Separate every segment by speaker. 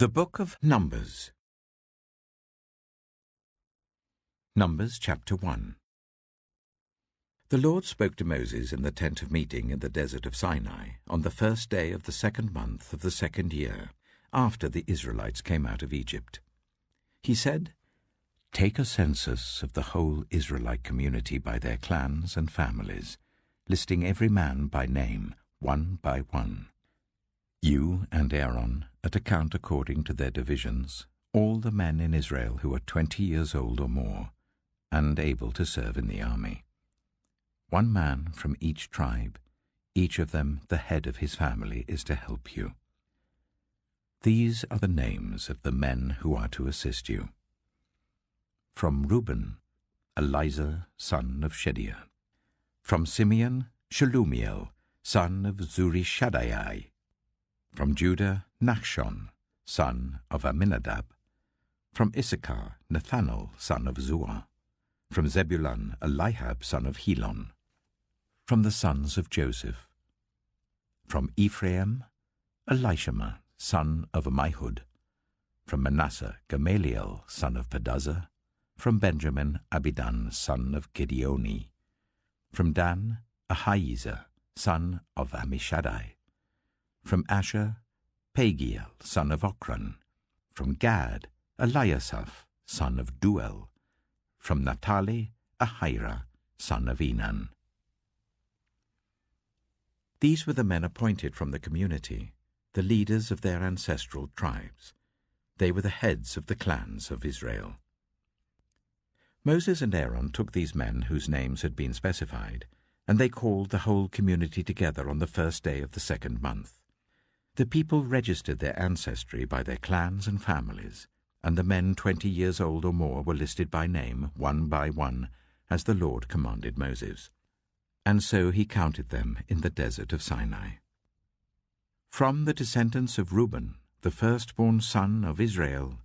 Speaker 1: The Book of Numbers. Numbers chapter 1. The Lord spoke to Moses in the tent of meeting in the desert of Sinai on the first day of the 2nd month of the 2nd year, after the Israelites came out of Egypt. He said, "Take a census of the whole Israelite community by their clans and families, listing every man by name, one by one. You and Aaron are to count according to their divisions all the men in Israel who are 20 years old or more, and able to serve in the army. 1 man from each tribe, each of them the head of his family, is to help you. These are the names of the men who are to assist you. From Reuben, Elizur, son of Shedeur. From Simeon, Shelumiel, son of Zurishaddai. From Judah, Nachshon, son of Amminadab. From Issachar, Nathanael, son of Zuar. From Zebulun, Eliab, son of Helon. From the sons of Joseph. From Ephraim, Elishama, son of Ammihud. From Manasseh, Gamaliel, son of Pedazur. From Benjamin, Abidan, son of Gideoni. From Dan, Ahiezer, son of Ammishaddai. From Asher, Pagiel, son of Ochran. From Gad, Eliasaph, son of Duel. From Naphtali, Ahira, son of Enan. These were the men appointed from the community, the leaders of their ancestral tribes. They were the heads of the clans of Israel. Moses and Aaron took these men whose names had been specified, and they called the whole community together on the first day of the 2nd month. The people registered their ancestry by their clans and families, and the men 20 years old or more were listed by name, one by one, as the Lord commanded Moses. And so he counted them in the desert of Sinai. From the descendants of Reuben, the firstborn son of Israel,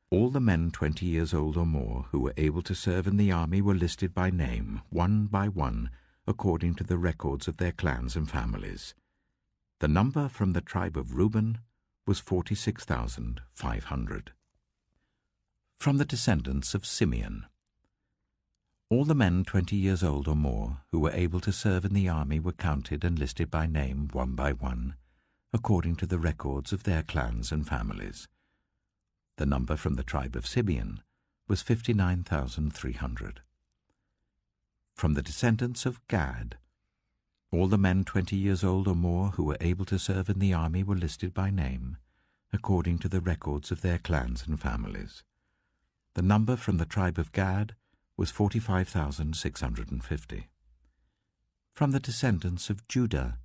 Speaker 1: all the men 20 years old or more who were able to serve in the army were listed by name, one by one, according to the records of their clans and families. The number from the tribe of Reuben was 46,500. From the descendants of Simeon, all the men 20 years old or more who were able to serve in the army were counted and listed by name, one by one, according to the records of their clans and families. The number from the tribe of Simeon was 59,300. From the descendants of Gad, all the men 20 years old or more who were able to serve in the army were listed by name, according to the records of their clans and families. The number from the tribe of Gad was 45,650. From the descendants of Judah,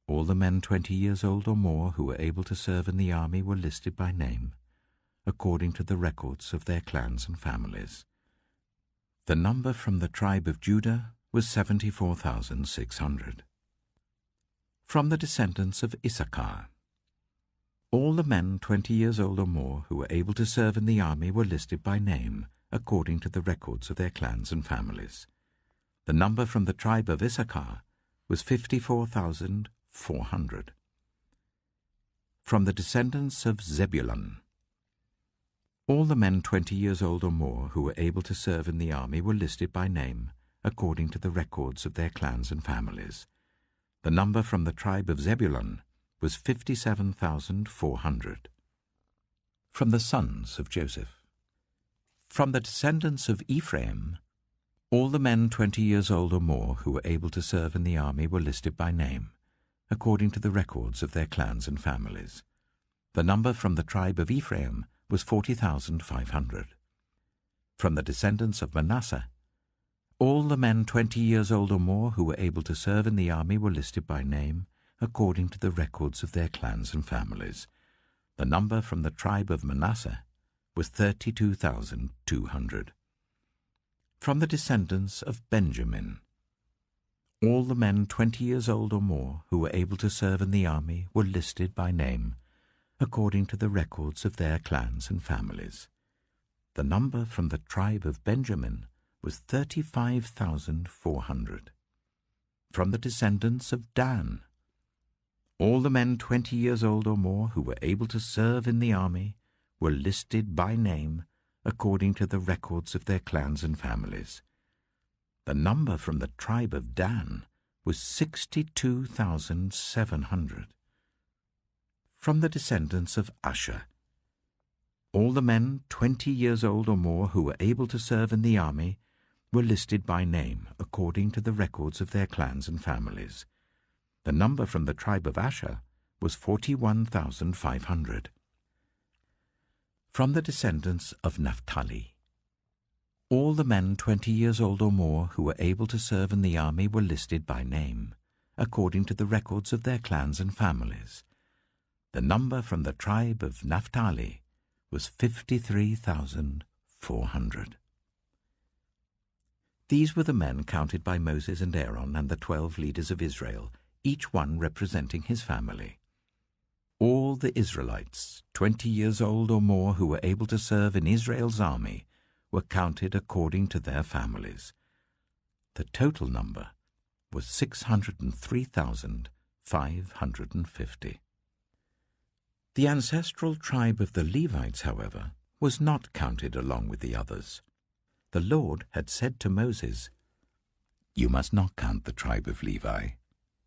Speaker 1: all the men 20 years old or more who were able to serve in the army were listed by name, according to the records of their clans and families. The number from the tribe of Judah was 74,600. From the descendants of Issachar, all the men 20 years old or more who were able to serve in the army were listed by name, according to the records of their clans and families. The number from the tribe of Issachar was 54,400. From the descendants of Zebulun, all the men 20 years old or more who were able to serve in the army were listed by name, according to the records of their clans and families. The number from the tribe of Zebulun was 57,400. From the sons of Joseph, from the descendants of Ephraim, all the men 20 years old or more who were able to serve in the army were listed by name, according to the records of their clans and families. The number from the tribe of Ephraim was 40,500. From the descendants of Manasseh, all the men 20 years old or more who were able to serve in the army were listed by name, according to the records of their clans and families. The number from the tribe of Manasseh was 32,200. From the descendants of Benjamin, all the men 20 years old or more who were able to serve in the army were listed by name, according to the records of their clans and families. The number from the tribe of Benjamin was 35,400. From the descendants of Dan, All the men 20 years old or more who were able to serve in the army were listed by name according to the records of their clans and families. The number from the tribe of Dan was 62,700. From the descendants of Asher, all the men 20 years old or more who were able to serve in the army were listed by name according to the records of their clans and families. The number from the tribe of Asher was 41,500. From the descendants of Naphtali, all the men 20 years old or more who were able to serve in the army were listed by name according to the records of their clans and families. The number from the tribe of Naphtali was 53,400. These were the men counted by Moses and Aaron and the 12 leaders of Israel, each one representing his family. All the Israelites, 20 years old or more who were able to serve in Israel's army, were counted according to their families. The total number was 603,550. The ancestral tribe of the Levites, however, was not counted along with the others. The Lord had said to Moses, "You must not count the tribe of Levi,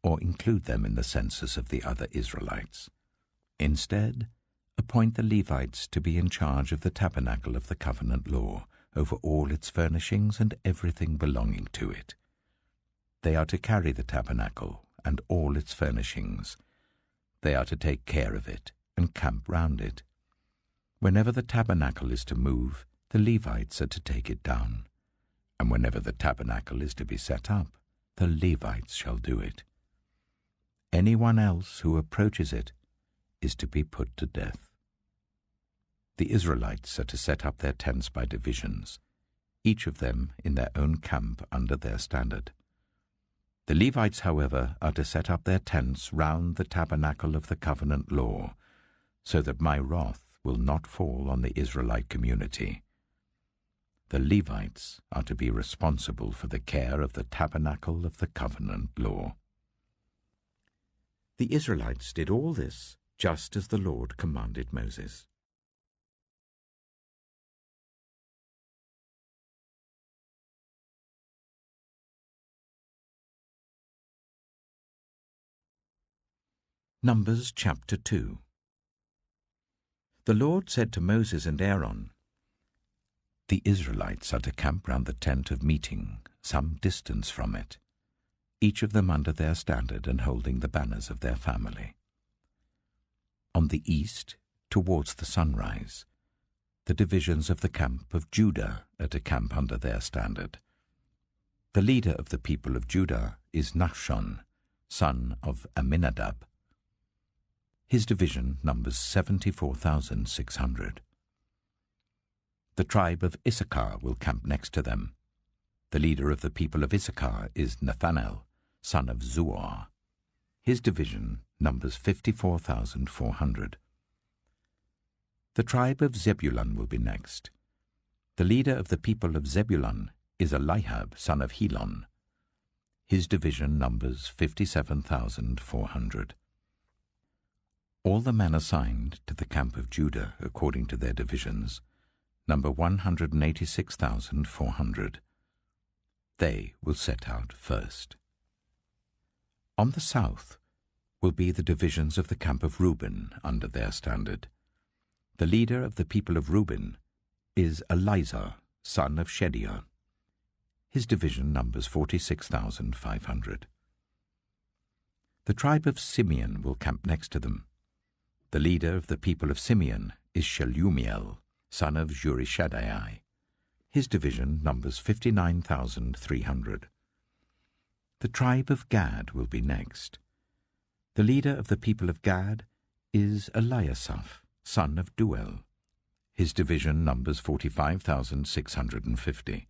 Speaker 1: or include them in the census of the other Israelites. Instead, appoint the Levites to be in charge of the tabernacle of the covenant law, over all its furnishings and everything belonging to it. They are to carry the tabernacle and all its furnishings. They are to take care of it and camp round it. Whenever the tabernacle is to move, the Levites are to take it down, and whenever the tabernacle is to be set up, the Levites shall do it. Anyone else who approaches it is to be put to death." The Israelites are to set up their tents by divisions, each of them in their own camp under their standard. The Levites, however, are to set up their tents round the tabernacle of the covenant law, so that my wrath will not fall on the Israelite community. The Levites are to be responsible for the care of the tabernacle of the covenant law. The Israelites did all this just as the Lord commanded Moses. Numbers chapter 2. The Lord said to Moses and Aaron, "The Israelites are to camp round the tent of meeting, some distance from it, each of them under their standard and holding the banners of their family. On the east, towards the sunrise, the divisions of the camp of Judah are to camp under their standard. The leader of the people of Judah is Nachshon, son of Amminadab. His division numbers 74,600. The tribe of Issachar will camp next to them. The leader of the people of Issachar is Nathanael, son of Zuar. His division numbers 54,400. The tribe of Zebulun will be next. The leader of the people of Zebulun is Eliab, son of Helon. His division numbers 57,400. All the men assigned to the camp of Judah according to their divisions number 186,400. They will set out first. On the south will be the divisions of the camp of Reuben under their standard. The leader of the people of Reuben is Elizur, son of Shedeur. His division numbers 46,500. The tribe of Simeon will camp next to them. The leader of the people of Simeon is Shelumiel, son of Zurishaddai. His division numbers 59,300. The tribe of Gad will be next. The leader of the people of Gad is Eliasaph, son of Duel. His division numbers 45,650.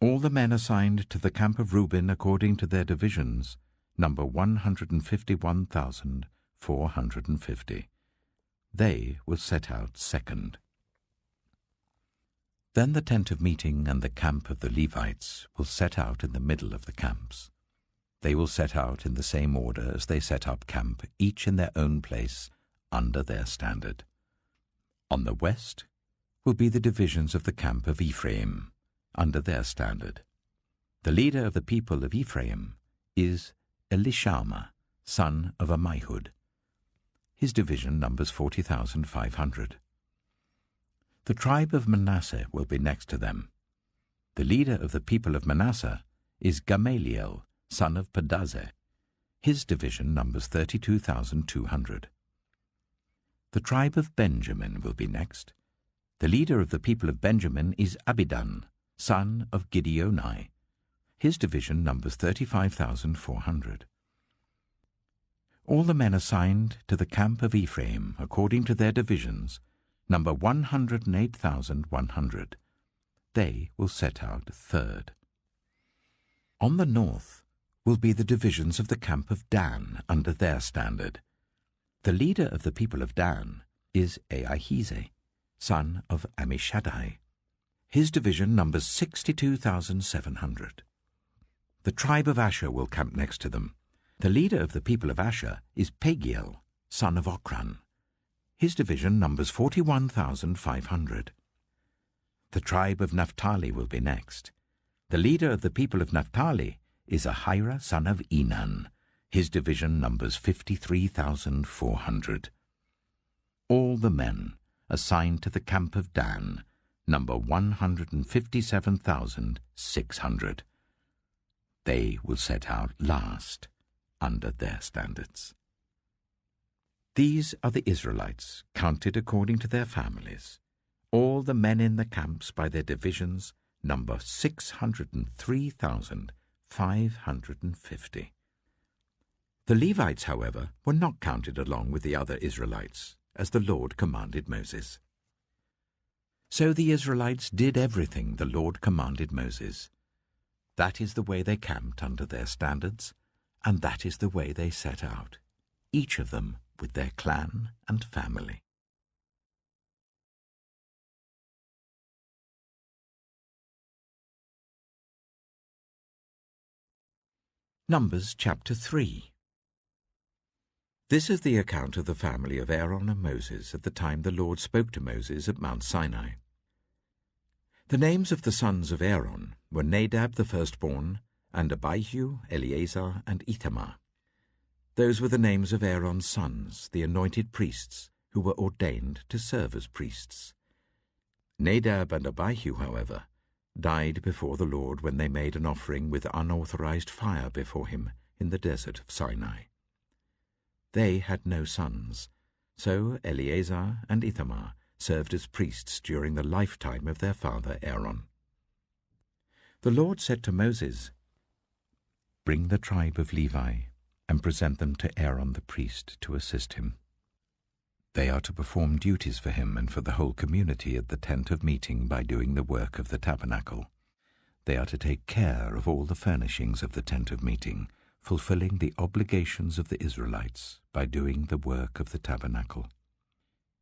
Speaker 1: All the men assigned to the camp of Reuben according to their divisions number 151,450. They will set out second. Then the tent of meeting and the camp of the Levites will set out in the middle of the camps. They will set out in the same order as they set up camp, each in their own place, under their standard. On the west will be the divisions of the camp of Ephraim, under their standard. The leader of the people of Ephraim is Elishama, son of Ammihud. His division numbers 40,500. The tribe of Manasseh will be next to them. The leader of the people of Manasseh is Gamaliel, son of Pedazeh. His division numbers 32,200. The tribe of Benjamin will be next. The leader of the people of Benjamin is Abidan, son of Gideoni. His division numbers 35,400. All the men assigned to the camp of Ephraim, according to their divisions, number 108,100. They will set out third. On the north will be the divisions of the camp of Dan under their standard. The leader of the people of Dan is Ahijah, son of Ammishaddai. His division numbers 62,700. The tribe of Asher will camp next to them. The leader of the people of Asher is Pagiel, son of Ochran. His division numbers 41,500. The tribe of Naphtali will be next. The leader of the people of Naphtali is Ahira, son of Enan. His division numbers 53,400. All the men assigned to the camp of Dan number 157,600. They will set out last under their standards. These are the Israelites, counted according to their families. All the men in the camps by their divisions number 603,550. The Levites, however, were not counted along with the other Israelites, as the Lord commanded Moses. So the Israelites did everything the Lord commanded Moses. That is the way they camped under their standards, and that is the way they set out, each of them with their clan and family. Numbers chapter 3. This is the account of the family of Aaron and Moses at the time the Lord spoke to Moses at Mount Sinai. The names of the sons of Aaron were Nadab the firstborn, and Abihu, Eleazar, and Ithamar. Those were the names of Aaron's sons, the anointed priests, who were ordained to serve as priests. Nadab and Abihu, however, died before the Lord when they made an offering with unauthorized fire before him in the desert of Sinai. They had no sons, so Eleazar and Ithamar served as priests during the lifetime of their father Aaron. The Lord said to Moses, "Bring the tribe of Levi and present them to Aaron the priest to assist him. They are to perform duties for him and for the whole community at the tent of meeting by doing the work of the tabernacle. They are to take care of all the furnishings of the tent of meeting, fulfilling the obligations of the Israelites by doing the work of the tabernacle.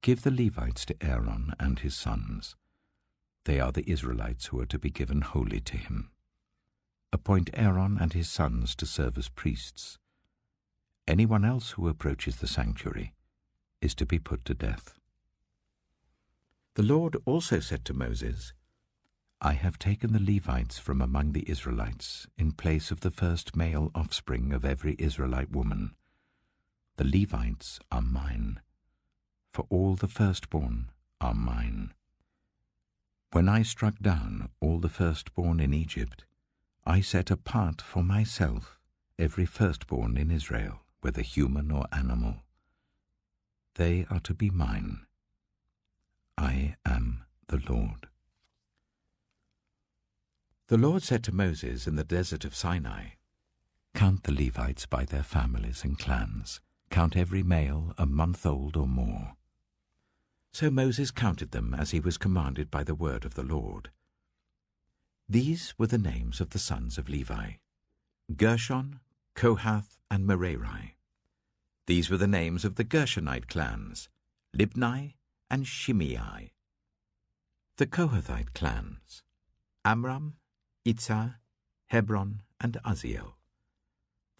Speaker 1: Give the Levites to Aaron and his sons. They are the Israelites who are to be given wholly to him. Appoint Aaron and his sons to serve as priests. Anyone else who approaches the sanctuary is to be put to death." The Lord also said to Moses, "I have taken the Levites from among the Israelites in place of the first male offspring of every Israelite woman. The Levites are mine, for all the firstborn are mine. When I struck down all the firstborn in Egypt, I set apart for myself every firstborn in Israel, whether human or animal. They are to be mine. I am the Lord." The Lord said to Moses in the desert of Sinai, "Count the Levites by their families and clans. Count every male a month old or more." So Moses counted them as he was commanded by the word of the Lord. These were the names of the sons of Levi: Gershon, Kohath, and Merari. These were the names of the Gershonite clans: Libni and Shimei. The Kohathite clans: Amram, Itzah, Hebron, and Uzziel.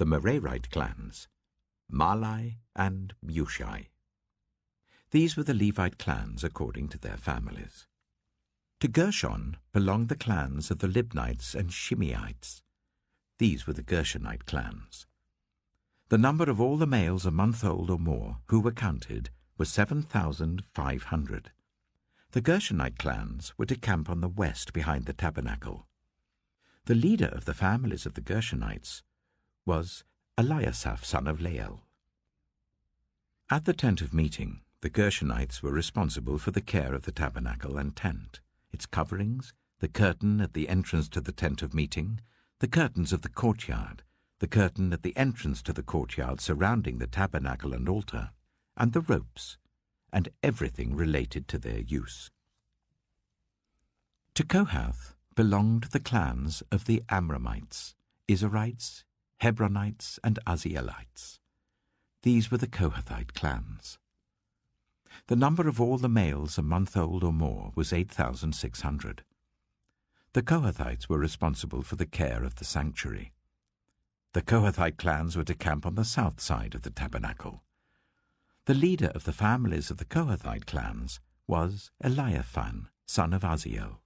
Speaker 1: the Merarite clans, Mahli and Mushi. These were the Levite clans according to their families. To Gershon belonged the clans of the Libnites and Shimeites. These were the Gershonite clans. The number of all the males a month old or more who were counted was 7,500. The Gershonite clans were to camp on the west behind the tabernacle. The leader of the families of the Gershonites was Eliasaph, son of Lael. At the tent of meeting, the Gershonites were responsible for the care of the tabernacle and tent, its coverings, the curtain at the entrance to the tent of meeting, the curtains of the courtyard, the curtain at the entrance to the courtyard surrounding the tabernacle and altar, and the ropes, and everything related to their use. To Kohath belonged the clans of the Amramites, Izharites, Hebronites, and Uzzielites. These were the Kohathite clans. The number of all the males a month old or more was 8,600. The Kohathites were responsible for the care of the sanctuary. The Kohathite clans were to camp on the south side of the tabernacle. The leader of the families of the Kohathite clans was Eliaphan, son of Uzziel.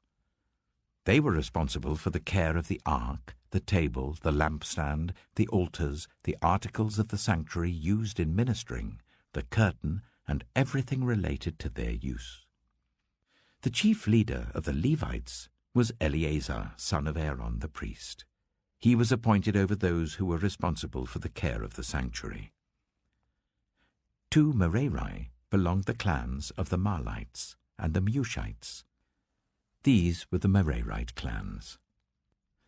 Speaker 1: They were responsible for the care of the ark, the table, the lampstand, the altars, the articles of the sanctuary used in ministering, the curtain, and everything related to their use. The chief leader of the Levites was Eleazar, son of Aaron the priest. He was appointed over those who were responsible for the care of the sanctuary. To Merari belonged the clans of the Mahlites and the Mushites. These were the Merarite clans.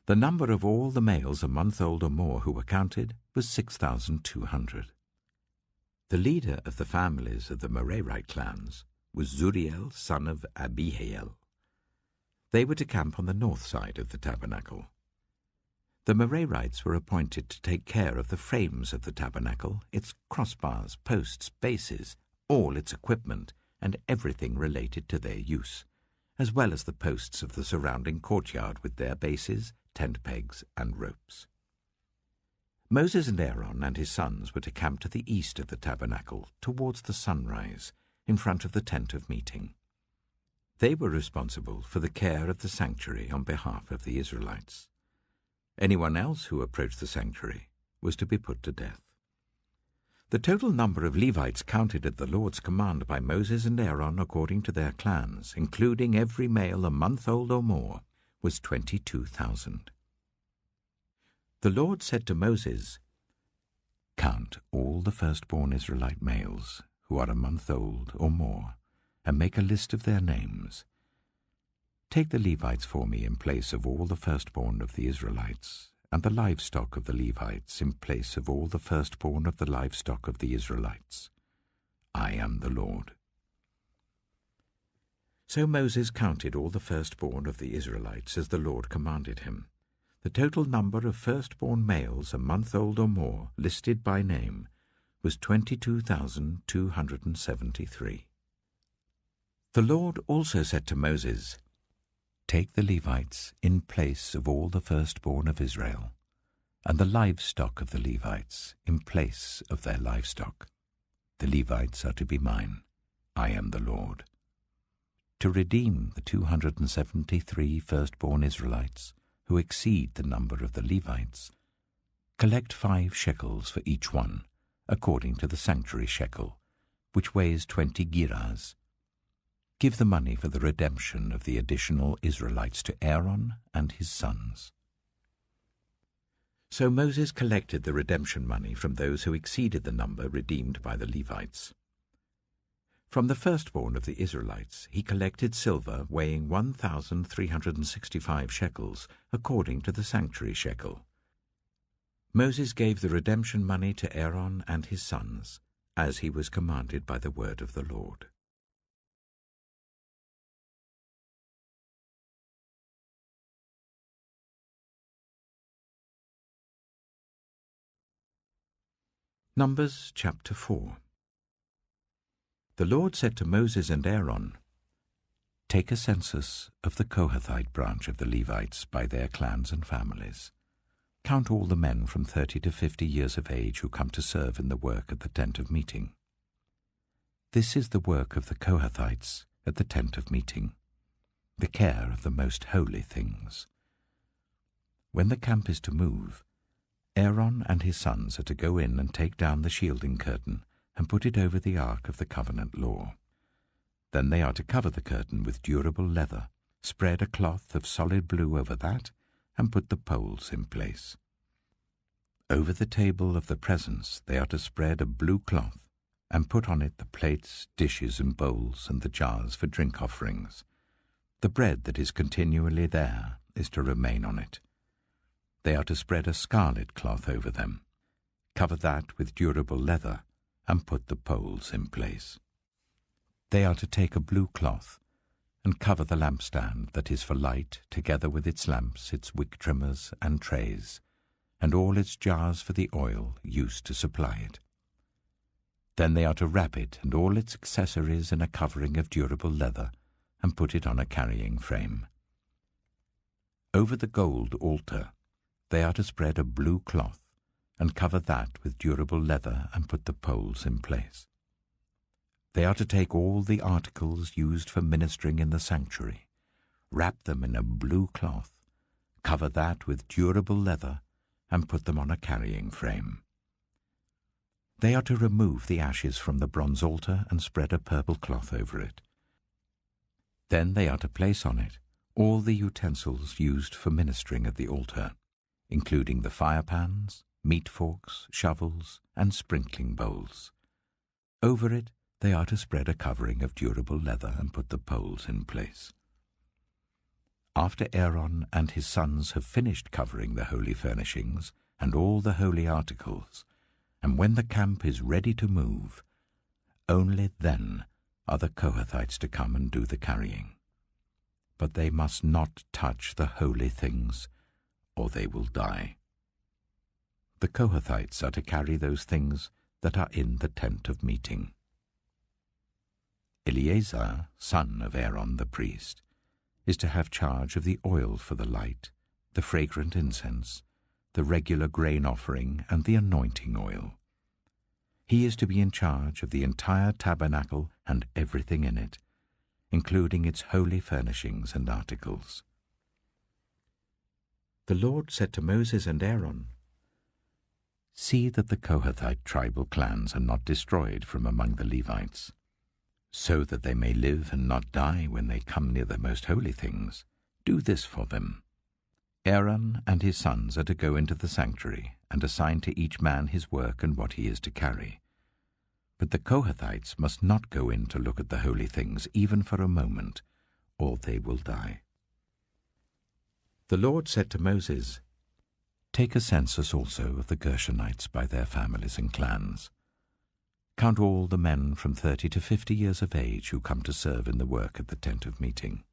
Speaker 1: The number of all the males a month old or more who were counted was 6,200. The leader of the families of the Merarite clans was Zuriel, son of Abihail. They were to camp on the north side of the tabernacle. The Merarites were appointed to take care of the frames of the tabernacle, its crossbars, posts, bases, all its equipment, and everything related to their use, as well as the posts of the surrounding courtyard with their bases, tent pegs, and ropes. Moses and Aaron and his sons were to camp to the east of the tabernacle, towards the sunrise, in front of the tent of meeting. They were responsible for the care of the sanctuary on behalf of the Israelites. Anyone else who approached the sanctuary was to be put to death. The total number of Levites counted at the Lord's command by Moses and Aaron according to their clans, including every male a month old or more, was 22,000. The Lord said to Moses, "Count all the firstborn Israelite males who are a month old or more, and make a list of their names. Take the Levites for me in place of all the firstborn of the Israelites, and the livestock of the Levites in place of all the firstborn of the livestock of the Israelites. I am the Lord." So Moses counted all the firstborn of the Israelites as the Lord commanded him. The total number of firstborn males a month old or more, listed by name, was 22,273. The Lord also said to Moses, "Take the Levites in place of all the firstborn of Israel, and the livestock of the Levites in place of their livestock. The Levites are to be mine. I am the Lord. To redeem the 273 firstborn Israelites who exceed the number of the Levites, collect 5 shekels for each one, according to the sanctuary shekel, which weighs 20 gerahs. Give the money for the redemption of the additional Israelites to Aaron and his sons." So Moses collected the redemption money from those who exceeded the number redeemed by the Levites. From the firstborn of the Israelites he collected silver weighing 1,365 shekels, according to the sanctuary shekel. Moses gave the redemption money to Aaron and his sons, as he was commanded by the word of the Lord. Numbers chapter 4. The Lord said to Moses and Aaron, "Take a census of the Kohathite branch of the Levites by their clans and families. Count all the men from 30 to 50 years of age who come to serve in the work at the tent of meeting. This is the work of the Kohathites at the tent of meeting, the care of the most holy things. When the camp is to move, Aaron and his sons are to go in and take down the shielding curtain and put it over the ark of the covenant law. Then they are to cover the curtain with durable leather, spread a cloth of solid blue over that, and put the poles in place. Over the table of the presence they are to spread a blue cloth and put on it the plates, dishes and bowls and the jars for drink offerings. The bread that is continually there is to remain on it. They are to spread a scarlet cloth over them, cover that with durable leather, and put the poles in place. They are to take a blue cloth and cover the lampstand that is for light, together with its lamps, its wick trimmers and trays, and all its jars for the oil used to supply it. Then they are to wrap it and all its accessories in a covering of durable leather and put it on a carrying frame. Over the gold altar they are to spread a blue cloth and cover that with durable leather and put the poles in place. They are to take all the articles used for ministering in the sanctuary, wrap them in a blue cloth, cover that with durable leather, and put them on a carrying frame. They are to remove the ashes from the bronze altar and spread a purple cloth over it. Then they are to place on it all the utensils used for ministering at the altar, including the fire pans, meat forks, shovels, and sprinkling bowls. Over it they are to spread a covering of durable leather and put the poles in place. After Aaron and his sons have finished covering the holy furnishings and all the holy articles, and when the camp is ready to move, only then are the Kohathites to come and do the carrying. But they must not touch the holy things, or they will die. The Kohathites are to carry those things that are in the tent of meeting. Eleazar, son of Aaron the priest, is to have charge of the oil for the light, the fragrant incense, the regular grain offering, and the anointing oil. He is to be in charge of the entire tabernacle and everything in it, including its holy furnishings and articles. The Lord said to Moses and Aaron, "See that the Kohathite tribal clans are not destroyed from among the Levites, so that they may live and not die when they come near the most holy things. Do this for them. Aaron and his sons are to go into the sanctuary and assign to each man his work and what he is to carry. But the Kohathites must not go in to look at the holy things even for a moment, or they will die." The Lord said to Moses, "Take a census also of the Gershonites by their families and clans. Count all the men from 30 to 50 years of age who come to serve in the work at the tent of meeting.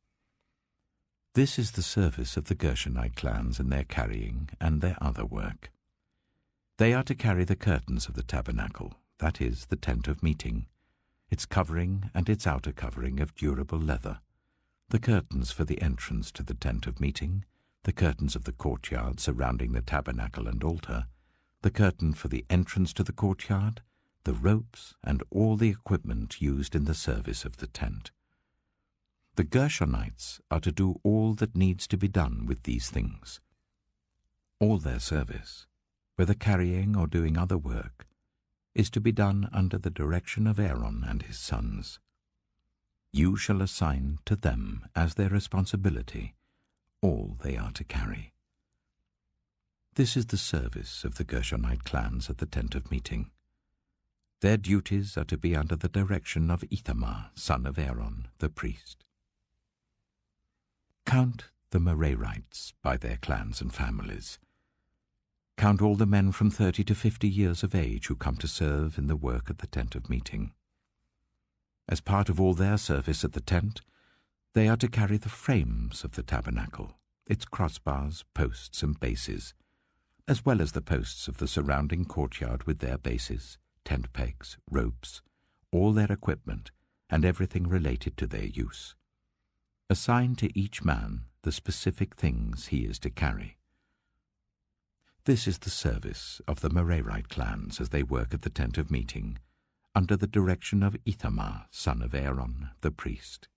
Speaker 1: This is the service of the Gershonite clans in their carrying and their other work. They are to carry the curtains of the tabernacle, that is, the tent of meeting, its covering and its outer covering of durable leather, the curtains for the entrance to the tent of meeting, the curtains of the courtyard surrounding the tabernacle and altar, the curtain for the entrance to the courtyard, the ropes, and all the equipment used in the service of the tent. The Gershonites are to do all that needs to be done with these things. All their service, whether carrying or doing other work, is to be done under the direction of Aaron and his sons. You shall assign to them as their responsibility all they are to carry. This is the service of the Gershonite clans at the tent of meeting. Their duties are to be under the direction of Ithamar, son of Aaron, the priest. Count the Merarites by their clans and families. Count all the men from 30 to 50 years of age who come to serve in the work at the tent of meeting. As part of all their service at the tent, they are to carry the frames of the tabernacle, its crossbars, posts, and bases, as well as the posts of the surrounding courtyard with their bases, tent pegs, ropes, all their equipment, and everything related to their use. Assign to each man the specific things he is to carry. This is the service of the Merarite clans as they work at the tent of meeting, under the direction of Ithamar, son of Aaron, the priest.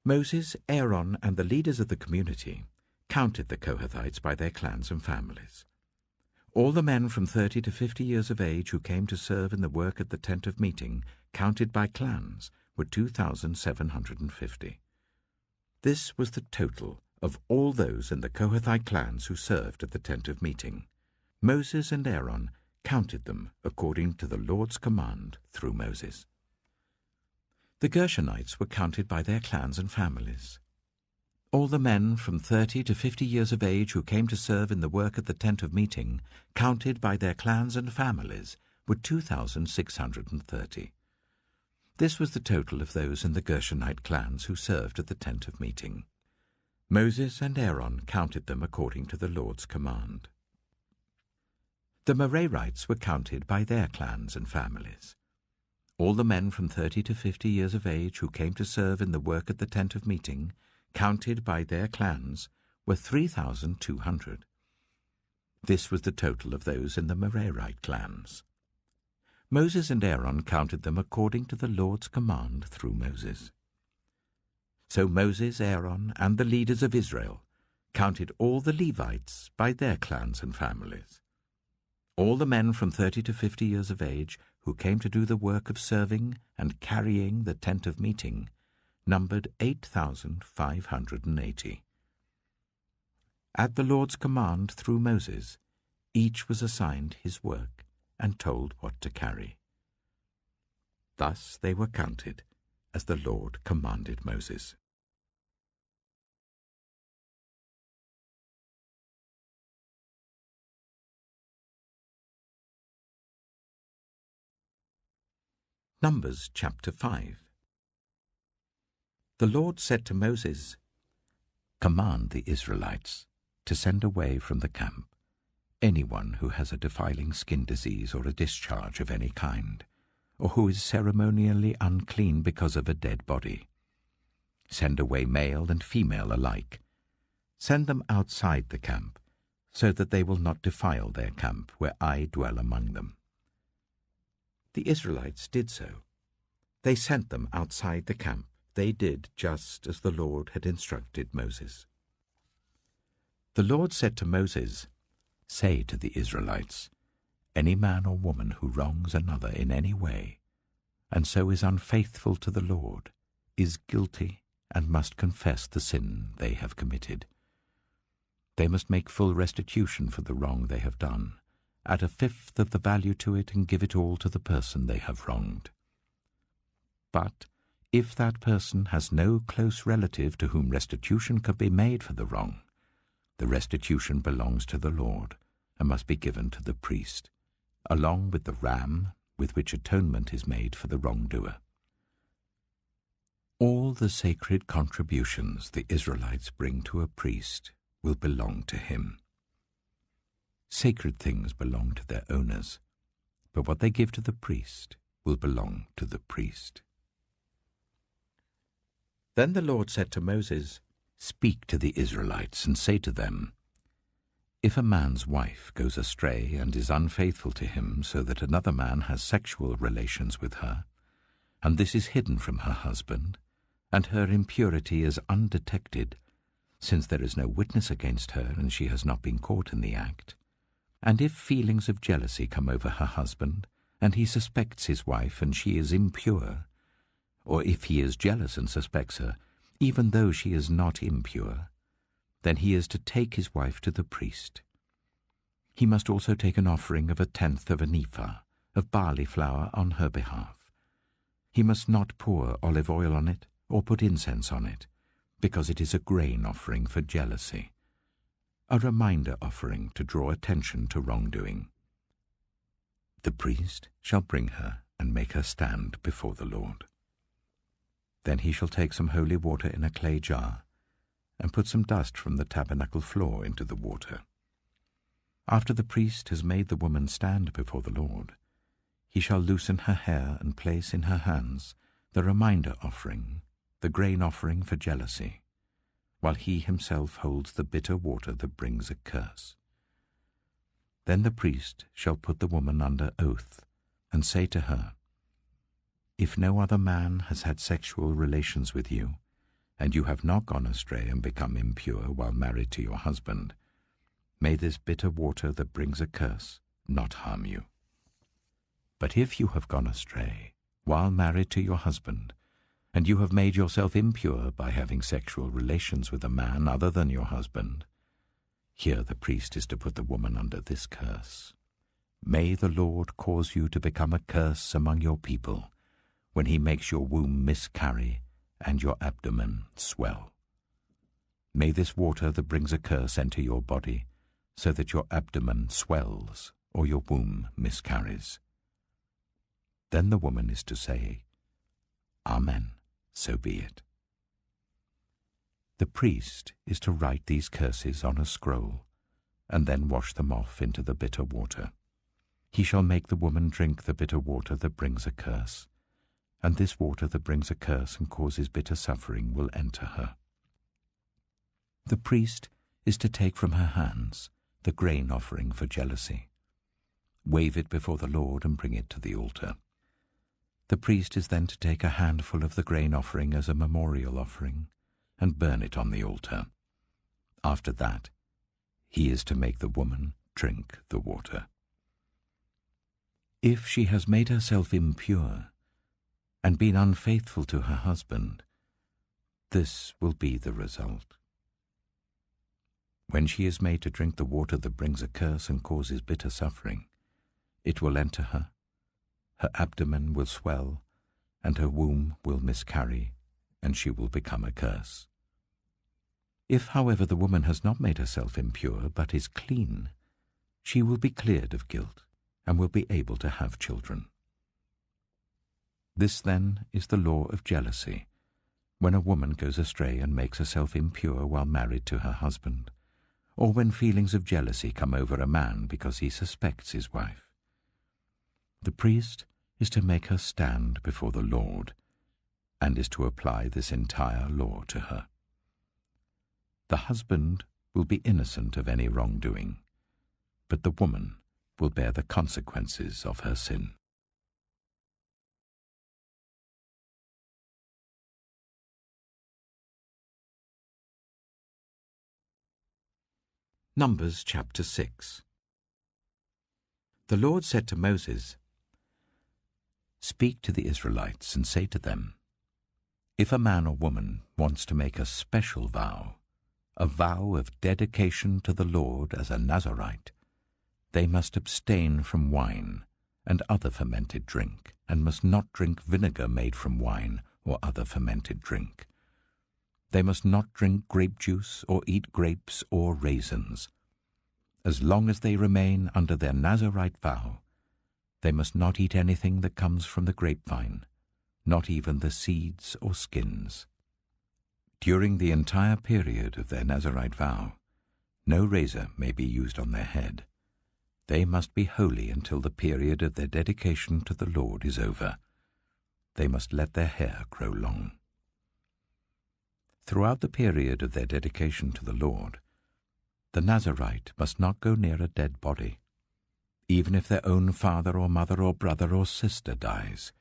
Speaker 1: Moses, Aaron, and the leaders of the community counted the Kohathites by their clans and families. All the men from 30 to 50 years of age who came to serve in the work at the tent of meeting, counted by clans, were 2,750. This was the total of all those in the Kohathite clans who served at the tent of meeting. Moses and Aaron counted them according to the Lord's command through Moses. The Gershonites were counted by their clans and families. All the men from 30 to 50 years of age who came to serve in the work at the tent of meeting, counted by their clans and families, were 2,630. This was the total of those in the Gershonite clans who served at the tent of meeting. Moses and Aaron counted them according to the Lord's command. The Merarites were counted by their clans and families. All the men from 30 to 50 years of age who came to serve in the work at the tent of meeting, counted by their clans, were 3,200. This was the total of those in the Merarite clans. Moses and Aaron counted them according to the Lord's command through Moses. So Moses, Aaron, and the leaders of Israel counted all the Levites by their clans and families. All the men from 30 to 50 years of age who came to do the work of serving and carrying the tent of meeting numbered 8,580. At the Lord's command through Moses, each was assigned his work and told what to carry. Thus they were counted as the Lord commanded Moses. Numbers chapter 5. The Lord said to Moses, "Command the Israelites to send away from the camp anyone who has a defiling skin disease or a discharge of any kind, or who is ceremonially unclean because of a dead body. Send away male and female alike. Send them outside the camp, so that they will not defile their camp where I dwell among them." The Israelites did so. They sent them outside the camp. They did just as the Lord had instructed Moses. The Lord said to Moses, "Say to the Israelites, any man or woman who wrongs another in any way, and so is unfaithful to the Lord, is guilty and must confess the sin they have committed. They must make full restitution for the wrong they have done, add a fifth of the value to it, and give it all to the person they have wronged. But if that person has no close relative to whom restitution can be made for the wrong, the restitution belongs to the Lord and must be given to the priest, along with the ram with which atonement is made for the wrongdoer. All the sacred contributions the Israelites bring to a priest will belong to him. Sacred things belong to their owners, but what they give to the priest will belong to the priest." Then the Lord said to Moses, "Speak to the Israelites and say to them, if a man's wife goes astray and is unfaithful to him so that another man has sexual relations with her, and this is hidden from her husband, and her impurity is undetected, since there is no witness against her and she has not been caught in the act, and if feelings of jealousy come over her husband, and he suspects his wife and she is impure, or if he is jealous and suspects her, even though she is not impure, then he is to take his wife to the priest. He must also take an offering of 1/10 of an ephah of barley flour on her behalf. He must not pour olive oil on it or put incense on it, because it is a grain offering for jealousy, a reminder offering to draw attention to wrongdoing. The priest shall bring her and make her stand before the Lord. Then he shall take some holy water in a clay jar and put some dust from the tabernacle floor into the water. After the priest has made the woman stand before the Lord, he shall loosen her hair and place in her hands the reminder offering, the grain offering for jealousy, while he himself holds the bitter water that brings a curse. Then the priest shall put the woman under oath, and say to her, "If no other man has had sexual relations with you, and you have not gone astray and become impure while married to your husband, may this bitter water that brings a curse not harm you. But if you have gone astray while married to your husband, and you have made yourself impure by having sexual relations with a man other than your husband, here the priest is to put the woman under this curse. May the Lord cause you to become a curse among your people, when he makes your womb miscarry and your abdomen swell. May this water that brings a curse enter your body, so that your abdomen swells or your womb miscarries." Then the woman is to say, "Amen, so be it." The priest is to write these curses on a scroll, and then wash them off into the bitter water. He shall make the woman drink the bitter water that brings a curse, and this water that brings a curse and causes bitter suffering will enter her. The priest is to take from her hands the grain offering for jealousy, wave it before the Lord and bring it to the altar. The priest is then to take a handful of the grain offering as a memorial offering and burn it on the altar. After that, he is to make the woman drink the water. If she has made herself impure and been unfaithful to her husband, this will be the result. When she is made to drink the water that brings a curse and causes bitter suffering, it will enter her, her abdomen will swell, and her womb will miscarry, and she will become a curse. If, however, the woman has not made herself impure, but is clean, she will be cleared of guilt, and will be able to have children. This, then, is the law of jealousy, when a woman goes astray and makes herself impure while married to her husband, or when feelings of jealousy come over a man because he suspects his wife. The priest is to make her stand before the Lord, and is to apply this entire law to her. The husband will be innocent of any wrongdoing, but the woman will bear the consequences of her sin. Numbers chapter 6. The Lord said to Moses, "Speak to the Israelites and say to them, if a man or woman wants to make a special vow, a vow of dedication to the Lord as a Nazirite, they must abstain from wine and other fermented drink, and must not drink vinegar made from wine or other fermented drink. They must not drink grape juice or eat grapes or raisins. As long as they remain under their Nazirite vow, they must not eat anything that comes from the grapevine, not even the seeds or skins. During the entire period of their Nazirite vow, no razor may be used on their head. They must be holy until the period of their dedication to the Lord is over. They must let their hair grow long. Throughout the period of their dedication to the Lord, the Nazirite must not go near a dead body. Even if their own father or mother or brother or sister dies,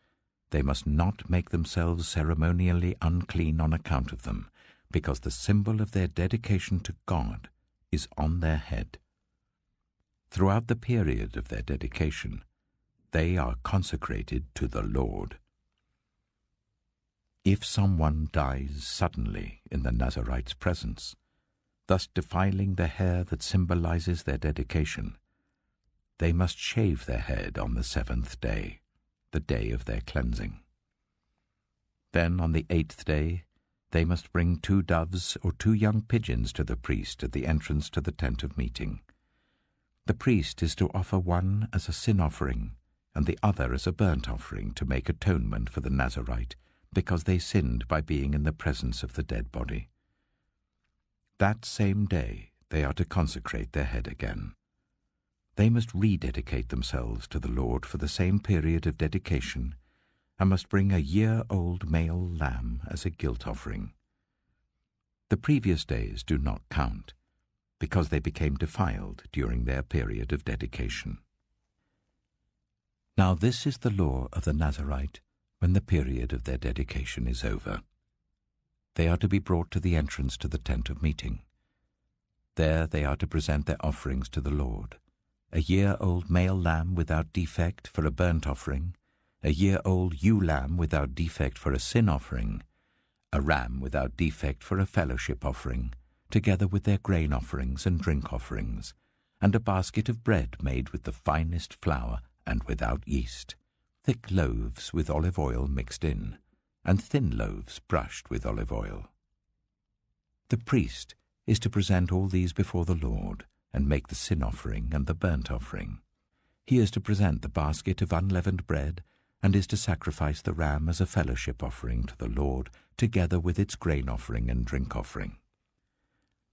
Speaker 1: they must not make themselves ceremonially unclean on account of them, because the symbol of their dedication to God is on their head. Throughout the period of their dedication, they are consecrated to the Lord. If someone dies suddenly in the Nazirite's presence, thus defiling the hair that symbolizes their dedication, they must shave their head on the 7th day, the day of their cleansing. Then on the 8th day, they must bring 2 doves or 2 young pigeons to the priest at the entrance to the tent of meeting. The priest is to offer one as a sin offering and the other as a burnt offering to make atonement for the Nazirite, because they sinned by being in the presence of the dead body. That same day they are to consecrate their head again. They must rededicate themselves to the Lord for the same period of dedication, and must bring a year-old male lamb as a guilt offering. The previous days do not count. because they became defiled during their period of dedication. Now this is the law of the Nazirite when the period of their dedication is over. They are to be brought to the entrance to the tent of meeting. There they are to present their offerings to the Lord, a year-old male lamb without defect for a burnt offering, a year-old ewe lamb without defect for a sin offering, a ram without defect for a fellowship offering, together with their grain offerings and drink offerings, and a basket of bread made with the finest flour and without yeast, thick loaves with olive oil mixed in, and thin loaves brushed with olive oil. The priest is to present all these before the Lord, and make the sin offering and the burnt offering. He is to present the basket of unleavened bread, and is to sacrifice the ram as a fellowship offering to the Lord, together with its grain offering and drink offering.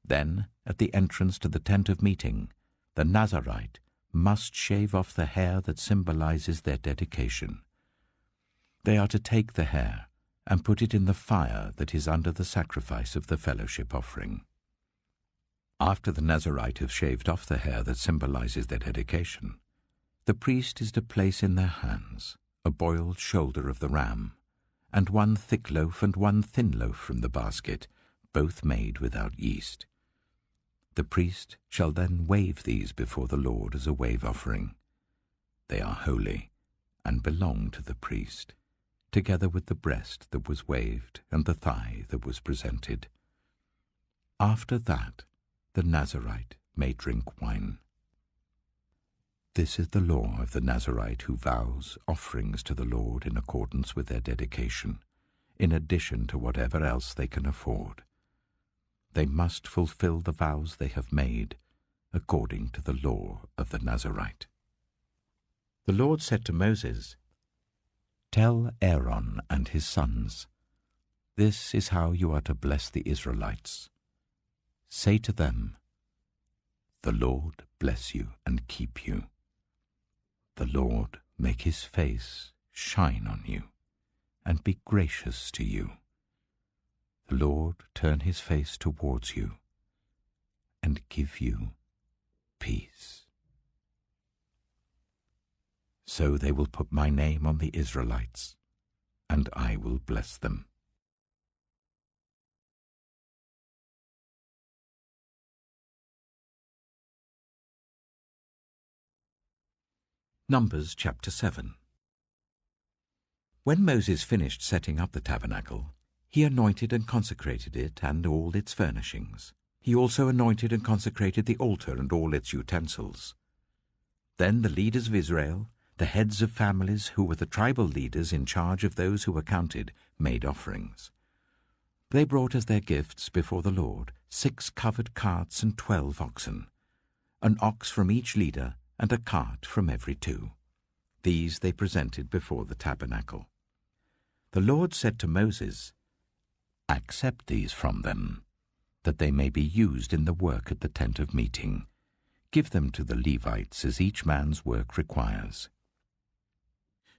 Speaker 1: Then, at the entrance to the tent of meeting, the Nazirite must shave off the hair that symbolizes their dedication. They are to take the hair and put it in the fire that is under the sacrifice of the fellowship offering. After the Nazirite have shaved off the hair that symbolizes their dedication, the priest is to place in their hands a boiled shoulder of the ram, and one thick loaf and one thin loaf from the basket, both made without yeast. The priest shall then wave these before the Lord as a wave offering. They are holy, and belong to the priest, together with the breast that was waved and the thigh that was presented. After that, the Nazirite may drink wine. This is the law of the Nazirite who vows offerings to the Lord in accordance with their dedication, in addition to whatever else they can afford. They must fulfill the vows they have made, according to the law of the Nazirite. The Lord said to Moses, "Tell Aaron and his sons, this is how you are to bless the Israelites. Say to them, the Lord bless you and keep you. The Lord make his face shine on you and be gracious to you. The Lord turn his face towards you and give you peace." So they will put my name on the Israelites, and I will bless them. Numbers chapter 7. When Moses finished setting up the tabernacle, he anointed and consecrated it and all its furnishings. He also anointed and consecrated the altar and all its utensils. Then the leaders of Israel, the heads of families who were the tribal leaders in charge of those who were counted, made offerings. They brought as their gifts before the Lord 6 covered carts and 12 oxen, an ox from each leader and a cart from every 2. These they presented before the tabernacle. The Lord said to Moses, "Accept these from them, that they may be used in the work at the tent of meeting. Give them to the Levites as each man's work requires."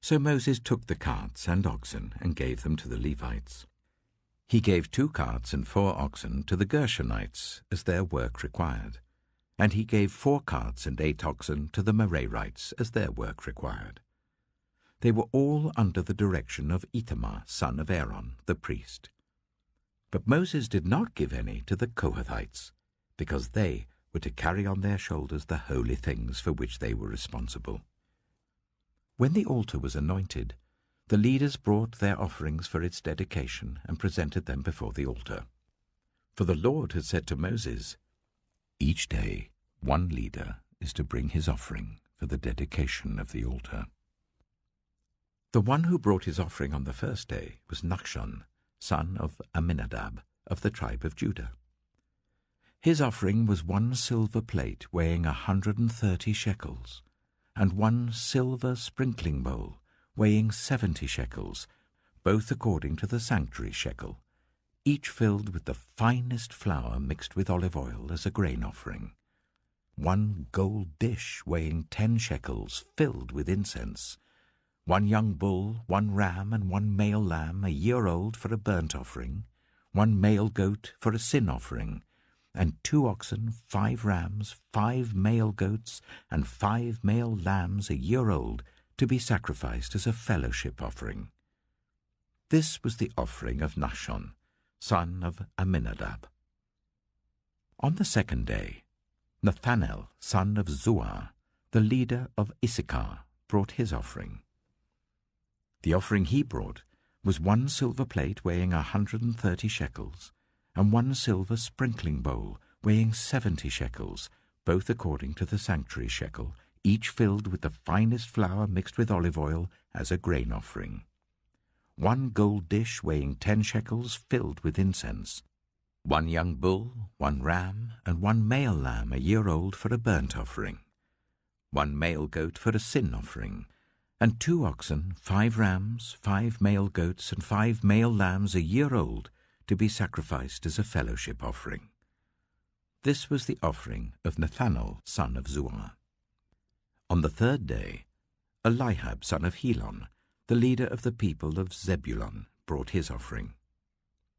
Speaker 1: So Moses took the carts and oxen and gave them to the Levites. He gave 2 carts and 4 oxen to the Gershonites as their work required, and he gave 4 carts and 8 oxen to the Merarites as their work required. They were all under the direction of Ithamar, son of Aaron, the priest. But Moses did not give any to the Kohathites, because they were to carry on their shoulders the holy things for which they were responsible. When the altar was anointed, the leaders brought their offerings for its dedication and presented them before the altar. For the Lord had said to Moses, "Each day 1 leader is to bring his offering for the dedication of the altar." The one who brought his offering on the first day was Nachshon, son of Amminadab, of the tribe of Judah. His offering was 1 silver plate weighing 130 shekels, and 1 silver sprinkling bowl weighing 70 shekels, both according to the sanctuary shekel, each filled with the finest flour mixed with olive oil as a grain offering. 1 gold dish weighing 10 shekels filled with incense, 1 young bull, 1 ram, and 1 male lamb a year old for a burnt offering, 1 male goat for a sin offering, and 2 oxen, 5 rams, 5 male goats, and 5 male lambs a year old, to be sacrificed as a fellowship offering. This was the offering of Nahshon, son of Amminadab. On the second day, Nathanael, son of Zuar, the leader of Issachar, brought his offering. The offering he brought was 1 silver plate weighing 130 shekels, and 1 silver sprinkling bowl weighing 70 shekels, both according to the sanctuary shekel, each filled with the finest flour mixed with olive oil as a grain offering. 1 gold dish weighing 10 shekels filled with incense. 1 young bull, 1 ram, and 1 male lamb a year old for a burnt offering. 1 male goat for a sin offering, and 2 oxen, 5 rams, 5 male goats, and 5 male lambs a year old, to be sacrificed as a fellowship offering. This was the offering of Nathanael, son of Zuar. On the third day, Eliab, son of Helon, the leader of the people of Zebulun, brought his offering.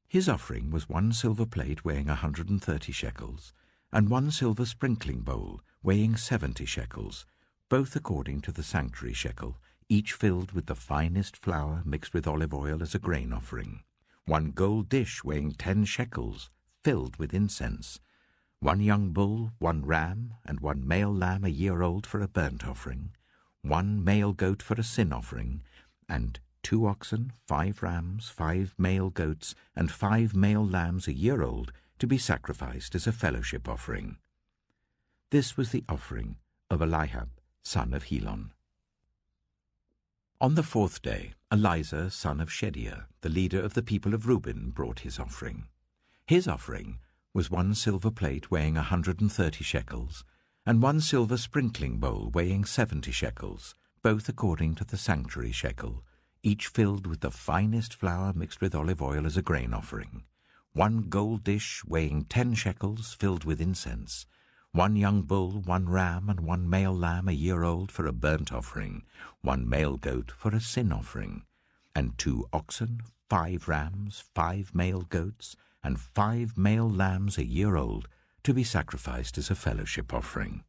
Speaker 1: His offering was 1 silver plate weighing 130 shekels, and 1 silver sprinkling bowl weighing 70 shekels, both according to the sanctuary shekel, each filled with the finest flour mixed with olive oil as a grain offering. 1 gold dish weighing 10 shekels, filled with incense. 1 young bull, 1 ram, and 1 male lamb a year old for a burnt offering. 1 male goat for a sin offering, and 2 oxen, 5 rams, 5 male goats, and 5 male lambs a year old, to be sacrificed as a fellowship offering. This was the offering of Eliab, son of Helon. On the fourth day, Elizur, son of Shedeur, the leader of the people of Reuben, brought his offering. His offering was 1 silver plate weighing 130 shekels, and 1 silver sprinkling bowl weighing 70 shekels, both according to the sanctuary shekel, each filled with the finest flour mixed with olive oil as a grain offering. 1 gold dish weighing 10 shekels, filled with incense. 1 young bull, 1 ram, and 1 male lamb a year old for a burnt offering. 1 male goat for a sin offering. And 2 oxen, 5 rams, 5 male goats, and 5 male lambs a year old, to be sacrificed as a fellowship offering.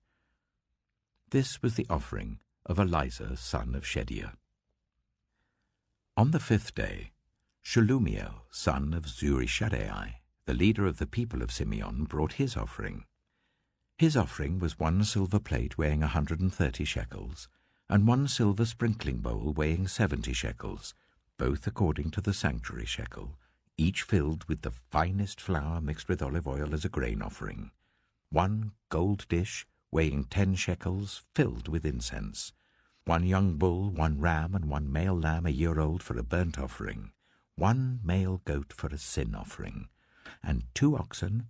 Speaker 1: This was the offering of Elizur, son of Shedeur. On the fifth day, Shelumiel, son of Zurishaddai, the leader of the people of Simeon, brought his offering. His offering was 1 silver plate weighing 130 shekels, and 1 silver sprinkling bowl weighing 70 shekels, both according to the sanctuary shekel, each filled with the finest flour mixed with olive oil as a grain offering. 1 gold dish weighing 10 shekels, filled with incense. 1 young bull, 1 ram, and 1 male lamb a year old for a burnt offering. 1 male goat for a sin offering, and 2 oxen,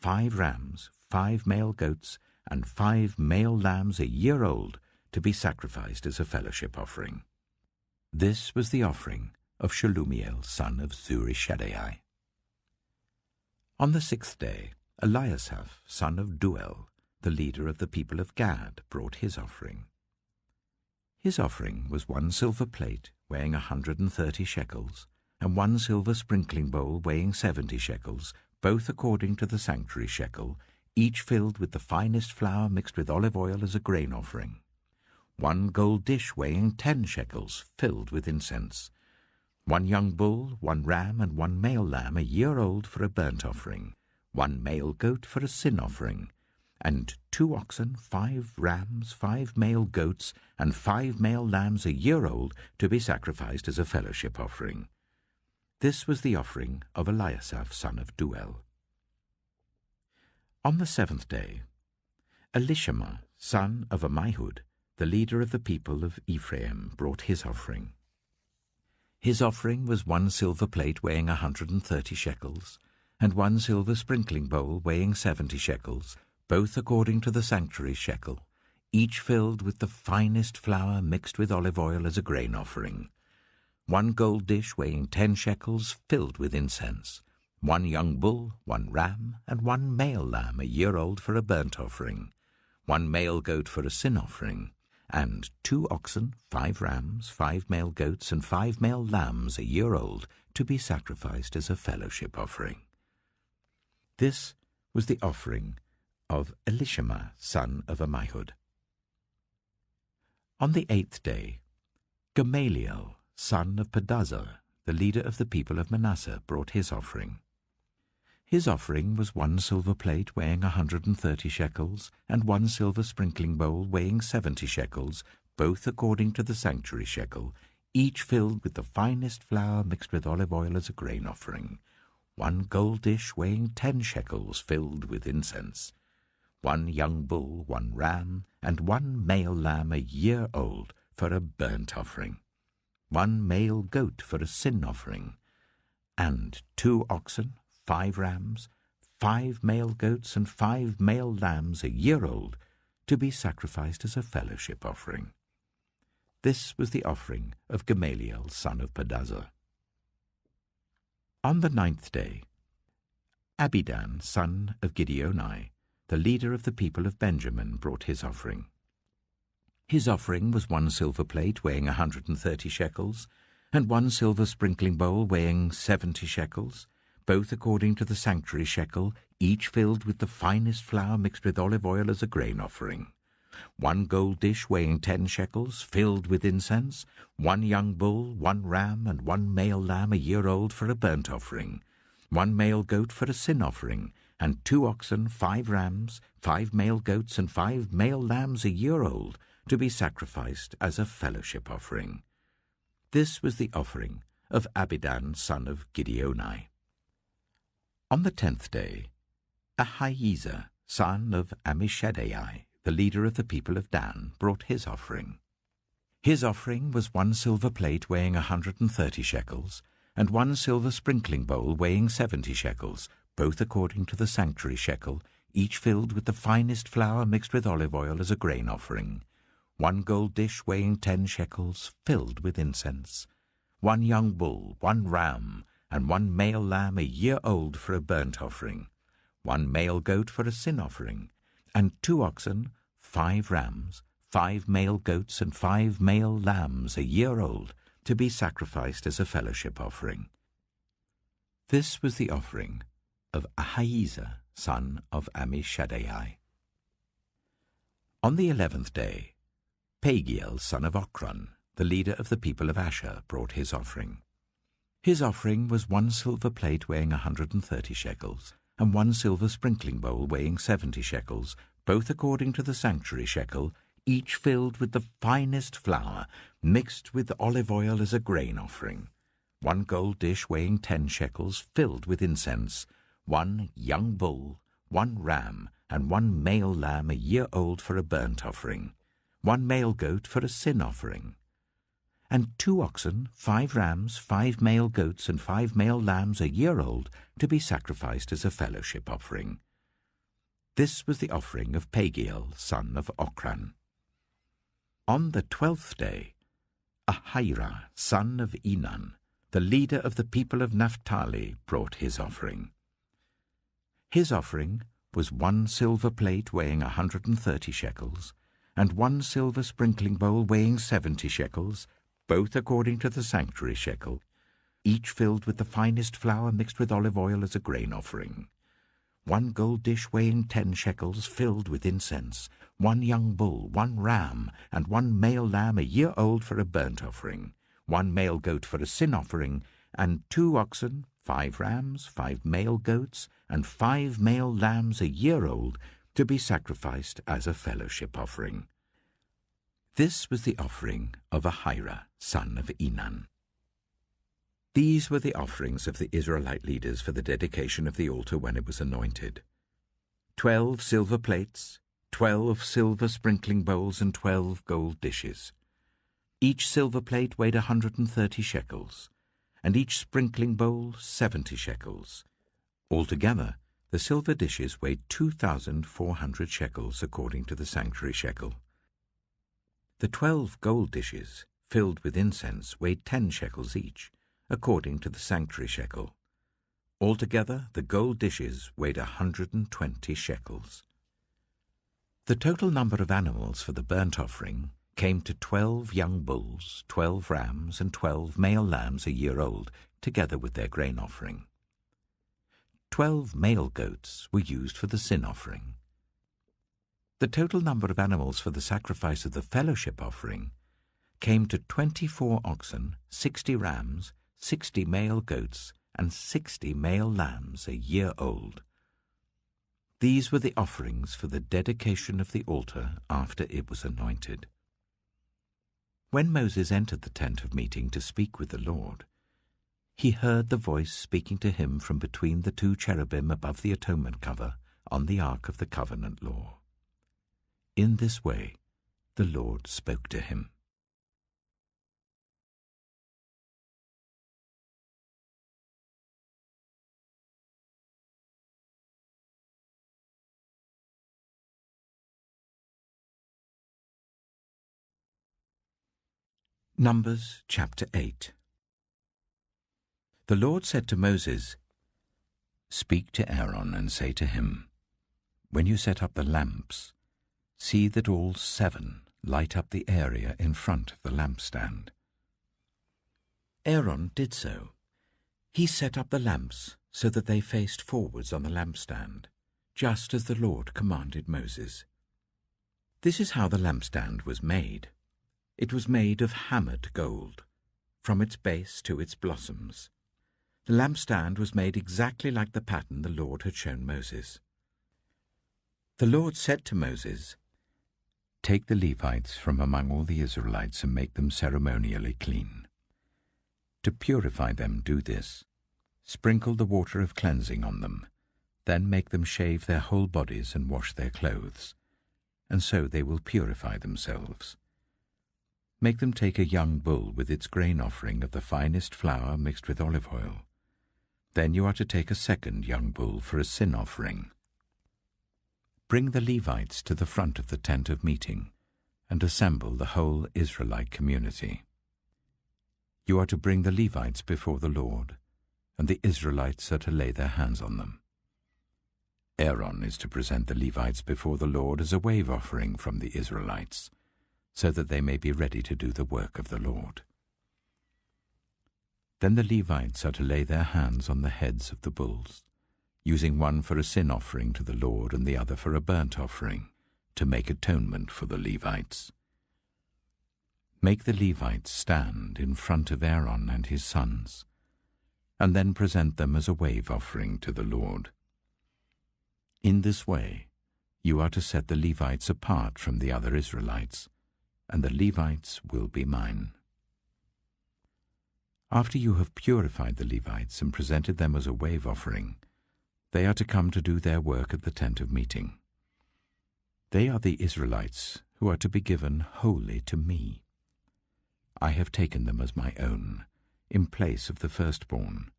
Speaker 1: 5 rams, 5 male goats, and 5 male lambs a year old, to be sacrificed as a fellowship offering. This was the offering of Shelumiel, son of Zurishaddai. On the sixth day, Eliasaph, son of Duel, the leader of the people of Gad, brought his offering. His offering was 1 silver plate weighing 130 shekels, and 1 silver sprinkling bowl weighing 70 shekels, both according to the sanctuary shekel, each filled with the finest flour mixed with olive oil as a grain offering. 1 gold dish weighing 10 shekels, filled with incense. 1 young bull, 1 ram, and 1 male lamb a year old for a burnt offering. 1 male goat for a sin offering, and 2 oxen, 5 rams, 5 male goats, and 5 male lambs a year old, to be sacrificed as a fellowship offering. This was the offering of Eliasaph, son of Duel. On the seventh day, Elishama, son of Ammihud, the leader of the people of Ephraim, brought his offering. His offering was 1 silver plate weighing 130 shekels, and 1 silver sprinkling bowl weighing 70 shekels, both according to the sanctuary shekel, each filled with the finest flour mixed with olive oil as a grain offering. 1 gold dish weighing 10 shekels, filled with incense. 1 young bull, 1 ram, and 1 male lamb a year old for a burnt offering. 1 male goat for a sin offering, and 2 oxen, 5 rams, 5 male goats, and 5 male lambs a year old, to be sacrificed as a fellowship offering. This was the offering of Elishama, son of Ammihud. On the 8th day, Gamaliel, son of Pedazur, the leader of the people of Manasseh, brought his offering. His offering was 1 silver plate weighing 130 shekels, and 1 silver sprinkling bowl weighing 70 shekels, both according to the sanctuary shekel, each filled with the finest flour mixed with olive oil as a grain offering, 1 gold dish weighing 10 shekels filled with incense, 1 young bull, 1 ram, and 1 male lamb a year old for a burnt offering, 1 male goat for a sin offering, and 2 oxen, 5 rams, 5 male goats, and 5 male lambs a year old to be sacrificed as a fellowship offering. This was the offering of Gamaliel, son of Pedazur. On the 9th day, Abidan, son of Gideoni, the leader of the people of Benjamin, brought his offering. His offering was 1 silver plate weighing 130 shekels, and 1 silver sprinkling bowl weighing 70 shekels, both according to the sanctuary shekel, each filled with the finest flour mixed with olive oil as a grain offering, 1 gold dish weighing 10 shekels, filled with incense, 1 young bull, 1 ram, and 1 male lamb a year old for a burnt offering, 1 male goat for a sin offering, and 2 oxen, 5 rams, 5 male goats, and 5 male lambs a year old to be sacrificed as a fellowship offering. This was the offering of Abidan, son of Gideoni. On the 10th day, Ahiezer, son of Ammishaddai, the leader of the people of Dan, brought his offering. His offering was 1 silver plate weighing 130 shekels, and 1 silver sprinkling bowl weighing 70 shekels, both according to the sanctuary shekel, each filled with the finest flour mixed with olive oil as a grain offering, 1 gold dish weighing 10 shekels, filled with incense, 1 young bull, 1 ram, and 1 male lamb a year old for a burnt offering, 1 male goat for a sin offering, and 2 oxen, 5 rams, 5 male goats, and 5 male lambs a year old to be sacrificed as a fellowship offering. This was the offering of Ahiezer, son of Ammishaddai. On the 11th day, Pagiel, son of Ochran, the leader of the people of Asher, brought his offering. His offering was 1 silver plate weighing 130 shekels, and 1 silver sprinkling bowl weighing 70 shekels, both according to the sanctuary shekel, each filled with the finest flour, mixed with olive oil as a grain offering, 1 gold dish weighing 10 shekels, filled with incense, 1 young bull, 1 ram, and 1 male lamb a year old for a burnt offering, 1 male goat for a sin offering, and 2 oxen, 5 rams, 5 male goats, and 5 male lambs a year old to be sacrificed as a fellowship offering. This was the offering of Pagiel, son of Ochran. On the 12th day, Ahira, son of Enan, the leader of the people of Naphtali, brought his offering. His offering was 1 silver plate weighing 130 shekels, and 1 silver sprinkling bowl weighing 70 shekels, both according to the sanctuary shekel, each filled with the finest flour mixed with olive oil as a grain offering, 1 gold dish weighing 10 shekels, filled with incense, 1 young bull, 1 ram, and 1 male lamb a year old for a burnt offering, 1 male goat for a sin offering, and 2 oxen, 5 rams, 5 male goats, and 5 male lambs a year old to be sacrificed as a fellowship offering. This was the offering of Ahira, son of Enan. These were the offerings of the Israelite leaders for the dedication of the altar when it was anointed: 12 silver plates, 12 silver sprinkling bowls, and 12 gold dishes. Each silver plate weighed 130 shekels, and each sprinkling bowl 70 shekels. Altogether, the silver dishes weighed 2,400 shekels according to the sanctuary shekel. The 12 gold dishes, filled with incense, weighed 10 shekels each, according to the sanctuary shekel. Altogether, the gold dishes weighed 120 shekels. The total number of animals for the burnt offering came to 12 young bulls, 12 rams, and 12 male lambs a year old, together with their grain offering. 12 male goats were used for the sin offering. The total number of animals for the sacrifice of the fellowship offering came to 24 oxen, 60 rams, 60 male goats, and 60 male lambs a year old. These were the offerings for the dedication of the altar after it was anointed. When Moses entered the tent of meeting to speak with the Lord, he heard the voice speaking to him from between the 2 cherubim above the atonement cover on the ark of the covenant law. In this way, the Lord spoke to him. Numbers chapter 8. The Lord said to Moses, "Speak to Aaron and say to him, when you set up the lamps, see that all 7 light up the area in front of the lampstand." Aaron did so. He set up the lamps so that they faced forwards on the lampstand, just as the Lord commanded Moses. This is how the lampstand was made. It was made of hammered gold, from its base to its blossoms. The lampstand was made exactly like the pattern the Lord had shown Moses. The Lord said to Moses, "Take the Levites from among all the Israelites and make them ceremonially clean. To purify them, do this. Sprinkle the water of cleansing on them, then make them shave their whole bodies and wash their clothes, and so they will purify themselves. Make them take a young bull with its grain offering of the finest flour mixed with olive oil. Then you are to take a second young bull for a sin offering. Bring the Levites to the front of the tent of meeting and assemble the whole Israelite community. You are to bring the Levites before the Lord, and the Israelites are to lay their hands on them. Aaron is to present the Levites before the Lord as a wave offering from the Israelites, so that they may be ready to do the work of the Lord. Then the Levites are to lay their hands on the heads of the bulls, using one for a sin offering to the Lord and the other for a burnt offering, to make atonement for the Levites. Make the Levites stand in front of Aaron and his sons, and then present them as a wave offering to the Lord. In this way, you are to set the Levites apart from the other Israelites, and the Levites will be mine. After you have purified the Levites and presented them as a wave offering, they are to come to do their work at the tent of meeting. They are the Israelites who are to be given wholly to me. I have taken them as my own, in place of the firstborn,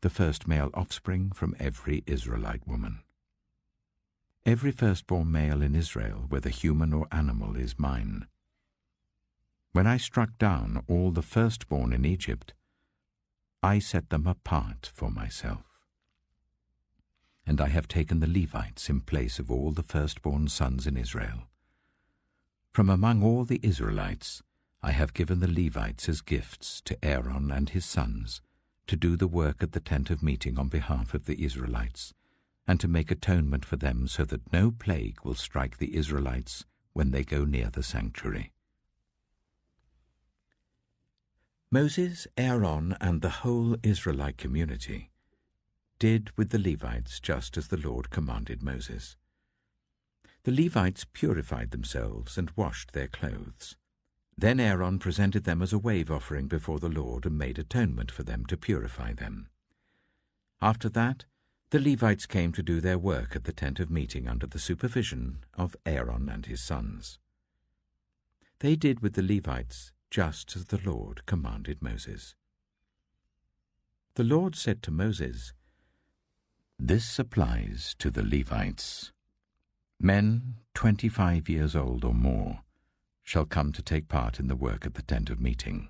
Speaker 1: the first male offspring from every Israelite woman. Every firstborn male in Israel, whether human or animal, is mine. When I struck down all the firstborn in Egypt, I set them apart for myself. And I have taken the Levites in place of all the firstborn sons in Israel. From among all the Israelites, I have given the Levites as gifts to Aaron and his sons to do the work at the tent of meeting on behalf of the Israelites, and to make atonement for them so that no plague will strike the Israelites when they go near the sanctuary. Moses, Aaron, and the whole Israelite community did with the Levites just as the Lord commanded Moses. The Levites purified themselves and washed their clothes. Then Aaron presented them as a wave offering before the Lord and made atonement for them to purify them. After that, the Levites came to do their work at the tent of meeting under the supervision of Aaron and his sons. They did with the Levites just as the Lord commanded Moses. The Lord said to Moses, "This applies to the Levites. Men 25 years old or more shall come to take part in the work at the tent of meeting,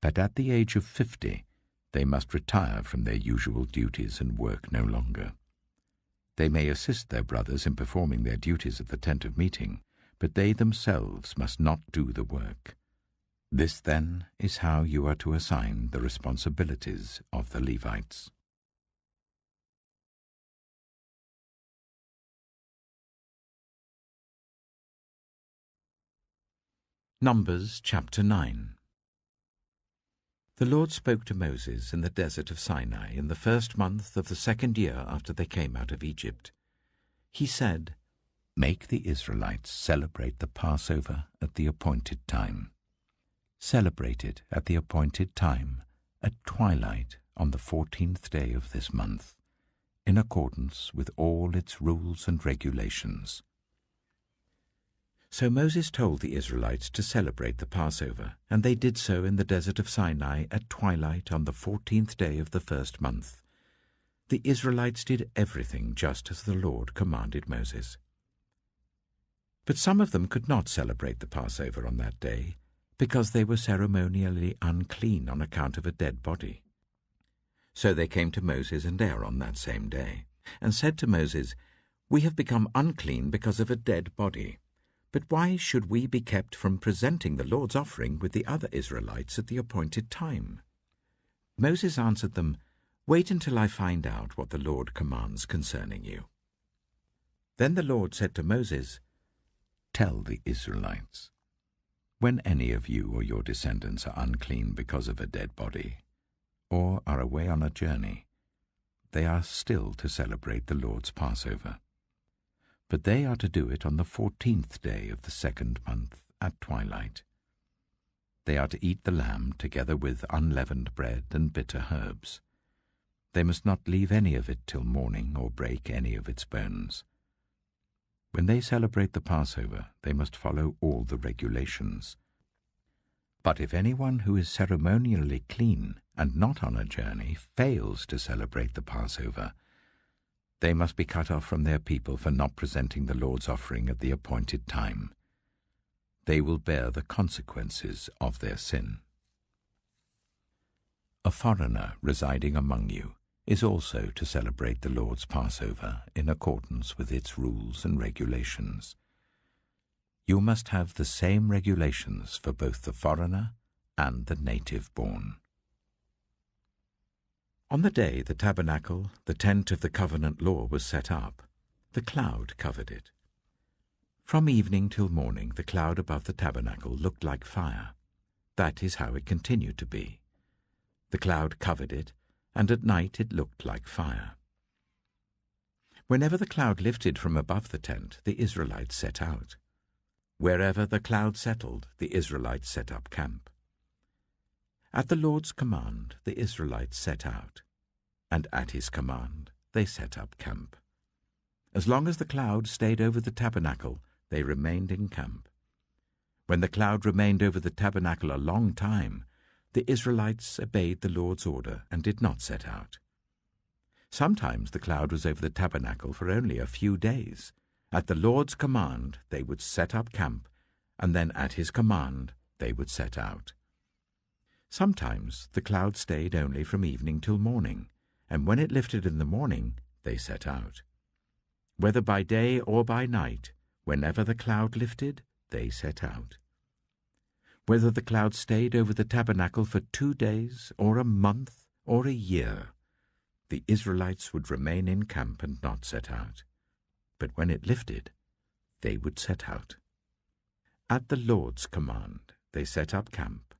Speaker 1: but at the age of 50 they must retire from their usual duties and work no longer. They may assist their brothers in performing their duties at the tent of meeting, but they themselves must not do the work. This, then, is how you are to assign the responsibilities of the Levites." Numbers chapter 9. The Lord spoke to Moses in the desert of Sinai in the first month of the 2nd year after they came out of Egypt. He said, "Make the Israelites celebrate the Passover at the appointed time. Celebrate it at the appointed time, at twilight on the 14th day of this month, in accordance with all its rules and regulations." So Moses told the Israelites to celebrate the Passover, and they did so in the desert of Sinai at twilight on the 14th day of the first month. The Israelites did everything just as the Lord commanded Moses. But some of them could not celebrate the Passover on that day, because they were ceremonially unclean on account of a dead body. So they came to Moses and Aaron that same day, and said to Moses, "We have become unclean because of a dead body. But why should we be kept from presenting the Lord's offering with the other Israelites at the appointed time?" Moses answered them, "Wait until I find out what the Lord commands concerning you." Then the Lord said to Moses, "Tell the Israelites, when any of you or your descendants are unclean because of a dead body, or are away on a journey, they are still to celebrate the Lord's Passover. But they are to do it on the 14th day of the 2nd month at twilight. They are to eat the lamb together with unleavened bread and bitter herbs. They must not leave any of it till morning or break any of its bones. When they celebrate the Passover, they must follow all the regulations. But if anyone who is ceremonially clean and not on a journey fails to celebrate the Passover, they must be cut off from their people for not presenting the Lord's offering at the appointed time. They will bear the consequences of their sin. A foreigner residing among you is also to celebrate the Lord's Passover in accordance with its rules and regulations. You must have the same regulations for both the foreigner and the native-born. On the day the tabernacle, the tent of the covenant law, was set up, the cloud covered it. From evening till morning the cloud above the tabernacle looked like fire. That is how it continued to be. The cloud covered it, and at night it looked like fire. Whenever the cloud lifted from above the tent, the Israelites set out. Wherever the cloud settled, the Israelites set up camp. At the Lord's command, the Israelites set out, and at his command, they set up camp. As long as the cloud stayed over the tabernacle, they remained in camp. When the cloud remained over the tabernacle a long time, the Israelites obeyed the Lord's order and did not set out. Sometimes the cloud was over the tabernacle for only a few days. At the Lord's command, they would set up camp, and then at his command, they would set out. Sometimes the cloud stayed only from evening till morning, and when it lifted in the morning, they set out. Whether by day or by night, whenever the cloud lifted, they set out. Whether the cloud stayed over the tabernacle for 2 days, or a month, or a year, the Israelites would remain in camp and not set out. But when it lifted, they would set out. At the Lord's command, they set up camp,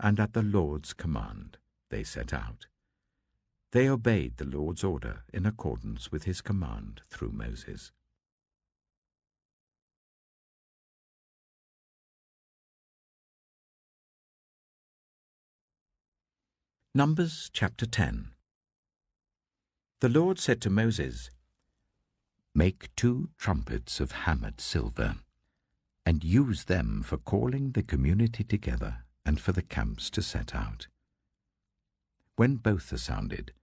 Speaker 1: and at the Lord's command, they set out. They obeyed the Lord's order in accordance with his command through Moses. Numbers chapter 10. The Lord said to Moses, "Make 2 trumpets of hammered silver, and use them for calling the community together and for the camps to set out. When both are sounded,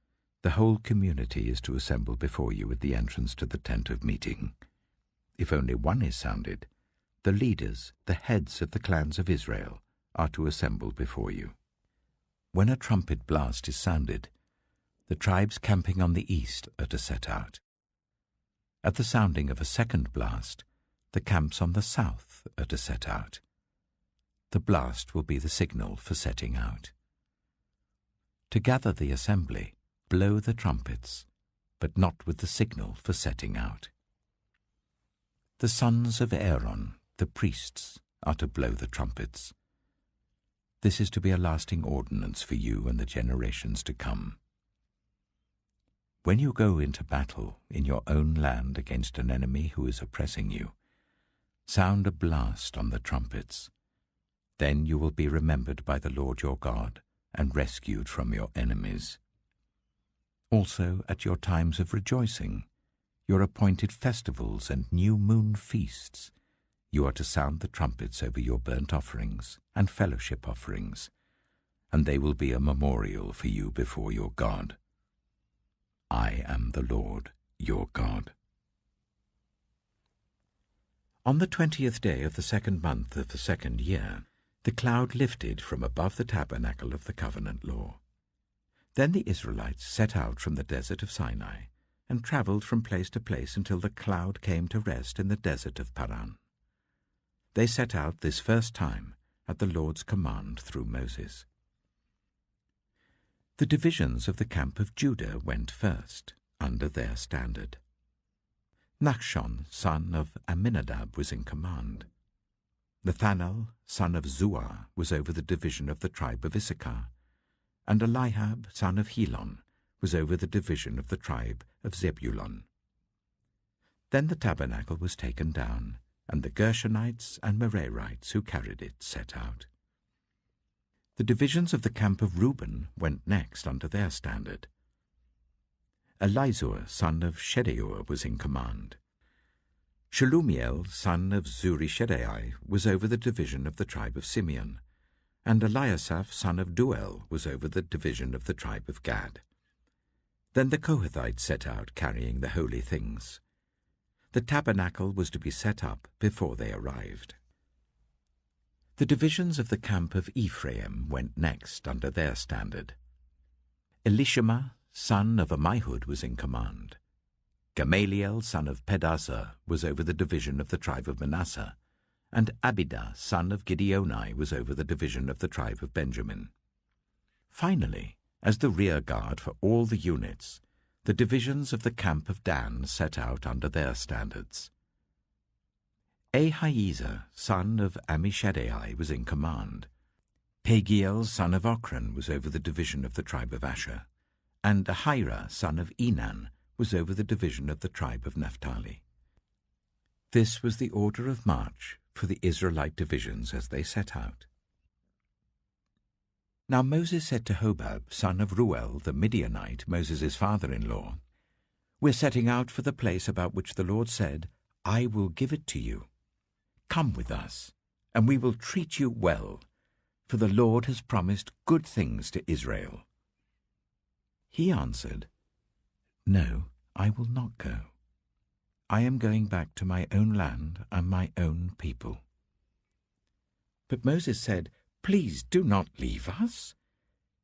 Speaker 1: the whole community is to assemble before you at the entrance to the tent of meeting. If only one is sounded, the leaders, the heads of the clans of Israel, are to assemble before you. When a trumpet blast is sounded, the tribes camping on the east are to set out. At the sounding of a second blast, the camps on the south are to set out. The blast will be the signal for setting out. To gather the assembly, blow the trumpets, but not with the signal for setting out. The sons of Aaron, the priests, are to blow the trumpets. This is to be a lasting ordinance for you and the generations to come. When you go into battle in your own land against an enemy who is oppressing you, sound a blast on the trumpets. Then you will be remembered by the Lord your God and rescued from your enemies. Also, at your times of rejoicing, your appointed festivals and new moon feasts, you are to sound the trumpets over your burnt offerings and fellowship offerings, and they will be a memorial for you before your God. I am the Lord your God. On the 20th day of the 2nd month of the 2nd year, the cloud lifted from above the tabernacle of the covenant law. Then the Israelites set out from the desert of Sinai and travelled from place to place until the cloud came to rest in the desert of Paran. They set out this first time at the Lord's command through Moses. The divisions of the camp of Judah went first, under their standard. Nachshon, son of Amminadab, was in command. Nathanael, son of Zuar, was over the division of the tribe of Issachar, and Eliab, son of Helon, was over the division of the tribe of Zebulun. Then the tabernacle was taken down, and the Gershonites and Merarites who carried it set out. The divisions of the camp of Reuben went next under their standard. Elizur, son of Shedeur, was in command. Shelumiel, son of Zurishaddai, was over the division of the tribe of Simeon, and Eliasaph, son of Duel, was over the division of the tribe of Gad. Then the Kohathites set out carrying the holy things. The tabernacle was to be set up before they arrived. The divisions of the camp of Ephraim went next under their standard. Elishama, son of Ammihud, was in command. Gamaliel, son of Pedazur, was over the division of the tribe of Manasseh, and Abidah, son of Gideoni, was over the division of the tribe of Benjamin. Finally, as the rear guard for all the units, the divisions of the camp of Dan set out under their standards. Ahiezer, son of Ammishaddai, was in command. Pagiel, son of Ochran, was over the division of the tribe of Asher, and Ahira, son of Enan, was over the division of the tribe of Naphtali. This was the order of march for the Israelite divisions as they set out. Now Moses said to Hobab, son of Ruel, the Midianite, Moses' father-in-law, "We're setting out for the place about which the Lord said, 'I will give it to you.' Come with us, and we will treat you well, for the Lord has promised good things to Israel." He answered, "No, I will not go. I am going back to my own land and my own people." But Moses said, "Please do not leave us.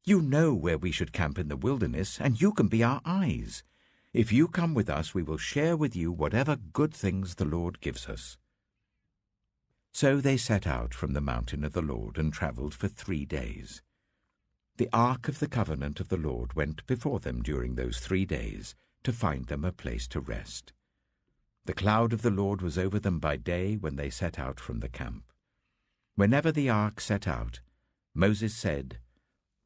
Speaker 1: You know where we should camp in the wilderness, and you can be our eyes. If you come with us, we will share with you whatever good things the Lord gives us." So they set out from the mountain of the Lord and travelled for 3 days. The ark of the covenant of the Lord went before them during those 3 days to find them a place to rest. The cloud of the Lord was over them by day when they set out from the camp. Whenever the ark set out, Moses said,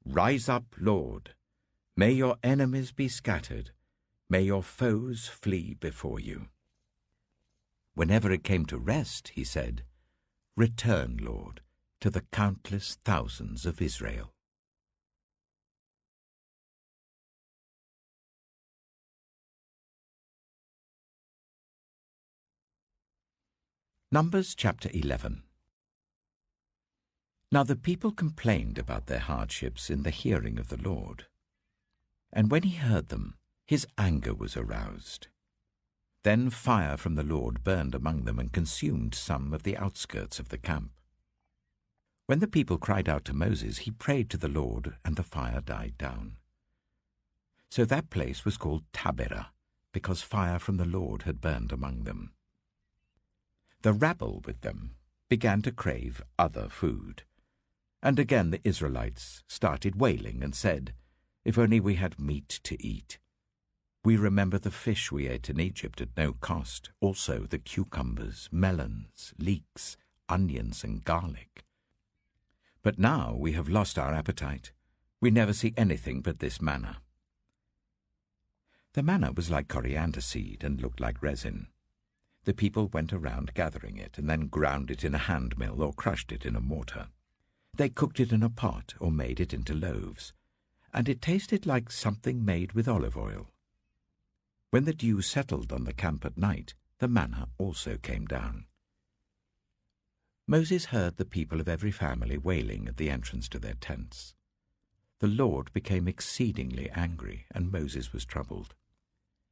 Speaker 1: "Rise up, Lord. May your enemies be scattered. May your foes flee before you." Whenever it came to rest, he said, "Return, Lord, to the countless thousands of Israel." Numbers chapter 11. Now the people complained about their hardships in the hearing of the Lord. And when he heard them, his anger was aroused. Then fire from the Lord burned among them and consumed some of the outskirts of the camp. When the people cried out to Moses, he prayed to the Lord, and the fire died down. So that place was called Taberah, because fire from the Lord had burned among them. The rabble with them began to crave other food. And again the Israelites started wailing and said, "If only we had meat to eat. We remember the fish we ate in Egypt at no cost, also the cucumbers, melons, leeks, onions and garlic. But now we have lost our appetite. We never see anything but this manna." The manna was like coriander seed and looked like resin. The people went around gathering it and then ground it in a hand mill or crushed it in a mortar. They cooked it in a pot or made it into loaves, and it tasted like something made with olive oil. When the dew settled on the camp at night, the manna also came down. Moses heard the people of every family wailing at the entrance to their tents. The Lord became exceedingly angry, and Moses was troubled.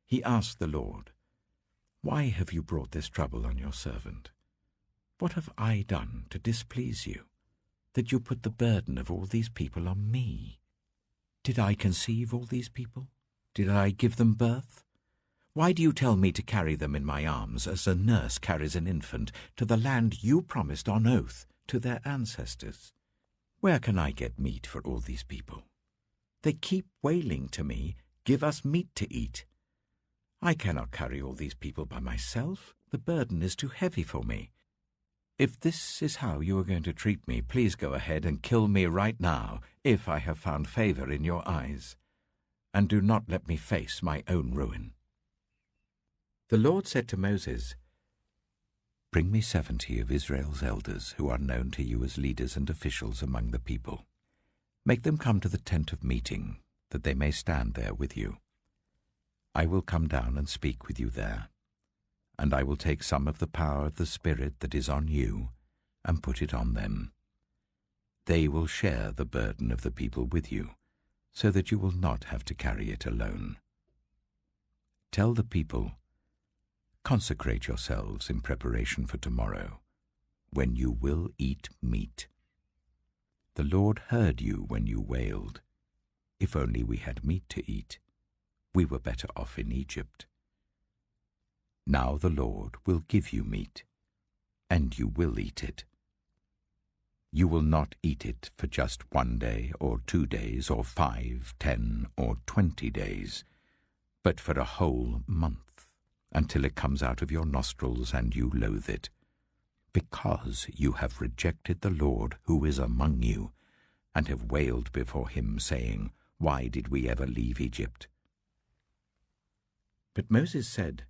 Speaker 1: He asked the Lord, "Why have you brought this trouble on your servant? What have I done to displease you, that you put the burden of all these people on me? Did I conceive all these people? Did I give them birth? Why do you tell me to carry them in my arms as a nurse carries an infant to the land you promised on oath to their ancestors? Where can I get meat for all these people? They keep wailing to me, 'Give us meat to eat.' I cannot carry all these people by myself. The burden is too heavy for me. If this is how you are going to treat me, please go ahead and kill me right now, if I have found favor in your eyes, and do not let me face my own ruin." The Lord said to Moses, "Bring me 70 of Israel's elders who are known to you as leaders and officials among the people. Make them come to the tent of meeting, that they may stand there with you. I will come down and speak with you there, and I will take some of the power of the Spirit that is on you and put it on them. They will share the burden of the people with you, so that you will not have to carry it alone. Tell the people, 'Consecrate yourselves in preparation for tomorrow, when you will eat meat. The Lord heard you when you wailed, "If only we had meat to eat. We were better off in Egypt." Now the Lord will give you meat, and you will eat it. You will not eat it for just 1 day or 2 days or 5, 10, or 20 days, but for a whole month, until it comes out of your nostrils and you loathe it, because you have rejected the Lord who is among you, and have wailed before him, saying, 'Why did we ever leave Egypt?'" But Moses said,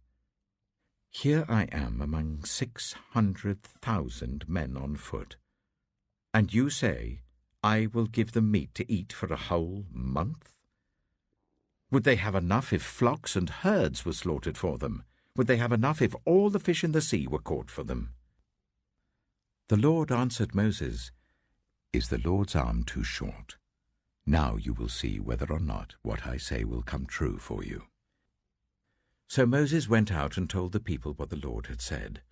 Speaker 1: "Here I am among 600,000 men on foot, and you say, 'I will give them meat to eat for a whole month'? Would they have enough if flocks and herds were slaughtered for them? Would they have enough if all the fish in the sea were caught for them?" The Lord answered Moses, "Is the Lord's arm too short? Now you will see whether or not what I say will come true for you." So Moses went out and told the people what the Lord had said.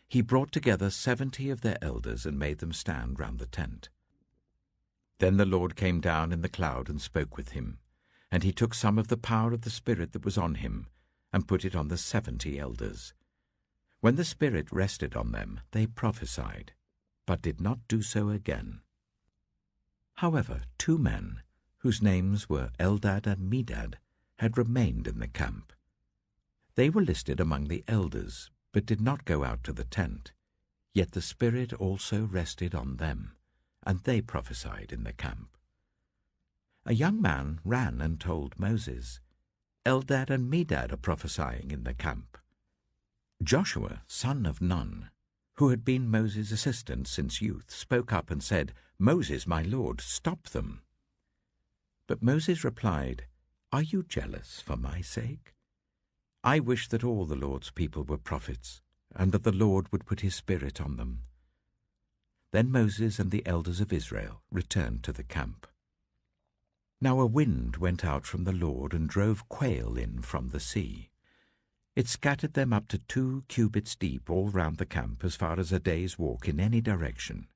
Speaker 1: He brought together 70 of their elders and made them stand round the tent. Then the Lord came down in the cloud and spoke with him, and he took some of the power of the Spirit that was on him and put it on the 70 elders. When the Spirit rested on them, they prophesied, but did not do so again. However, 2 men, whose names were Eldad and Medad, had remained in the camp. They were listed among the elders, but did not go out to the tent. Yet the Spirit also rested on them, and they prophesied in the camp. A young man ran and told Moses, "Eldad and Medad are prophesying in the camp." Joshua, son of Nun, who had been Moses' assistant since youth, spoke up and said, "Moses, my lord, stop them." But Moses replied, "Are you jealous for my sake? I wish that all the Lord's people were prophets, and that the Lord would put his Spirit on them." Then Moses and the elders of Israel returned to the camp. Now a wind went out from the Lord and drove quail in from the sea. It scattered them up to 2 cubits deep all round the camp, as far as a day's walk in any direction.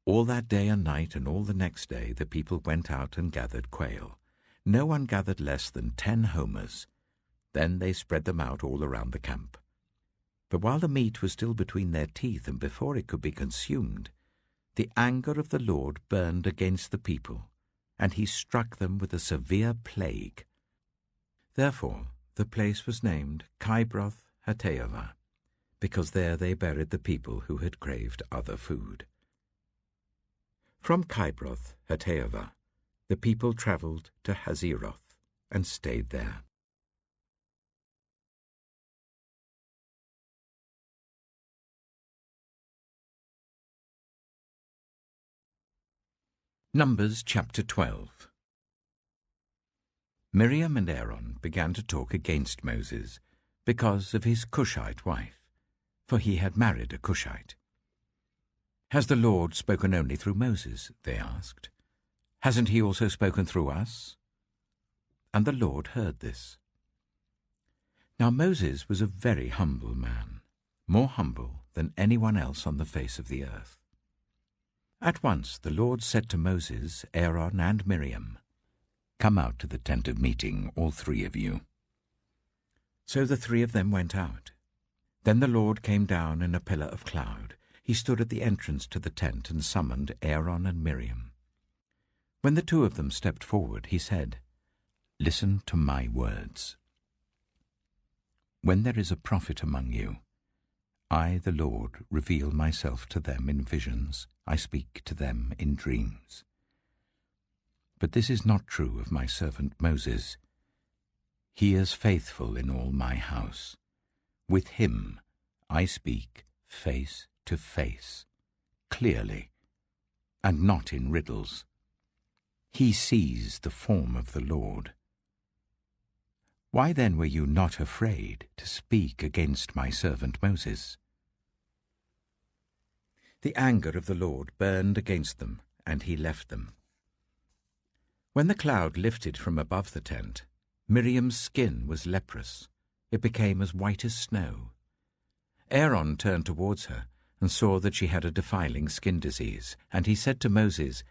Speaker 1: All that day and night and all the next day the people went out and gathered quail. No one gathered less than 10 homers. Then they spread them out all around the camp. But while the meat was still between their teeth and before it could be consumed, the anger of the Lord burned against the people, and he struck them with a severe plague. Therefore the place was named Kibroth Hattaavah, because there they buried the people who had craved other food. From Kibroth Hattaavah, the people travelled to Hazeroth and stayed there. Numbers chapter 12. Miriam and Aaron began to talk against Moses because of his Cushite wife, for he had married a Cushite. "Has the Lord spoken only through Moses?" they asked. "Hasn't he also spoken through us?" And the Lord heard this. Now Moses was a very humble man, more humble than anyone else on the face of the earth. At once the Lord said to Moses, Aaron, and Miriam, "Come out to the tent of meeting, all three of you." So the three of them went out. Then the Lord came down in a pillar of cloud. He stood at the entrance to the tent and summoned Aaron and Miriam. When the two of them stepped forward, he said, "Listen to my words. When there is a prophet among you, I, the Lord, reveal myself to them in visions. I speak to them in dreams. But this is not true of my servant Moses. He is faithful in all my house. With him I speak face to face, clearly, and not in riddles. He sees the form of the Lord. Why then were you not afraid to speak against my servant Moses?" The anger of the Lord burned against them, and he left them. When the cloud lifted from above the tent, Miriam's skin was leprous. It became as white as snow. Aaron turned towards her and saw that she had a defiling skin disease, and he said to Moses,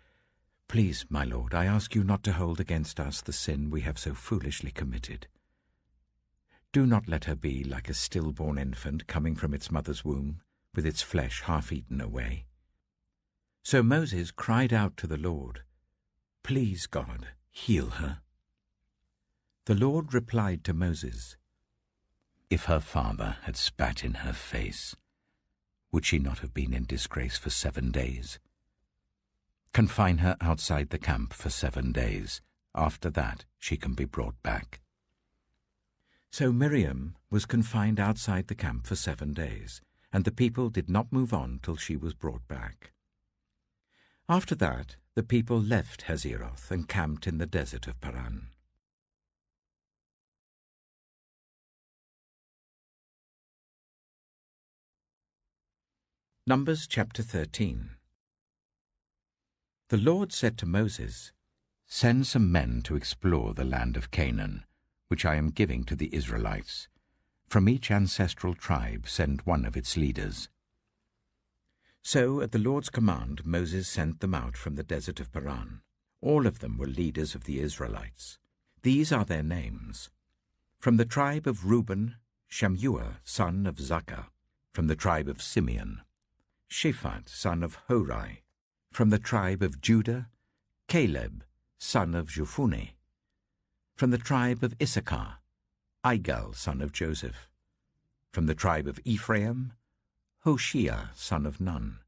Speaker 1: "Please, my lord, I ask you not to hold against us the sin we have so foolishly committed. Do not let her be like a stillborn infant coming from its mother's womb, with its flesh half eaten away." So Moses cried out to the Lord, "Please, God, heal her." The Lord replied to Moses, "If her father had spat in her face, would she not have been in disgrace for 7 days? Confine her outside the camp for 7 days. After that she can be brought back." So Miriam was confined outside the camp for 7 days, and the people did not move on till she was brought back. After that the people left Hazeroth and camped in the desert of Paran. Numbers chapter 13. The Lord said to Moses, "Send some men to explore the land of Canaan, which I am giving to the Israelites. From each ancestral tribe send one of its leaders." So at the Lord's command Moses sent them out from the desert of Paran. All of them were leaders of the Israelites. These are their names. From the tribe of Reuben, Shammua, son of Zakkar. From the tribe of Simeon, Shaphat, son of Hori. From the tribe of Judah, Caleb, son of Jephunneh. From the tribe of Issachar, Igal, son of Joseph. From the tribe of Ephraim, Hoshea, son of Nun.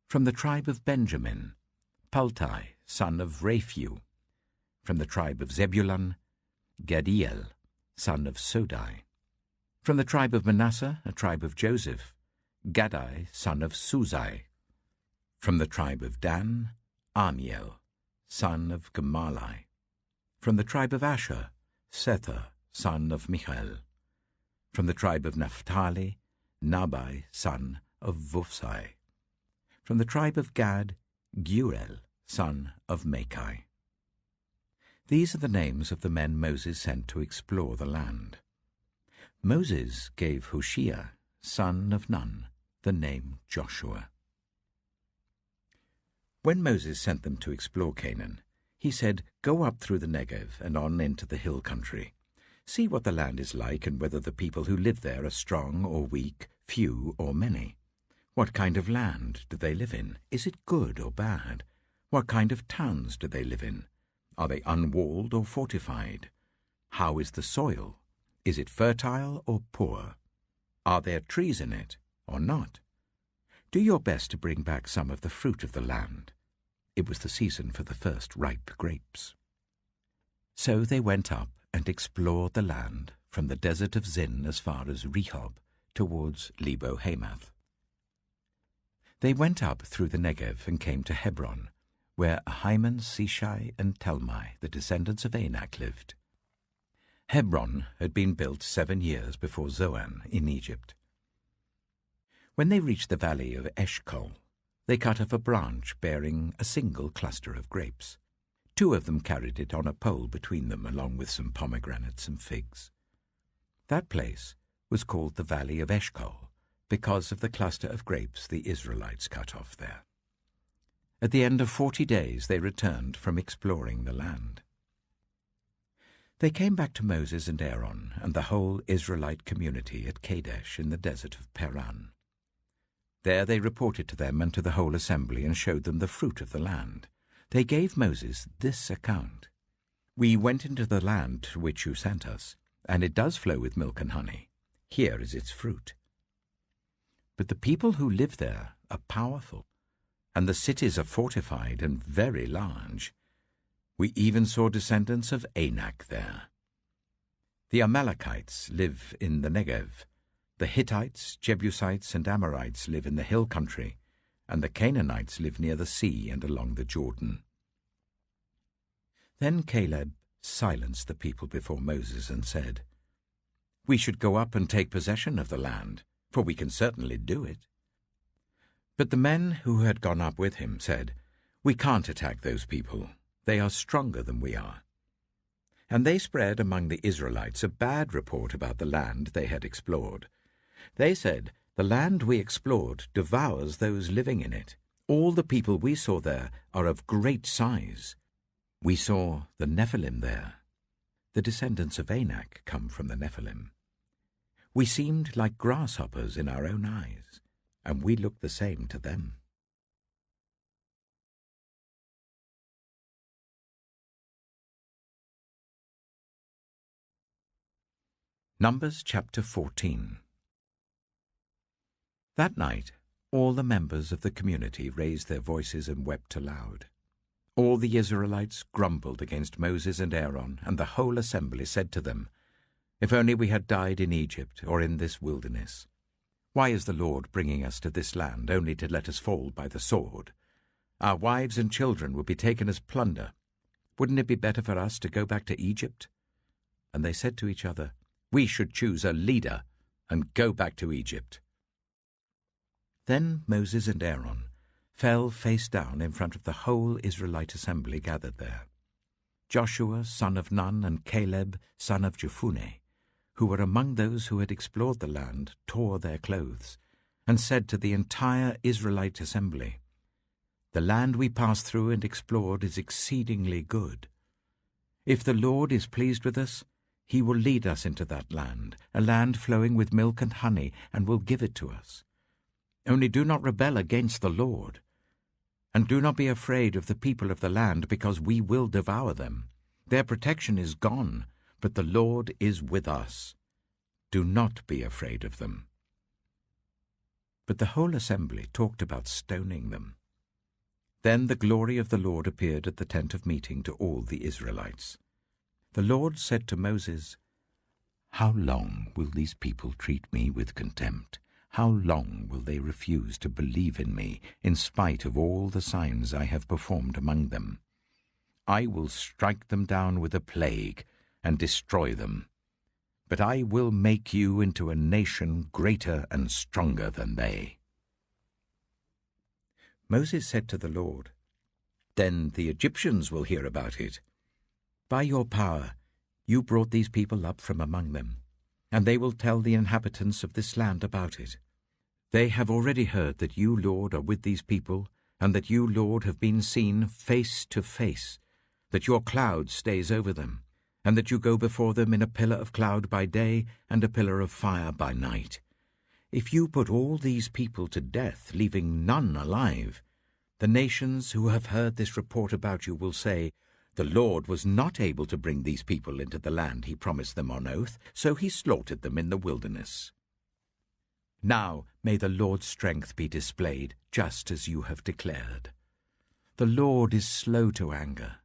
Speaker 1: From the tribe of Benjamin, Paltai, son of Raphu. From the tribe of Zebulun, Gadiel, son of Sodai. From the tribe of Manasseh, a tribe of Joseph, Gadai, son of Suzai. From the tribe of Dan, Amiel, son of Gemalli. From the tribe of Asher, Sethur, son of Michael. From the tribe of Naphtali, Nabai, son of Vusai. From the tribe of Gad, Geuel, son of Machi. These are the names of the men Moses sent to explore the land. Moses gave Hoshea, son of Nun, the name Joshua. When Moses sent them to explore Canaan, he said, "Go up through the Negev and on into the hill country. See what the land is like and whether the people who live there are strong or weak, few or many. What kind of land do they live in? Is it good or bad? What kind of towns do they live in? Are they unwalled or fortified? How is the soil? Is it fertile or poor? Are there trees in it or not? Do your best to bring back some of the fruit of the land." It was the season for the first ripe grapes. So they went up and explored the land from the desert of Zin as far as Rehob towards Lebo-Hamath. They went up through the Negev and came to Hebron, where Ahiman, Sheshai, and Talmai, the descendants of Anak, lived. Hebron had been built 7 years before Zoan in Egypt. When they reached the valley of Eshcol, they cut off a branch bearing a single cluster of grapes. 2 of them carried it on a pole between them, along with some pomegranates and figs. That place was called the Valley of Eshcol because of the cluster of grapes the Israelites cut off there. At the end of 40 days they returned from exploring the land. They came back to Moses and Aaron and the whole Israelite community at Kadesh in the desert of Paran. There they reported to them and to the whole assembly and showed them the fruit of the land. They gave Moses this account: "We went into the land to which you sent us, and it does flow with milk and honey. Here is its fruit. But the people who live there are powerful, and the cities are fortified and very large. We even saw descendants of Anak there. The Amalekites live in the Negev. The Hittites, Jebusites, and Amorites live in the hill country, and the Canaanites live near the sea and along the Jordan." Then Caleb silenced the people before Moses and said, "We should go up and take possession of the land, for we can certainly do it." But the men who had gone up with him said, "We can't attack those people. They are stronger than we are." And they spread among the Israelites a bad report about the land they had explored. They said, "The land we explored devours those living in it. All the people we saw there are of great size. We saw the Nephilim there." The descendants of Anak come from the Nephilim. "We seemed like grasshoppers in our own eyes, and we looked the same to them." Numbers chapter 14. That night all the members of the community raised their voices and wept aloud. All the Israelites grumbled against Moses and Aaron, and the whole assembly said to them, "If only we had died in Egypt or in this wilderness. Why is the Lord bringing us to this land only to let us fall by the sword? Our wives and children will be taken as plunder. Wouldn't it be better for us to go back to Egypt?" And they said to each other, "We should choose a leader and go back to Egypt." Then Moses and Aaron fell face down in front of the whole Israelite assembly gathered there. Joshua, son of Nun, and Caleb, son of Jephunneh, who were among those who had explored the land, tore their clothes, and said to the entire Israelite assembly, "The land we passed through and explored is exceedingly good. If the Lord is pleased with us, he will lead us into that land, a land flowing with milk and honey, and will give it to us. Only do not rebel against the Lord, and do not be afraid of the people of the land, because we will devour them. Their protection is gone, but the Lord is with us. Do not be afraid of them." But the whole assembly talked about stoning them. Then the glory of the Lord appeared at the tent of meeting to all the Israelites. The Lord said to Moses, "How long will these people treat me with contempt? How long will they refuse to believe in me, in spite of all the signs I have performed among them? I will strike them down with a plague and destroy them. But I will make you into a nation greater and stronger than they." Moses said to the Lord, "Then the Egyptians will hear about it. By your power you brought these people up from among them, and they will tell the inhabitants of this land about it. They have already heard that you, Lord, are with these people, and that you, Lord, have been seen face to face, that your cloud stays over them, and that you go before them in a pillar of cloud by day and a pillar of fire by night. If you put all these people to death, leaving none alive, the nations who have heard this report about you will say, 'The Lord was not able to bring these people into the land he promised them on oath, so he slaughtered them in the wilderness.'" Now may the Lord's strength be displayed, just as you have declared. The Lord is slow to anger,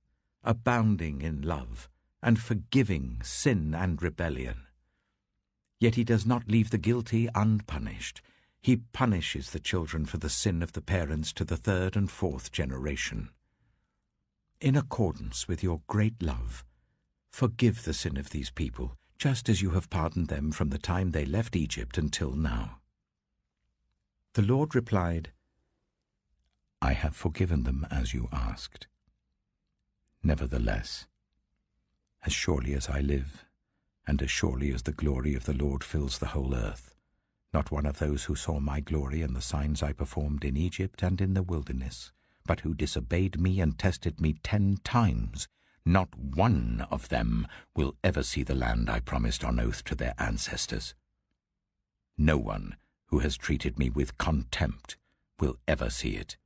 Speaker 1: abounding in love, and forgiving sin and rebellion. Yet he does not leave the guilty unpunished. He punishes the children for the sin of the parents to the third and fourth generation. In accordance with your great love, forgive the sin of these people, just as you have pardoned them from the time they left Egypt until now." The Lord replied, "I have forgiven them as you asked. Nevertheless, as surely as I live, and as surely as the glory of the Lord fills the whole earth, not one of those who saw my glory and the signs I performed in Egypt and in the wilderness, but who disobeyed me and tested me 10 times, not one of them will ever see the land I promised on oath to their ancestors. No one who has treated me with contempt will ever see it.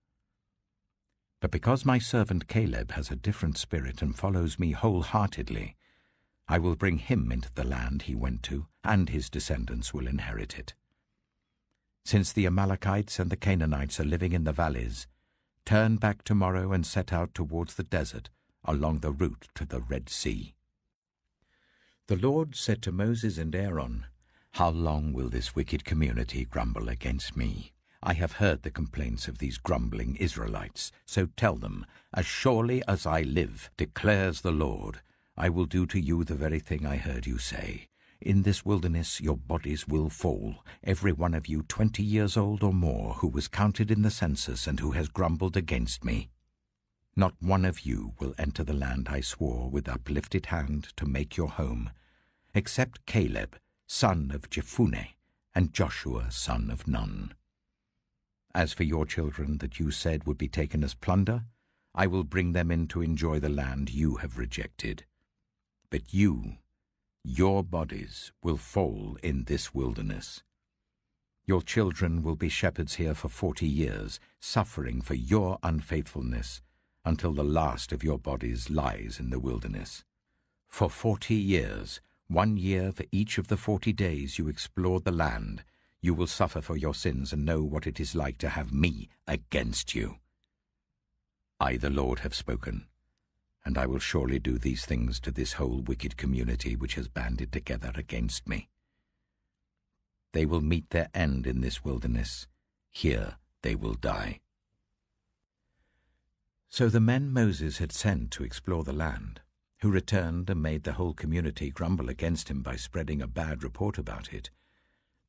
Speaker 1: But because my servant Caleb has a different spirit and follows me wholeheartedly, I will bring him into the land he went to, and his descendants will inherit it. Since the Amalekites and the Canaanites are living in the valleys, turn back tomorrow and set out towards the desert, along the route to the Red Sea." The Lord said to Moses and Aaron, "How long will this wicked community grumble against me? I have heard the complaints of these grumbling Israelites, so tell them, as surely as I live, declares the Lord, I will do to you the very thing I heard you say. In this wilderness your bodies will fall, every one of you 20 years old or more, who was counted in the census and who has grumbled against me. Not one of you will enter the land I swore with uplifted hand to make your home, except Caleb, son of Jephunneh, and Joshua, son of Nun. As for your children that you said would be taken as plunder, I will bring them in to enjoy the land you have rejected. But your bodies will fall in this wilderness. Your children will be shepherds here for 40 years, suffering for your unfaithfulness, until the last of your bodies lies in the wilderness. For 40 years, 1 year for each of the 40 days you explored the land, you will suffer for your sins and know what it is like to have me against you. I, the Lord, have spoken, and I will surely do these things to this whole wicked community which has banded together against me. They will meet their end in this wilderness. Here they will die." So the men Moses had sent to explore the land, who returned and made the whole community grumble against him by spreading a bad report about it,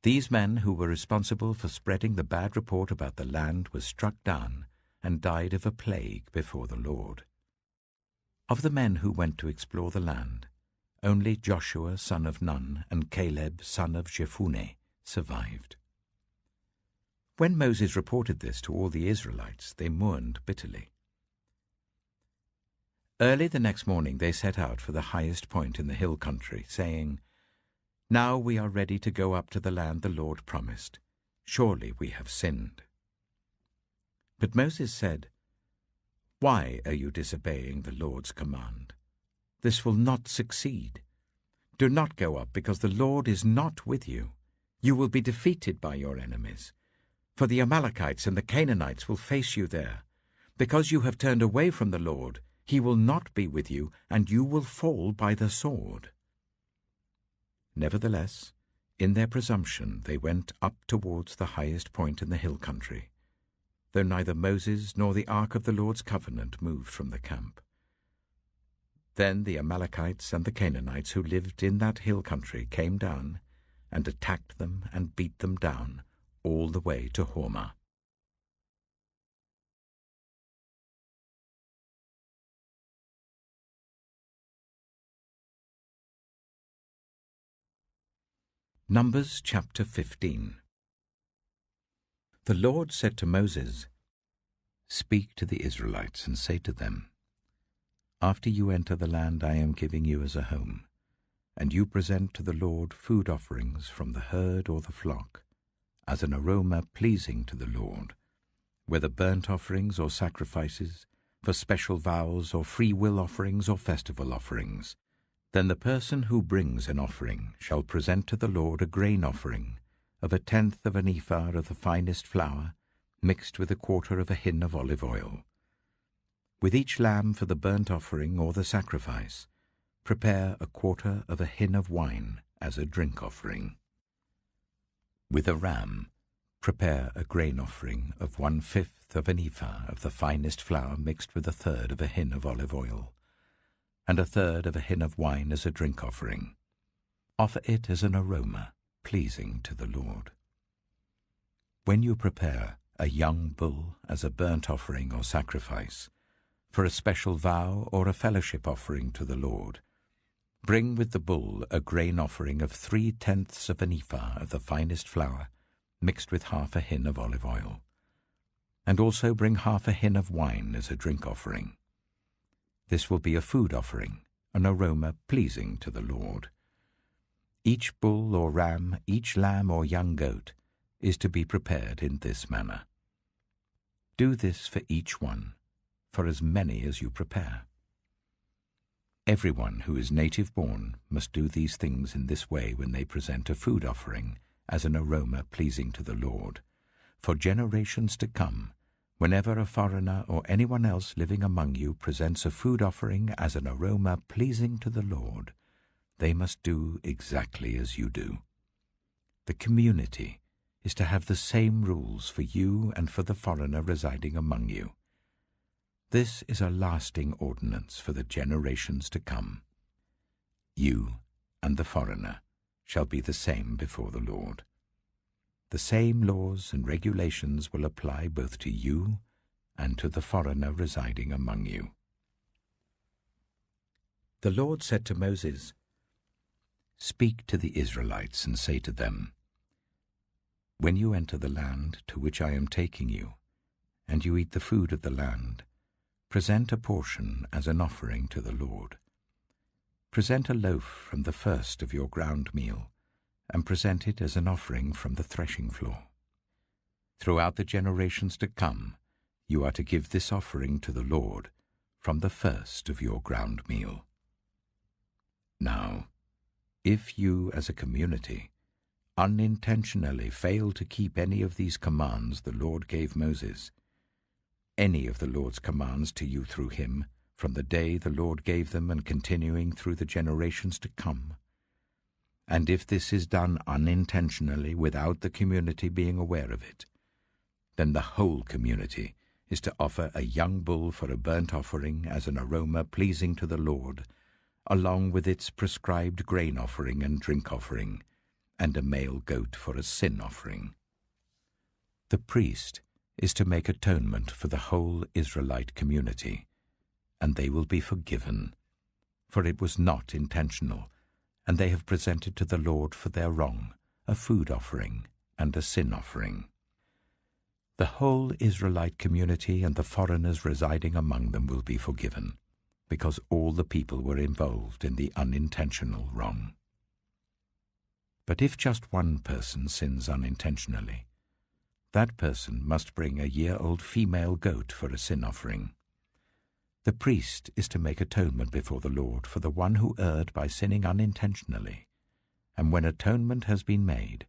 Speaker 1: these men who were responsible for spreading the bad report about the land were struck down and died of a plague before the Lord. Of the men who went to explore the land, only Joshua son of Nun and Caleb son of Jephunneh survived. When Moses reported this to all the Israelites, they mourned bitterly. Early the next morning they set out for the highest point in the hill country, saying, "Now we are ready to go up to the land the Lord promised. Surely we have sinned." But Moses said, "Why are you disobeying the Lord's command? This will not succeed. Do not go up, because the Lord is not with you. You will be defeated by your enemies. For the Amalekites and the Canaanites will face you there. Because you have turned away from the Lord, he will not be with you, and you will fall by the sword." Nevertheless, in their presumption they went up towards the highest point in the hill country, though neither Moses nor the ark of the Lord's covenant moved from the camp. Then the Amalekites and the Canaanites who lived in that hill country came down and attacked them and beat them down all the way to Hormah. Numbers chapter 15. The Lord said to Moses, "Speak to the Israelites and say to them, After you enter the land I am giving you as a home, and you present to the Lord food offerings from the herd or the flock, as an aroma pleasing to the Lord, whether burnt offerings or sacrifices, for special vows or free will offerings or festival offerings, then the person who brings an offering shall present to the Lord a grain offering, of 1/10 of an ephah of the finest flour, mixed with 1/4 of a hin of olive oil. With each lamb for the burnt offering or the sacrifice, prepare 1/4 of a hin of wine as a drink offering. With a ram, prepare a grain offering of 1/5 of an ephah of the finest flour mixed with 1/3 of a hin of olive oil, and 1/3 of a hin of wine as a drink offering. Offer it as an aroma, pleasing to the Lord. When you prepare a young bull as a burnt offering or sacrifice, for a special vow or a fellowship offering to the Lord, bring with the bull a grain offering of 3/10 of an ephah of the finest flour, mixed with 1/2 a hin of olive oil, and also bring 1/2 a hin of wine as a drink offering. This will be a food offering, an aroma pleasing to the Lord. Each bull or ram, each lamb or young goat, is to be prepared in this manner. Do this for each one, for as many as you prepare. Everyone who is native-born must do these things in this way when they present a food offering as an aroma pleasing to the Lord. For generations to come, whenever a foreigner or anyone else living among you presents a food offering as an aroma pleasing to the Lord, they must do exactly as you do. The community is to have the same rules for you and for the foreigner residing among you. This is a lasting ordinance for the generations to come. You and the foreigner shall be the same before the Lord. The same laws and regulations will apply both to you and to the foreigner residing among you. The Lord said to Moses, "Speak to the Israelites and say to them, when you enter the land to which I am taking you, and you eat the food of the land, present a portion as an offering to the Lord. Present a loaf from the first of your ground meal, and present it as an offering from the threshing floor. Throughout the generations to come, you are to give this offering to the Lord from the first of your ground meal. Now, if you as a community unintentionally fail to keep any of these commands the Lord gave Moses, any of the Lord's commands to you through him, from the day the Lord gave them and continuing through the generations to come, and if this is done unintentionally without the community being aware of it, then the whole community is to offer a young bull for a burnt offering as an aroma pleasing to the Lord, along with its prescribed grain offering and drink offering, and a male goat for a sin offering. The priest is to make atonement for the whole Israelite community, and they will be forgiven, for it was not intentional, and they have presented to the Lord for their wrong a food offering and a sin offering. The whole Israelite community and the foreigners residing among them will be forgiven, because all the people were involved in the unintentional wrong. But if just one person sins unintentionally, that person must bring a year-old female goat for a sin offering. The priest is to make atonement before the Lord for the one who erred by sinning unintentionally, and when atonement has been made,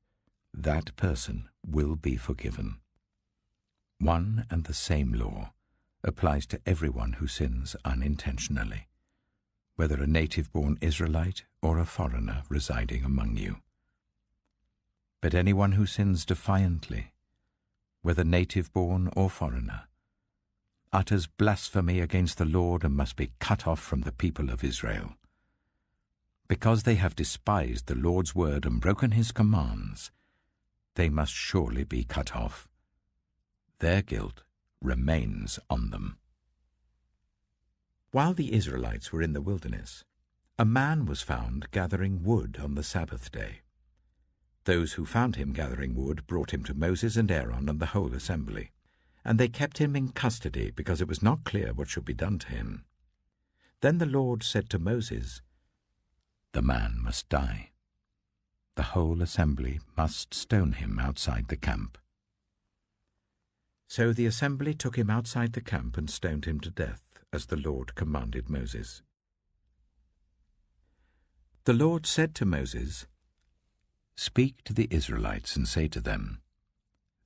Speaker 1: that person will be forgiven. One and the same law applies to everyone who sins unintentionally, whether a native-born Israelite or a foreigner residing among you. But anyone who sins defiantly, whether native-born or foreigner, utters blasphemy against the Lord and must be cut off from the people of Israel. Because they have despised the Lord's word and broken his commands, they must surely be cut off. Their guilt remains on them." While the Israelites were in the wilderness, a man was found gathering wood on the Sabbath day. Those who found him gathering wood brought him to Moses and Aaron and the whole assembly, and they kept him in custody because it was not clear what should be done to him. Then the Lord said to Moses, "The man must die. The whole assembly must stone him outside the camp." So the assembly took him outside the camp and stoned him to death, as the Lord commanded Moses. The Lord said to Moses, "Speak to the Israelites and say to them,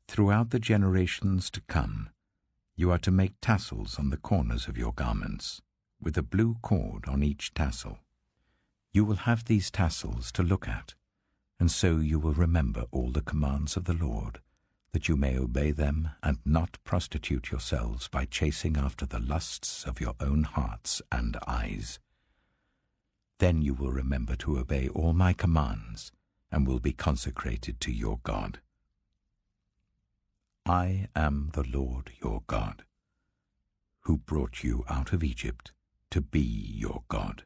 Speaker 1: throughout the generations to come, you are to make tassels on the corners of your garments, with a blue cord on each tassel. You will have these tassels to look at, and so you will remember all the commands of the Lord, that you may obey them and not prostitute yourselves by chasing after the lusts of your own hearts and eyes. Then you will remember to obey all my commands and will be consecrated to your God. I am the Lord your God, who brought you out of Egypt to be your God.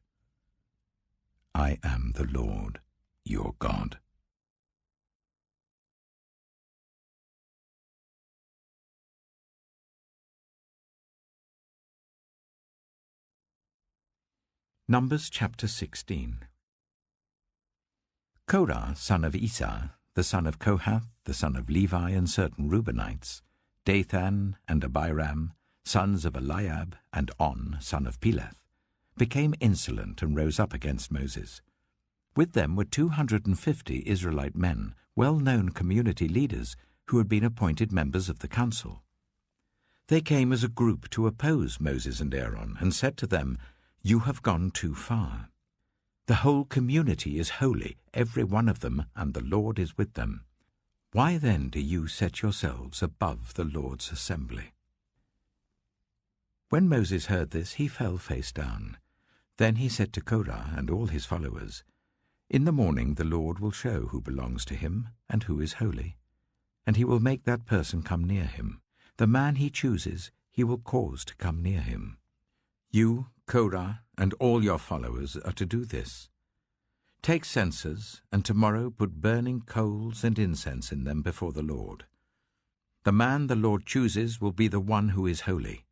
Speaker 1: I am the Lord your God." Numbers chapter 16. Korah, son of Esau, the son of Kohath, the son of Levi, and certain Reubenites, Dathan and Abiram, sons of Eliab, and On, son of Peleth, became insolent and rose up against Moses. With them were 250 Israelite men, well-known community leaders, who had been appointed members of the council. They came as a group to oppose Moses and Aaron, and said to them, "You have gone too far. The whole community is holy, every one of them, and the Lord is with them. Why then do you set yourselves above the Lord's assembly?" When Moses heard this, he fell face down. Then he said to Korah and all his followers, "In the morning the Lord will show who belongs to him and who is holy, and he will make that person come near him. The man he chooses he will cause to come near him. You, Korah, and all your followers are to do this. Take censers, and tomorrow put burning coals and incense in them before the Lord. The man the Lord chooses will be the one who is holy.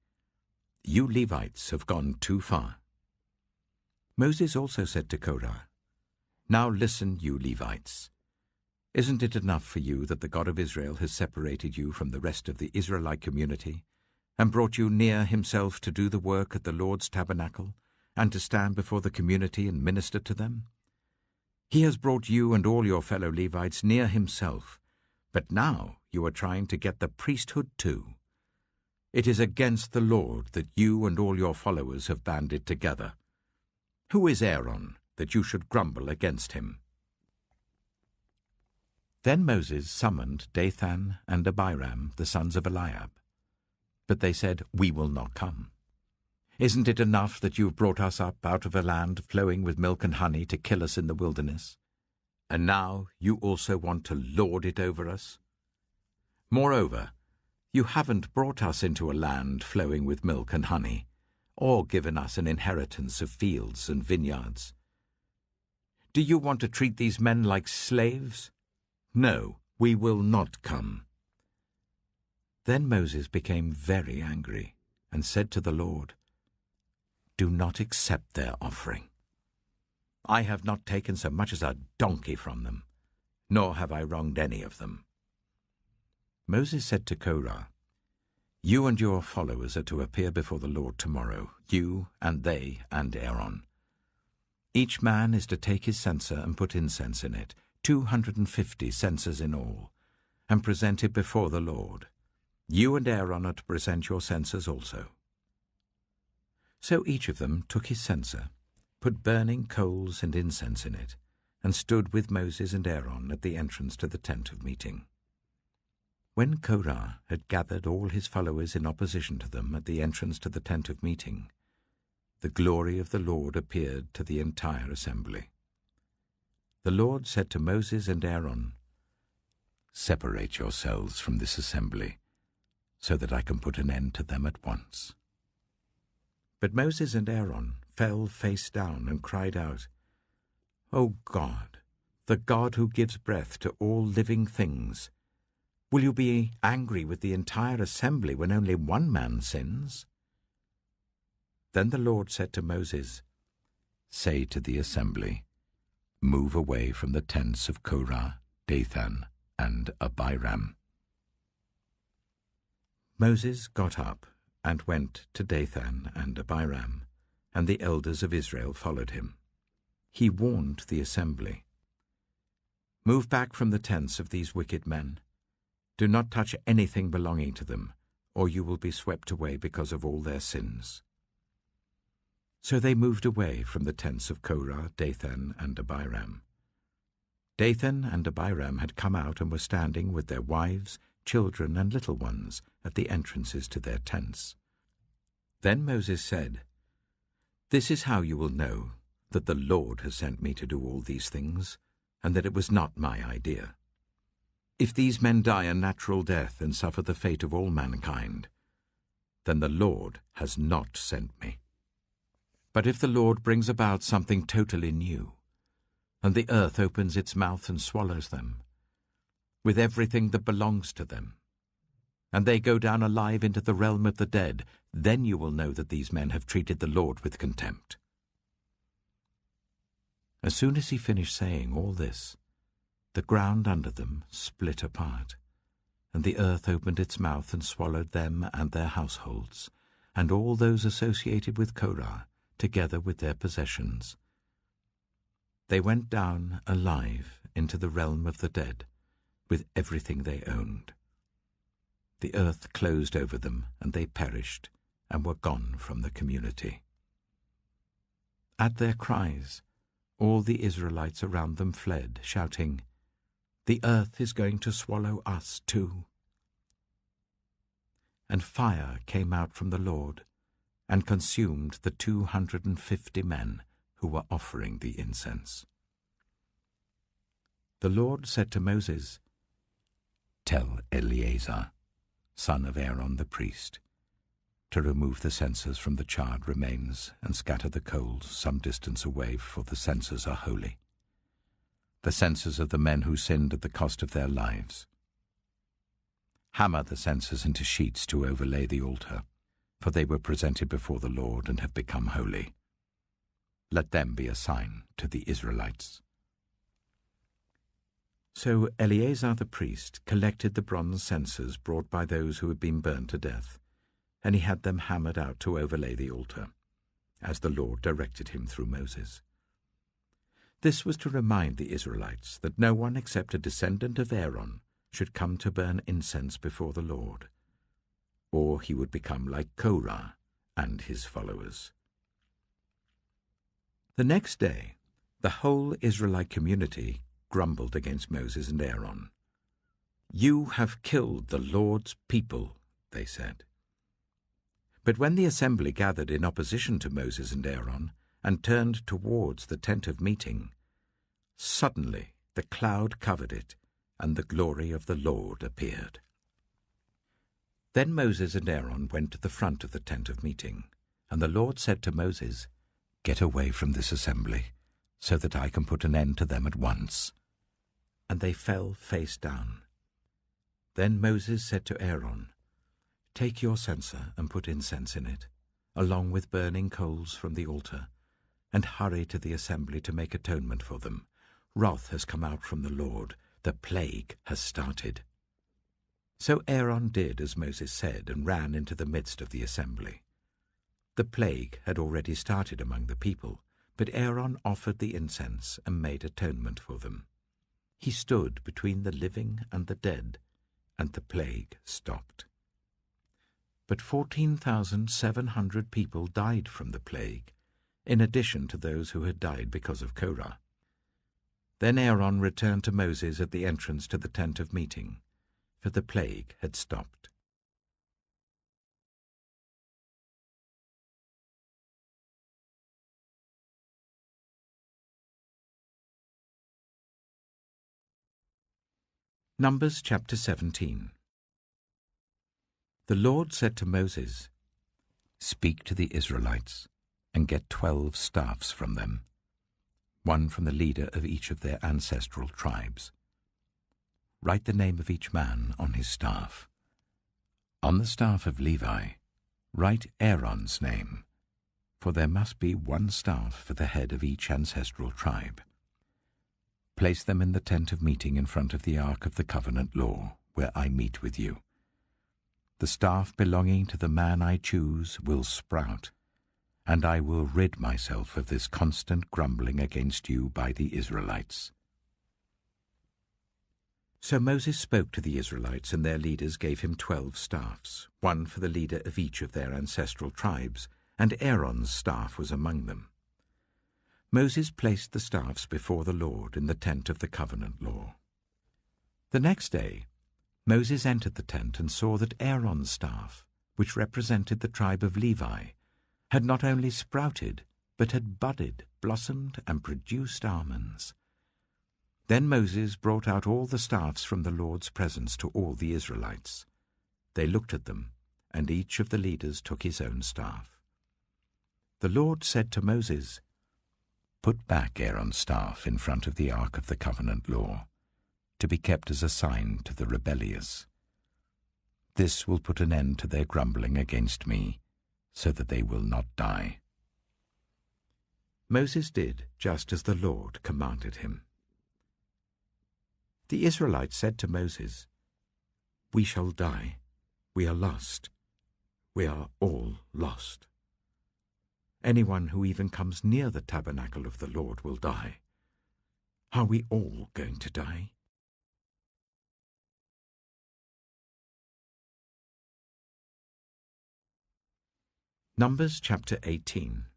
Speaker 1: You Levites have gone too far." Moses also said to Korah, "Now listen, you Levites. Isn't it enough for you that the God of Israel has separated you from the rest of the Israelite community and brought you near himself to do the work at the Lord's tabernacle and to stand before the community and minister to them? He has brought you and all your fellow Levites near himself, but now you are trying to get the priesthood too. It is against the Lord that you and all your followers have banded together. Who is Aaron, that you should grumble against him?" Then Moses summoned Dathan and Abiram, the sons of Eliab. But they said, "We will not come. Isn't it enough that you have brought us up out of a land flowing with milk and honey to kill us in the wilderness? And now you also want to lord it over us? Moreover, you haven't brought us into a land flowing with milk and honey, or given us an inheritance of fields and vineyards. Do you want to treat these men like slaves? No, we will not come." Then Moses became very angry and said to the Lord, "Do not accept their offering. I have not taken so much as a donkey from them, nor have I wronged any of them." Moses said to Korah, "You and your followers are to appear before the Lord tomorrow, you and they and Aaron. Each man is to take his censer and put incense in it, 250 censers in all, and present it before the Lord. You and Aaron are to present your censers also." So each of them took his censer, put burning coals and incense in it, and stood with Moses and Aaron at the entrance to the tent of meeting. When Korah had gathered all his followers in opposition to them at the entrance to the tent of meeting, the glory of the Lord appeared to the entire assembly. The Lord said to Moses and Aaron, "Separate yourselves from this assembly, so that I can put an end to them at once." But Moses and Aaron fell face down and cried out, "O God, the God who gives breath to all living things, will you be angry with the entire assembly when only one man sins?" Then the Lord said to Moses, "Say to the assembly, move away from the tents of Korah, Dathan, and Abiram." Moses got up and went to Dathan and Abiram, and the elders of Israel followed him. He warned the assembly, Move back from the tents of these wicked men. Do not touch anything belonging to them, or you will be swept away because of all their sins." So they moved away from the tents of Korah, Dathan, and Abiram. Dathan and Abiram had come out and were standing with their wives, children, and little ones at the entrances to their tents. Then Moses said, "This is how you will know that the Lord has sent me to do all these things, and that it was not my idea. If these men die a natural death and suffer the fate of all mankind, then the Lord has not sent me. But if the Lord brings about something totally new, and the earth opens its mouth and swallows them, with everything that belongs to them, and they go down alive into the realm of the dead, then you will know that these men have treated the Lord with contempt." As soon as he finished saying all this, the ground under them split apart, and the earth opened its mouth and swallowed them and their households, and all those associated with Korah, together with their possessions. They went down alive into the realm of the dead, with everything they owned. The earth closed over them, and they perished, and were gone from the community. At their cries, all the Israelites around them fled, shouting, "The earth is going to swallow us too." And fire came out from the Lord, and consumed the 250 men who were offering the incense. The Lord said to Moses, "Tell Eleazar, son of Aaron the priest, to remove the censers from the charred remains and scatter the coals some distance away, for the censers are holy, the censers of the men who sinned at the cost of their lives. Hammer the censers into sheets to overlay the altar, for they were presented before the Lord and have become holy. Let them be a sign to the Israelites." So Eleazar the priest collected the bronze censers brought by those who had been burned to death, and he had them hammered out to overlay the altar, as the Lord directed him through Moses. This was to remind the Israelites that no one except a descendant of Aaron should come to burn incense before the Lord, or he would become like Korah and his followers. The next day, the whole Israelite community grumbled against Moses and Aaron. "You have killed the Lord's people," they said. But when the assembly gathered in opposition to Moses and Aaron and turned towards the tent of meeting, suddenly the cloud covered it, and the glory of the Lord appeared. Then Moses and Aaron went to the front of the tent of meeting, and the Lord said to Moses, "Get away from this assembly, so that I can put an end to them at once." And they fell face down. Then Moses said to Aaron, "Take your censer and put incense in it, along with burning coals from the altar, and hurry to the assembly to make atonement for them. Wrath has come out from the Lord. The plague has started." So Aaron did as Moses said and ran into the midst of the assembly. The plague had already started among the people, but Aaron offered the incense and made atonement for them. He stood between the living and the dead, and the plague stopped. But 14,700 people died from the plague, in addition to those who had died because of Korah. Then Aaron returned to Moses at the entrance to the tent of meeting, for the plague had stopped. Numbers chapter 17. The Lord said to Moses, "Speak to the Israelites, and get 12 staffs from them, one from the leader of each of their ancestral tribes. Write the name of each man on his staff. On the staff of Levi, write Aaron's name, for there must be one staff for the head of each ancestral tribe. Place them in the tent of meeting in front of the ark of the covenant law, where I meet with you. The staff belonging to the man I choose will sprout, and I will rid myself of this constant grumbling against you by the Israelites." So Moses spoke to the Israelites, and their leaders gave him 12 staffs, one for the leader of each of their ancestral tribes, and Aaron's staff was among them. Moses placed the staffs before the Lord in the tent of the covenant law. The next day, Moses entered the tent and saw that Aaron's staff, which represented the tribe of Levi, had not only sprouted, but had budded, blossomed, and produced almonds. Then Moses brought out all the staffs from the Lord's presence to all the Israelites. They looked at them, and each of the leaders took his own staff. The Lord said to Moses, "Put back Aaron's staff in front of the ark of the covenant law, to be kept as a sign to the rebellious. This will put an end to their grumbling against me, so that they will not die." Moses did just as the Lord commanded him. The Israelites said to Moses, "We shall die. We are lost. We are all lost. Anyone who even comes near the tabernacle of the Lord will die. Are we all going to die?" Numbers chapter 18.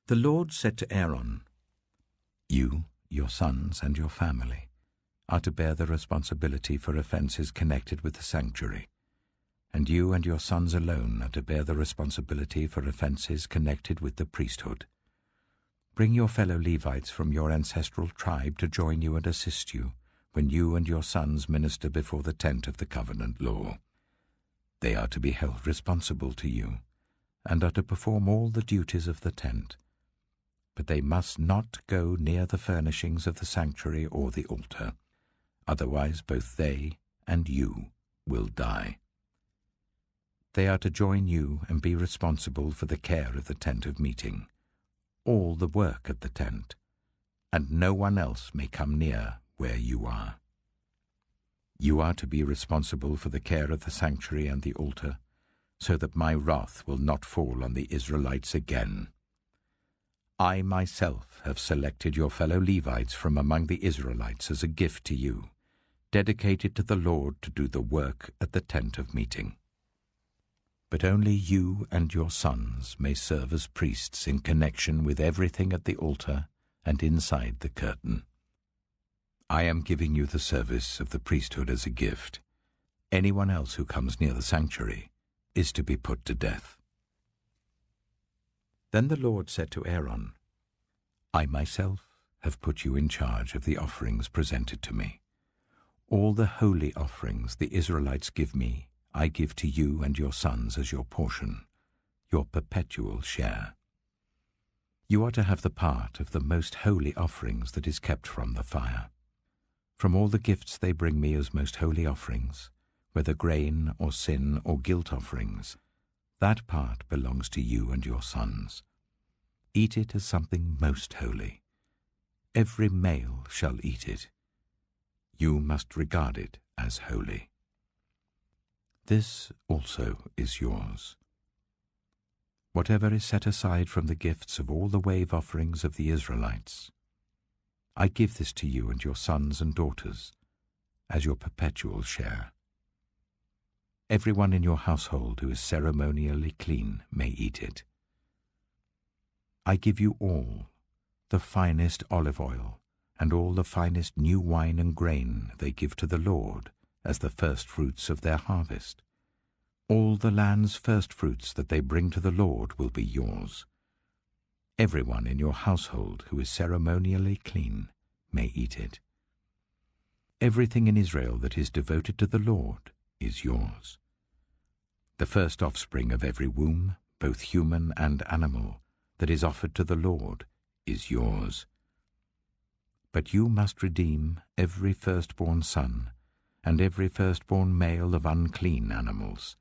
Speaker 1: The Lord said to Aaron, "You, your sons, and your family are to bear the responsibility for offences connected with the sanctuary, and you and your sons alone are to bear the responsibility for offences connected with the priesthood. Bring your fellow Levites from your ancestral tribe to join you and assist you when you and your sons minister before the tent of the covenant law. They are to be held responsible to you, and are to perform all the duties of the tent. But they must not go near the furnishings of the sanctuary or the altar, otherwise both they and you will die. They are to join you and be responsible for the care of the tent of meeting, all the work at the tent, and no one else may come near where you are. You are to be responsible for the care of the sanctuary and the altar, so that my wrath will not fall on the Israelites again. I myself have selected your fellow Levites from among the Israelites as a gift to you, dedicated to the Lord to do the work at the tent of meeting. But only you and your sons may serve as priests in connection with everything at the altar and inside the curtain. I am giving you the service of the priesthood as a gift. Anyone else who comes near the sanctuary is to be put to death." Then the Lord said to Aaron, "I myself have put you in charge of the offerings presented to me. All the holy offerings the Israelites give me, I give to you and your sons as your portion, your perpetual share. You are to have the part of the most holy offerings that is kept from the fire. From all the gifts they bring me as most holy offerings, whether grain or sin or guilt offerings, that part belongs to you and your sons. Eat it as something most holy. Every male shall eat it. You must regard it as holy. This also is yours. Whatever is set aside from the gifts of all the wave offerings of the Israelites, I give this to you and your sons and daughters as your perpetual share. Everyone in your household who is ceremonially clean may eat it. I give you all the finest olive oil and all the finest new wine and grain they give to the Lord as the first fruits of their harvest. All the land's first fruits that they bring to the Lord will be yours. Everyone in your household who is ceremonially clean may eat it. Everything in Israel that is devoted to the Lord is yours. The first offspring of every womb, both human and animal, that is offered to the Lord is yours. But you must redeem every firstborn son and every firstborn male of unclean animals.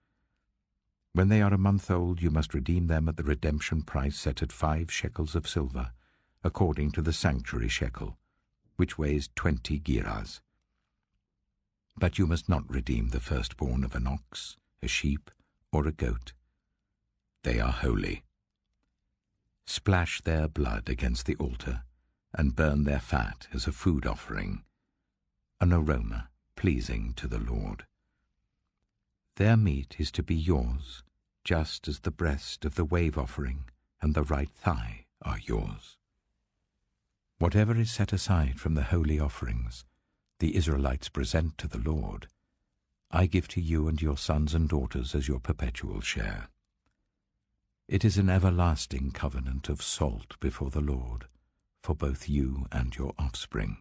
Speaker 1: When they are a month old, you must redeem them at the redemption price set at 5 shekels of silver, according to the sanctuary shekel, which weighs 20 gerahs. But you must not redeem the firstborn of an ox, a sheep, or a goat. They are holy. Splash their blood against the altar, and burn their fat as a food offering. an aroma pleasing to the Lord. Their meat is to be yours, just as the breast of the wave offering and the right thigh are yours. Whatever is set aside from the holy offerings the Israelites present to the Lord, I give to you and your sons and daughters as your perpetual share. It is an everlasting covenant of salt before the Lord, for both you and your offspring.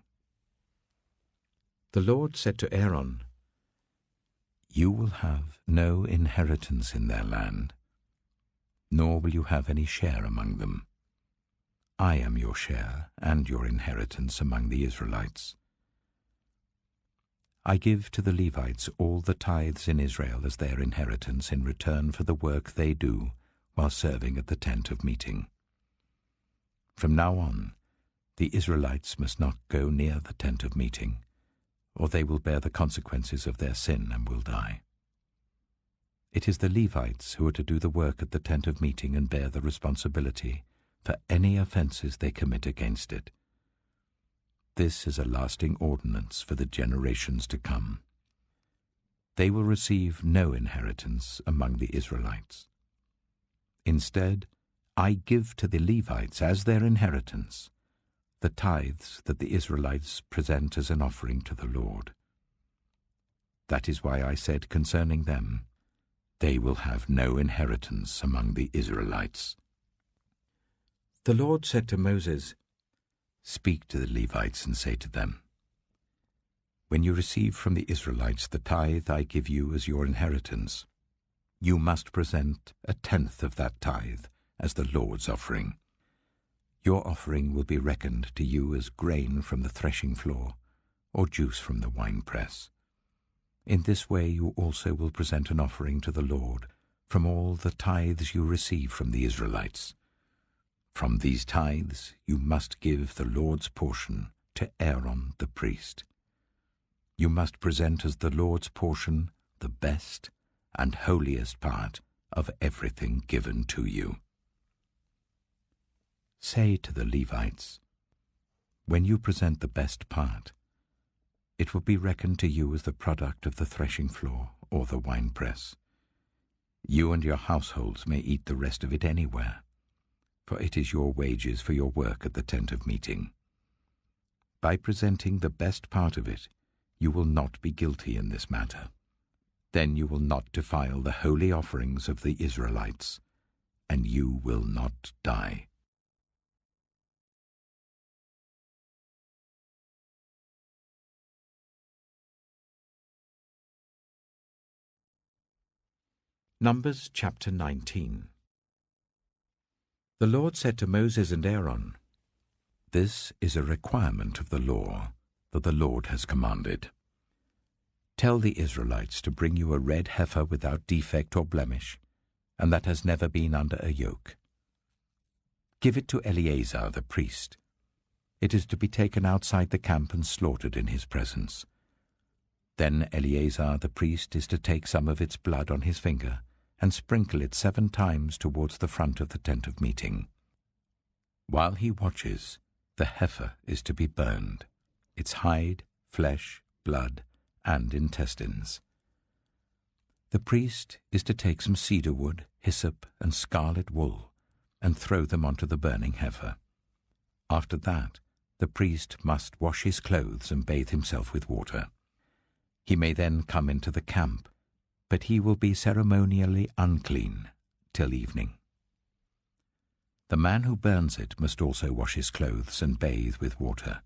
Speaker 1: The Lord said to Aaron, You will have no inheritance in their land, nor will you have any share among them. I am your share and your inheritance among the Israelites. I give to the Levites all the tithes in Israel as their inheritance in return for the work they do while serving at the tent of meeting. From now on, the Israelites must not go near the tent of meeting, or they will bear the consequences of their sin and will die. It is the Levites who are to do the work at the tent of meeting and bear the responsibility for any offences they commit against it. This is a lasting ordinance for the generations to come. They will receive no inheritance among the Israelites. Instead, I give to the Levites as their inheritance the tithes that the Israelites present as an offering to the Lord. That is why I said concerning them, they will have no inheritance among the Israelites. The Lord said to Moses, Speak to the Levites and say to them, When you receive from the Israelites the tithe I give you as your inheritance, you must present 1/10 of that tithe as the Lord's offering. Your offering will be reckoned to you as grain from the threshing floor, or juice from the winepress. In this way you also will present an offering to the Lord from all the tithes you receive from the Israelites. From these tithes you must give the Lord's portion to Aaron the priest. You must present as the Lord's portion the best and holiest part of everything given to you. Say to the Levites, When you present the best part, it will be reckoned to you as the product of the threshing floor or the winepress. You and your households may eat the rest of it anywhere, for it is your wages for your work at the tent of meeting. By presenting the best part of it, you will not be guilty in this matter. Then you will not defile the holy offerings of the Israelites, and you will not die. Numbers chapter 19. The Lord said to Moses and Aaron, This is a requirement of the law that the Lord has commanded. Tell the Israelites to bring you a red heifer without defect or blemish, and that has never been under a yoke. Give it to Eleazar the priest. It is to be taken outside the camp and slaughtered in his presence. Then Eleazar the priest is to take some of its blood on his finger and sprinkle it 7 times towards the front of the tent of meeting. While he watches, the heifer is to be burned, its hide, flesh, blood, and intestines. The priest is to take some cedar wood, hyssop, and scarlet wool, and throw them onto the burning heifer. After that, the priest must wash his clothes and bathe himself with water. He may then come into the camp, but he will be ceremonially unclean till evening. The man who burns it must also wash his clothes and bathe with water,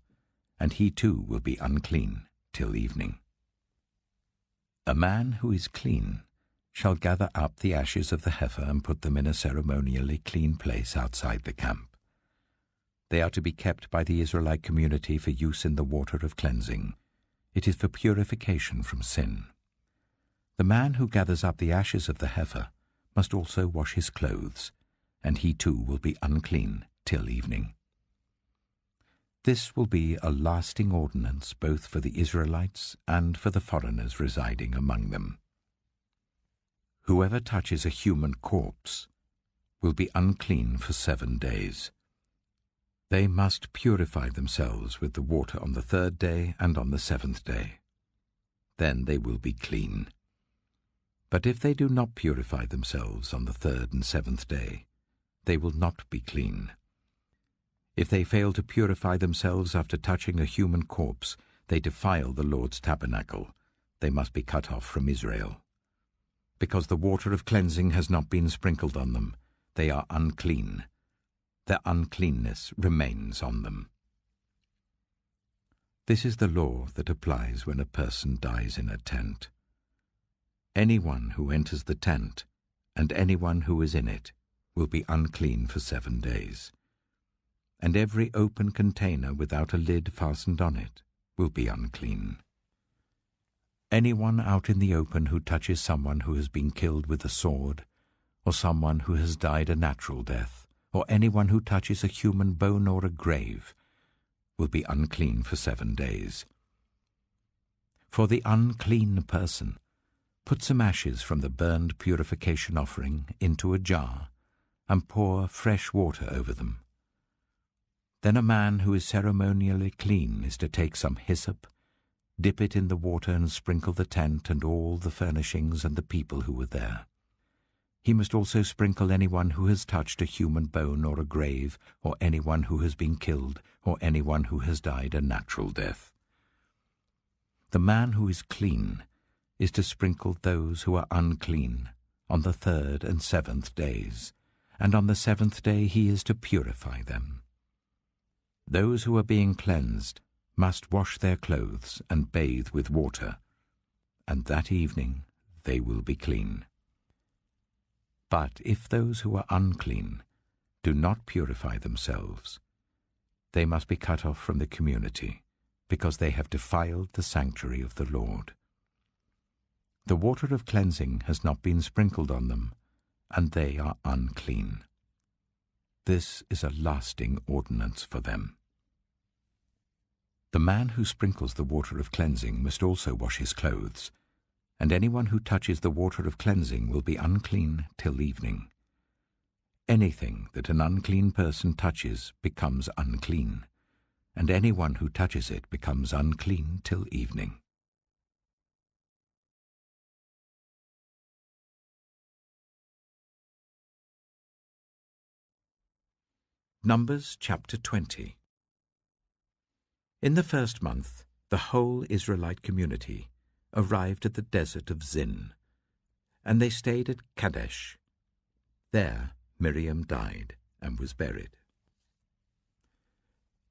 Speaker 1: and he too will be unclean till evening. A man who is clean shall gather up the ashes of the heifer and put them in a ceremonially clean place outside the camp. They are to be kept by the Israelite community for use in the water of cleansing. It is for purification from sin. The man who gathers up the ashes of the heifer must also wash his clothes, and he too will be unclean till evening. This will be a lasting ordinance both for the Israelites and for the foreigners residing among them. Whoever touches a human corpse will be unclean for 7 days. They must purify themselves with the water on the 3rd day and on the 7th day. Then they will be clean. But if they do not purify themselves on the 3rd and 7th day, they will not be clean. If they fail to purify themselves after touching a human corpse, they defile the Lord's tabernacle. They must be cut off from Israel. Because the water of cleansing has not been sprinkled on them, they are unclean. Their uncleanness remains on them. This is the law that applies when a person dies in a tent. Anyone who enters the tent, and anyone who is in it, will be unclean for 7 days. And every open container without a lid fastened on it will be unclean. Anyone out in the open who touches someone who has been killed with a sword, or someone who has died a natural death, or anyone who touches a human bone or a grave, will be unclean for 7 days. For the unclean person, put some ashes from the burned purification offering into a jar, and pour fresh water over them. Then a man who is ceremonially clean is to take some hyssop, dip it in the water and sprinkle the tent and all the furnishings and the people who were there. He must also sprinkle anyone who has touched a human bone or a grave, or anyone who has been killed, or anyone who has died a natural death. The man who is clean is to sprinkle those who are unclean on the 3rd and 7th days, and on the 7th day he is to purify them. Those who are being cleansed must wash their clothes and bathe with water, and that evening they will be clean. But if those who are unclean do not purify themselves, they must be cut off from the community, because they have defiled the sanctuary of the Lord. The water of cleansing has not been sprinkled on them, and they are unclean. This is a lasting ordinance for them. The man who sprinkles the water of cleansing must also wash his clothes, and anyone who touches the water of cleansing will be unclean till evening. Anything that an unclean person touches becomes unclean, and anyone who touches it becomes unclean till evening. Numbers chapter 20. In the 1st month, the whole Israelite community arrived at the desert of Zin, and they stayed at Kadesh. There Miriam died and was buried.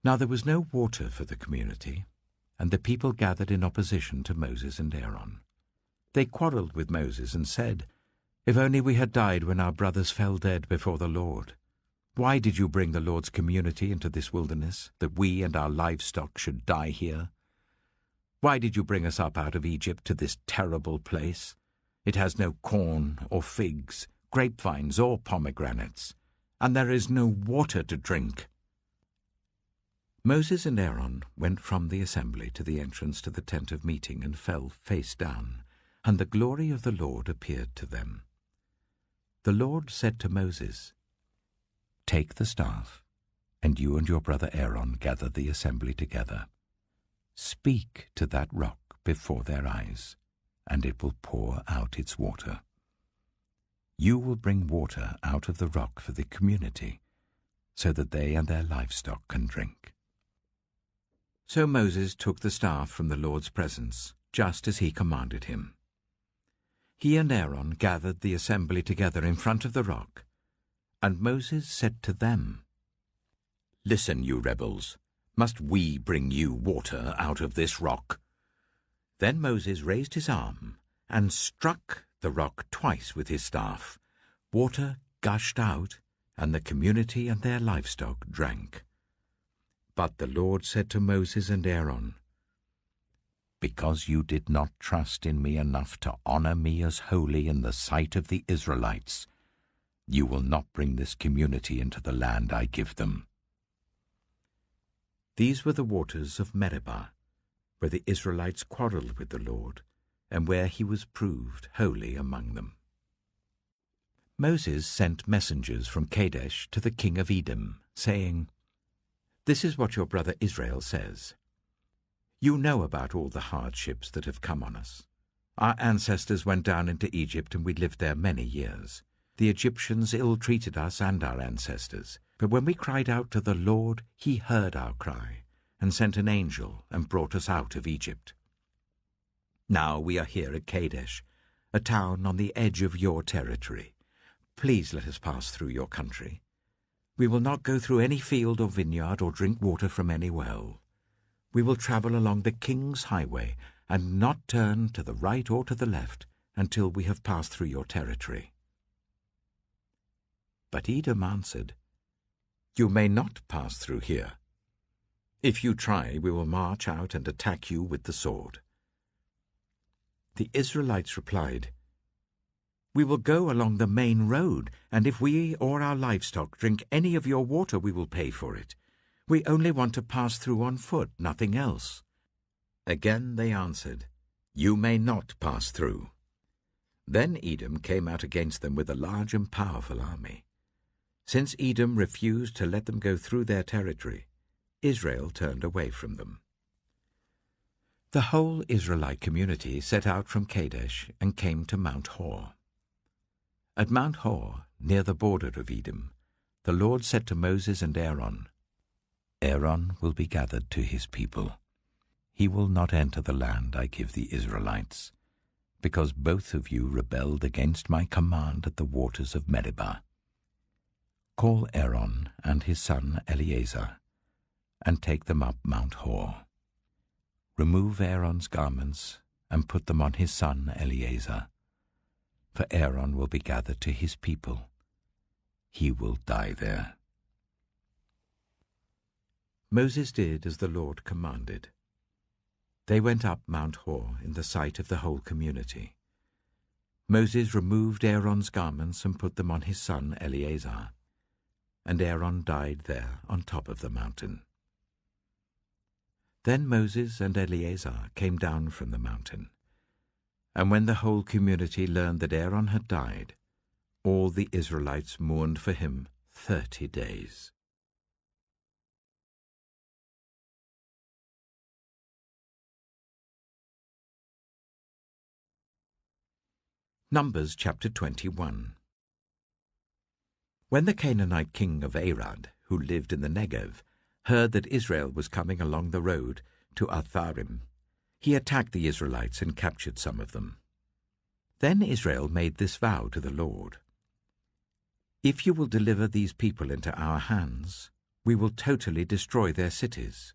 Speaker 1: Now there was no water for the community, and the people gathered in opposition to Moses and Aaron. They quarreled with Moses and said, "If only we had died when our brothers fell dead before the Lord. Why did you bring the Lord's community into this wilderness, that we and our livestock should die here? Why did you bring us up out of Egypt to this terrible place? It has no corn or figs, grapevines or pomegranates, and there is no water to drink." Moses and Aaron went from the assembly to the entrance to the tent of meeting and fell face down, and the glory of the Lord appeared to them. The Lord said to Moses, "Take the staff, and you and your brother Aaron gather the assembly together. Speak to that rock before their eyes, and it will pour out its water. You will bring water out of the rock for the community, so that they and their livestock can drink." So Moses took the staff from the Lord's presence, just as he commanded him. He and Aaron gathered the assembly together in front of the rock, and Moses said to them, "Listen, you rebels, must we bring you water out of this rock?" Then Moses raised his arm and struck the rock twice with his staff. Water gushed out, and the community and their livestock drank. But the Lord said to Moses and Aaron, "Because you did not trust in me enough to honor me as holy in the sight of the Israelites, you will not bring this community into the land I give them." These were the waters of Meribah, where the Israelites quarreled with the Lord, and where he was proved holy among them. Moses sent messengers from Kadesh to the king of Edom, saying, This is what your brother Israel says. You know about all the hardships that have come on us. Our ancestors went down into Egypt, and we lived there many years. The Egyptians ill-treated us and our ancestors. But when we cried out to the Lord, he heard our cry, and sent an angel and brought us out of Egypt. Now we are here at Kadesh, a town on the edge of your territory. Please let us pass through your country. We will not go through any field or vineyard or drink water from any well. We will travel along the king's highway and not turn to the right or to the left until we have passed through your territory. But Edom answered, You may not pass through here. If you try, we will march out and attack you with the sword. The Israelites replied, We will go along the main road, and if we or our livestock drink any of your water, we will pay for it. We only want to pass through on foot, nothing else. Again they answered, You may not pass through. Then Edom came out against them with a large and powerful army. Since Edom refused to let them go through their territory, Israel turned away from them. The whole Israelite community set out from Kadesh and came to Mount Hor. At Mount Hor, near the border of Edom, the Lord said to Moses and Aaron, Aaron will be gathered to his people. He will not enter the land I give the Israelites, because both of you rebelled against my command at the waters of Meribah. Call Aaron and his son Eleazar, and take them up Mount Hor. Remove Aaron's garments and put them on his son Eleazar, for Aaron will be gathered to his people. He will die there. Moses did as the Lord commanded. They went up Mount Hor in the sight of the whole community. Moses removed Aaron's garments and put them on his son Eleazar, and Aaron died there on top of the mountain. Then Moses and Eleazar came down from the mountain, and when the whole community learned that Aaron had died, all the Israelites mourned for him 30 days. Numbers chapter 21. When the Canaanite king of Arad, who lived in the Negev, heard that Israel was coming along the road to Atharim, he attacked the Israelites and captured some of them. Then Israel made this vow to the Lord, If you will deliver these people into our hands, we will totally destroy their cities.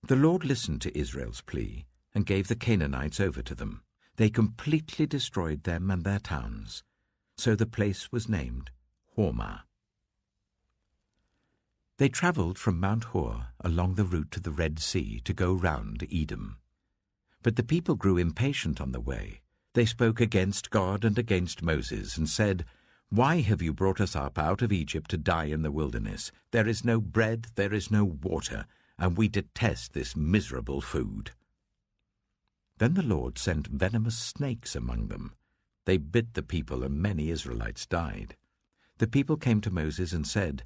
Speaker 1: The Lord listened to Israel's plea and gave the Canaanites over to them. They completely destroyed them and their towns, so the place was named Hormah. They travelled from Mount Hor along the route to the Red Sea to go round Edom. But the people grew impatient on the way. They spoke against God and against Moses and said, Why have you brought us up out of Egypt to die in the wilderness? There is no bread, there is no water, and we detest this miserable food. Then the Lord sent venomous snakes among them. They bit the people, and many Israelites died. The people came to Moses and said,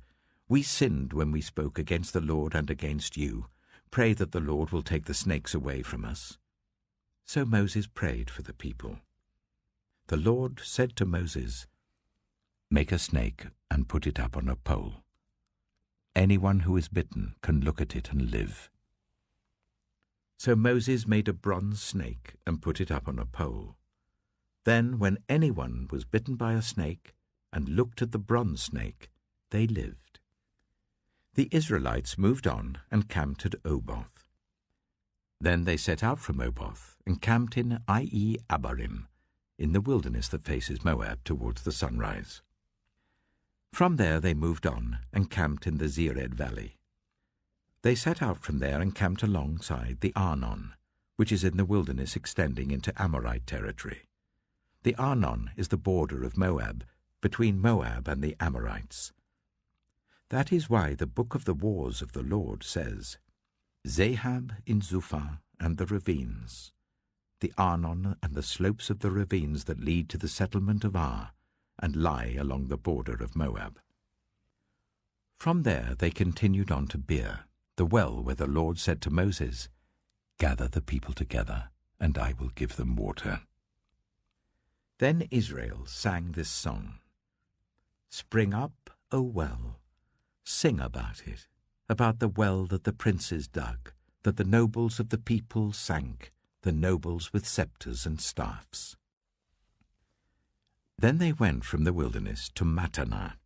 Speaker 1: We sinned when we spoke against the Lord and against you. Pray that the Lord will take the snakes away from us. So Moses prayed for the people. The Lord said to Moses, Make a snake and put it up on a pole. Anyone who is bitten can look at it and live. So Moses made a bronze snake and put it up on a pole. Then, when anyone was bitten by a snake and looked at the bronze snake, they lived. The Israelites moved on and camped at Oboth. Then they set out from Oboth and camped in Abarim, in the wilderness that faces Moab towards the sunrise. From there they moved on and camped in the Zered Valley. They set out from there and camped alongside the Arnon, which is in the wilderness extending into Amorite territory. The Arnon is the border of Moab, between Moab and the Amorites. That is why the book of the wars of the Lord says, Zahab in Zuphah and the ravines, the Arnon and the slopes of the ravines that lead to the settlement of Ar, and lie along the border of Moab. From there they continued on to Beer, the well where the Lord said to Moses, "Gather the people together, and I will give them water." Then Israel sang this song: "Spring up, O well, sing about it, about the well that the princes dug, that the nobles of the people sank, the nobles with scepters and staffs." Then they went from the wilderness to Mattanah,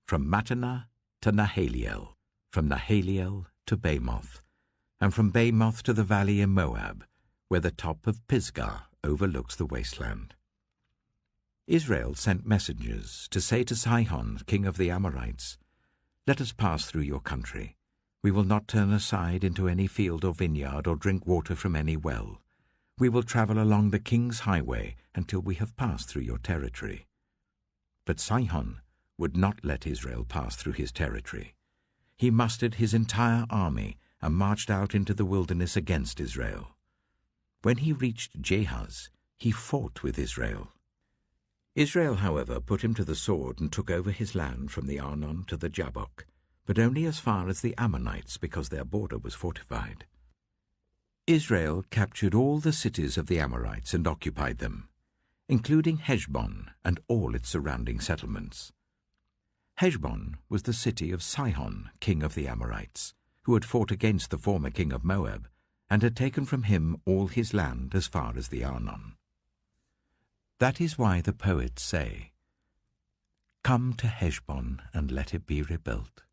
Speaker 1: from Mattanah to Nahaliel, from Nahaliel to Bamoth, and from Bamoth to the valley in Moab, where the top of Pisgah overlooks the wasteland. Israel sent messengers to say to Sihon, king of the Amorites, "Let us pass through your country. We will not turn aside into any field or vineyard or drink water from any well. We will travel along the king's highway until we have passed through your territory." But Sihon would not let Israel pass through his territory. He mustered his entire army and marched out into the wilderness against Israel. When he reached Jahaz, he fought with Israel. Israel, however, put him to the sword and took over his land from the Arnon to the Jabbok, but only as far as the Ammonites, because their border was fortified. Israel captured all the cities of the Amorites and occupied them, including Heshbon and all its surrounding settlements. Heshbon was the city of Sihon, king of the Amorites, who had fought against the former king of Moab, and had taken from him all his land as far as the Arnon. That is why the poets say, "Come to Heshbon and let it be rebuilt.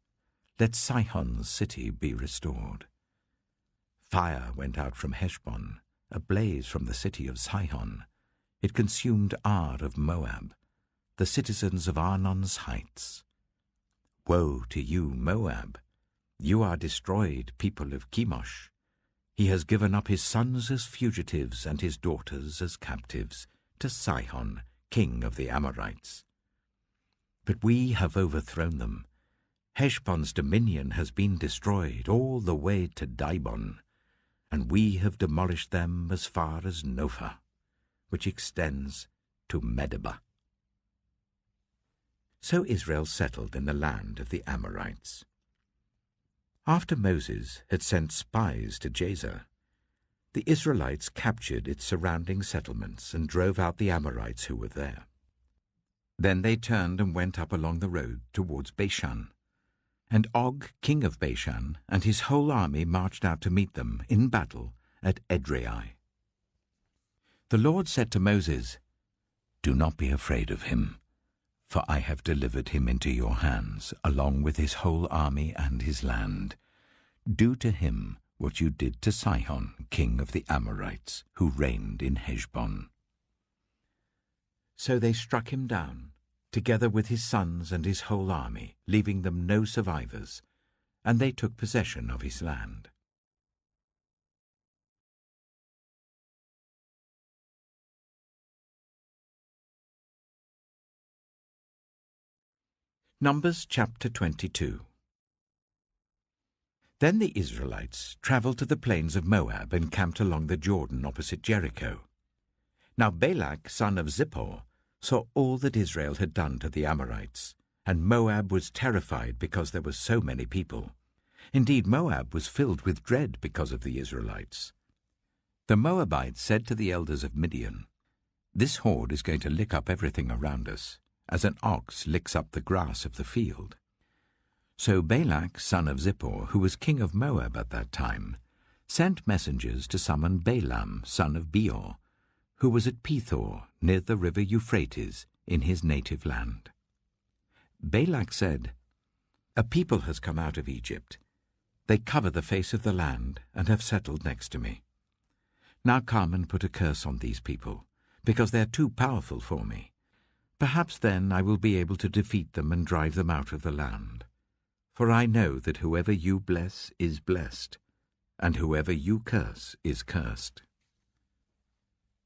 Speaker 1: Let Sihon's city be restored." Fire went out from Heshbon, a blaze from the city of Sihon. It consumed Ar of Moab, the citizens of Arnon's heights. Woe to you, Moab! You are destroyed, people of Chemosh. He has given up his sons as fugitives and his daughters as captives to Sihon, king of the Amorites. But we have overthrown them. Heshbon's dominion has been destroyed all the way to Dibon, and we have demolished them as far as Nophah, which extends to Medeba. So Israel settled in the land of the Amorites. After Moses had sent spies to Jazer, the Israelites captured its surrounding settlements and drove out the Amorites who were there. Then they turned and went up along the road towards Bashan, and Og, king of Bashan, and his whole army marched out to meet them in battle at Edrei. The Lord said to Moses, "Do not be afraid of him, for I have delivered him into your hands, along with his whole army and his land. Do to him what you did to Sihon, king of the Amorites, who reigned in Heshbon." So they struck him down, together with his sons and his whole army, leaving them no survivors, and they took possession of his land. Numbers chapter 22. Then the Israelites travelled to the plains of Moab and camped along the Jordan opposite Jericho. Now Balak, son of Zippor, saw all that Israel had done to the Amorites, and Moab was terrified because there were so many people. Indeed, Moab was filled with dread because of the Israelites. The Moabites said to the elders of Midian, "This horde is going to lick up everything around us, as an ox licks up the grass of the field." So Balak, son of Zippor, who was king of Moab at that time, sent messengers to summon Balaam, son of Beor, who was at Pethor, near the river Euphrates, in his native land. Balak said, "A people has come out of Egypt. They cover the face of the land and have settled next to me. Now come and put a curse on these people, because they are too powerful for me. Perhaps then I will be able to defeat them and drive them out of the land. For I know that whoever you bless is blessed, and whoever you curse is cursed."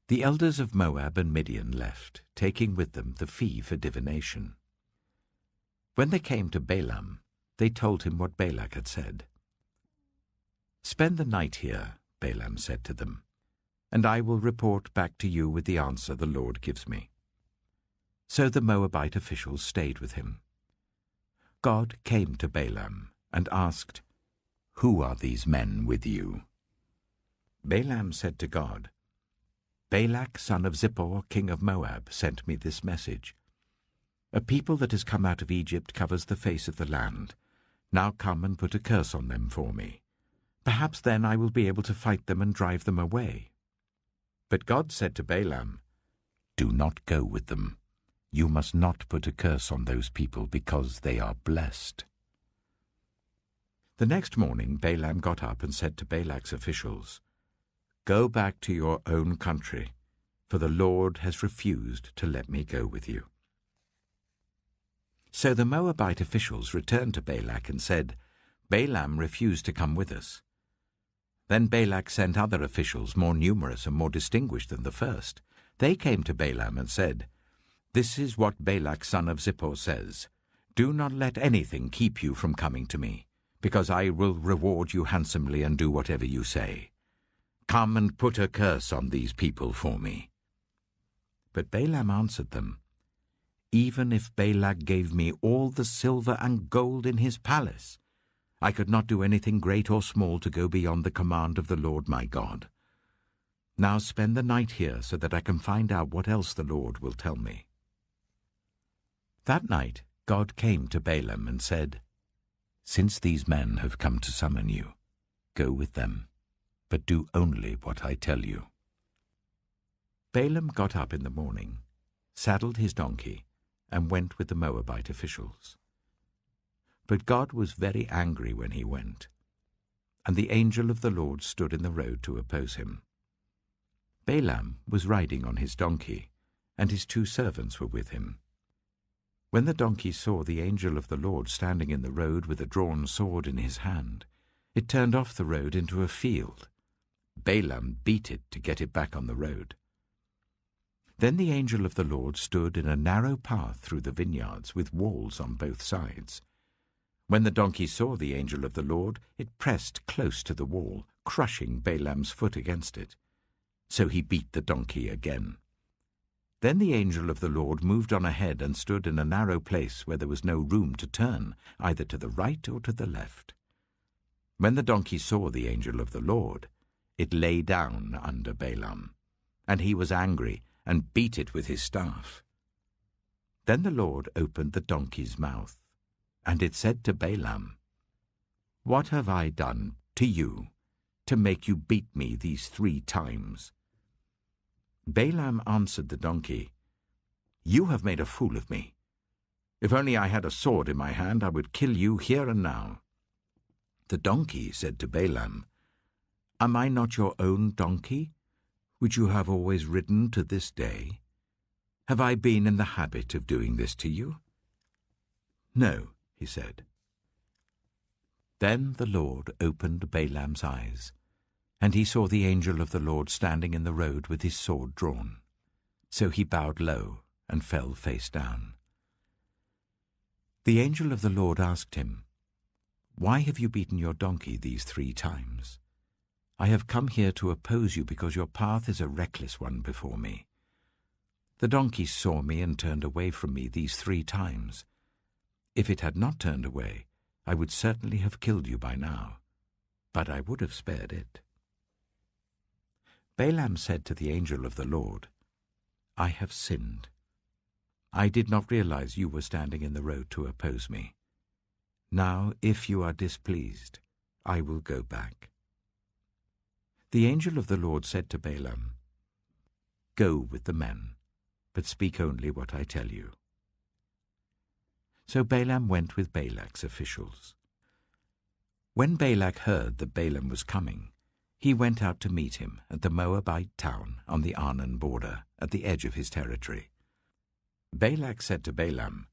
Speaker 1: The elders of Moab and Midian left, taking with them the fee for divination. When they came to Balaam, they told him what Balak had said. "Spend the night here," Balaam said to them, "and I will report back to you with the answer the Lord gives me." So the Moabite officials stayed with him. God came to Balaam and asked, "Who are these men with you?" Balaam said to God, "Balak, son of Zippor, king of Moab, sent me this message. A people that has come out of Egypt covers the face of the land. Now come and put a curse on them for me. Perhaps then I will be able to fight them and drive them away." But God said to Balaam, "Do not go with them. You must not put a curse on those people because they are blessed." The next morning Balaam got up and said to Balak's officials, "Go back to your own country, for the Lord has refused to let me go with you." So the Moabite officials returned to Balak and said, "Balaam refused to come with us." Then Balak sent other officials more numerous and more distinguished than the first. They came to Balaam and said, "This is what Balak son of Zippor says. Do not let anything keep you from coming to me, because I will reward you handsomely and do whatever you say. Come and put a curse on these people for me." But Balaam answered them, "Even if Balak gave me all the silver and gold in his palace, I could not do anything great or small to go beyond the command of the Lord my God. Now spend the night here so that I can find out what else the Lord will tell me." That night God came to Balaam and said, "Since these men have come to summon you, go with them, but do only what I tell you." Balaam got up in the morning, saddled his donkey, and went with the Moabite officials. But God was very angry when he went, and the angel of the Lord stood in the road to oppose him. Balaam was riding on his donkey, and his 2 servants were with him. When the donkey saw the angel of the Lord standing in the road with a drawn sword in his hand, it turned off the road into a field. Balaam beat it to get it back on the road. Then the angel of the Lord stood in a narrow path through the vineyards with walls on both sides. When the donkey saw the angel of the Lord, it pressed close to the wall, crushing Balaam's foot against it. So he beat the donkey again. Then the angel of the Lord moved on ahead and stood in a narrow place where there was no room to turn, either to the right or to the left. When the donkey saw the angel of the Lord, it lay down under Balaam, and he was angry and beat it with his staff. Then the Lord opened the donkey's mouth, and it said to Balaam, "What have I done to you to make you beat me these 3 times?" Balaam answered the donkey, "You have made a fool of me. If only I had a sword in my hand, I would kill you here and now." The donkey said to Balaam, "Am I not your own donkey, which you have always ridden to this day? Have I been in the habit of doing this to you?" "No," he said. Then the Lord opened Balaam's eyes, and he saw the angel of the Lord standing in the road with his sword drawn. So he bowed low and fell face down. The angel of the Lord asked him, "Why have you beaten your donkey these 3 times? I have come here to oppose you because your path is a reckless one before me. The donkey saw me and turned away from me these 3 times. If it had not turned away, I would certainly have killed you by now, but I would have spared it." Balaam said to the angel of the Lord, "I have sinned. I did not realize you were standing in the road to oppose me. Now, if you are displeased, I will go back." The angel of the Lord said to Balaam, "Go with the men, but speak only what I tell you." So Balaam went with Balak's officials. When Balak heard that Balaam was coming, he went out to meet him at the Moabite town on the Arnon border, at the edge of his territory. Balak said to Balaam,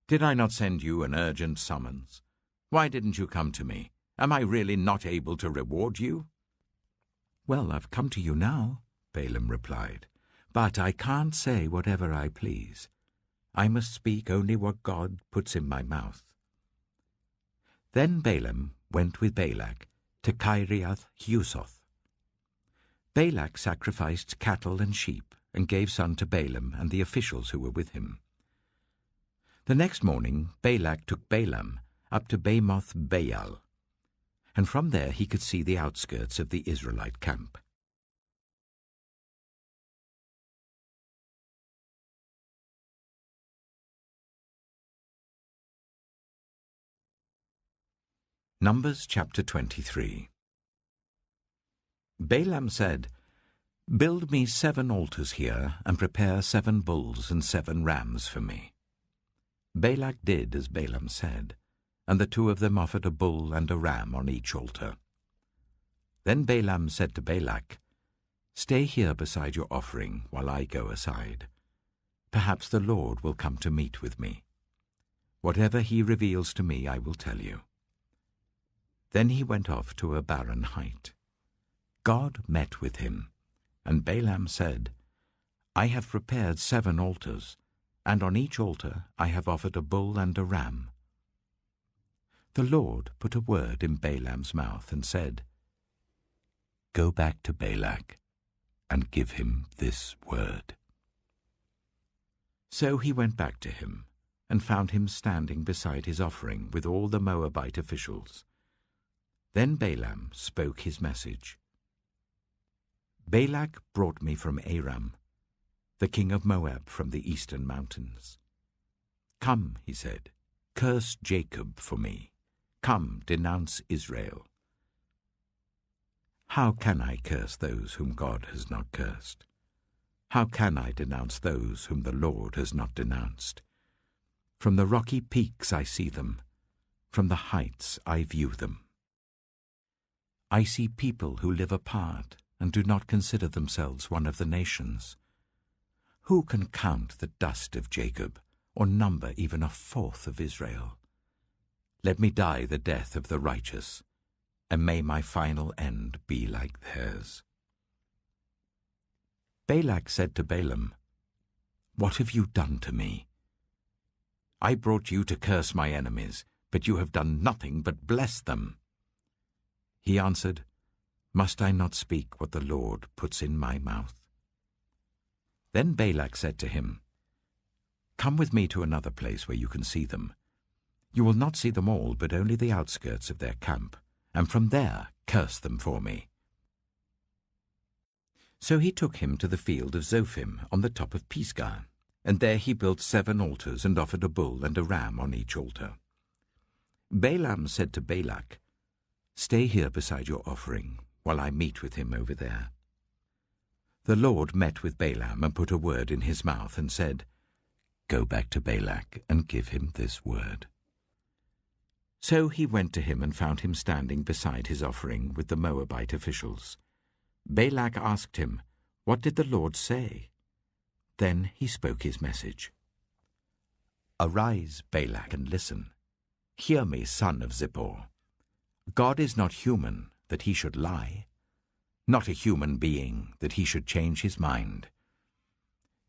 Speaker 1: "Did I not send you an urgent summons? Why didn't you come to me? Am I really not able to reward you?" "Well, I've come to you now," Balaam replied, "but I can't say whatever I please. I must speak only what God puts in my mouth." Then Balaam went with Balak to Kiriath-Huzoth. Balak sacrificed cattle and sheep and gave some to Balaam and the officials who were with him. The next morning Balak took Balaam up to Bamoth Baal, and from there he could see the outskirts of the Israelite camp. Numbers chapter 23. Balaam said, "Build me 7 altars here, and prepare 7 bulls and 7 rams for me." Balak did as Balaam said, and the 2 of them offered a bull and a ram on each altar. Then Balaam said to Balak, "Stay here beside your offering while I go aside. Perhaps the Lord will come to meet with me. Whatever he reveals to me I will tell you." Then he went off to a barren height. God met with him, and Balaam said, "I have prepared 7 altars, and on each altar I have offered a bull and a ram." The Lord put a word in Balaam's mouth and said, "Go back to Balak and give him this word." So he went back to him and found him standing beside his offering with all the Moabite officials. Then Balaam spoke his message. "Balak brought me from Aram, the king of Moab from the eastern mountains. Come," he said, "curse Jacob for me. Come, denounce Israel." How can I curse those whom God has not cursed? How can I denounce those whom the Lord has not denounced? From the rocky peaks I see them. From the heights I view them. I see people who live apart and do not consider themselves one of the nations. Who can count the dust of Jacob, or number even 1/4 of Israel? Let me die the death of the righteous, and may my final end be like theirs. Balak said to Balaam, "What have you done to me? I brought you to curse my enemies, but you have done nothing but bless them." He answered, "Must I not speak what the Lord puts in my mouth?" Then Balak said to him, "Come with me to another place where you can see them. You will not see them all, but only the outskirts of their camp, and from there curse them for me." So he took him to the field of Zophim on the top of Pisgah, and there he built 7 altars and offered a bull and a ram on each altar. Balaam said to Balak, "Stay here beside your offering while I meet with him over there." The Lord met with Balaam and put a word in his mouth and said, "Go back to Balak and give him this word." So he went to him and found him standing beside his offering with the Moabite officials. Balak asked him, "What did the Lord say?" Then he spoke his message. "Arise, Balak, and listen. Hear me, son of Zippor. God is not human, that he should lie, not a human being, that he should change his mind.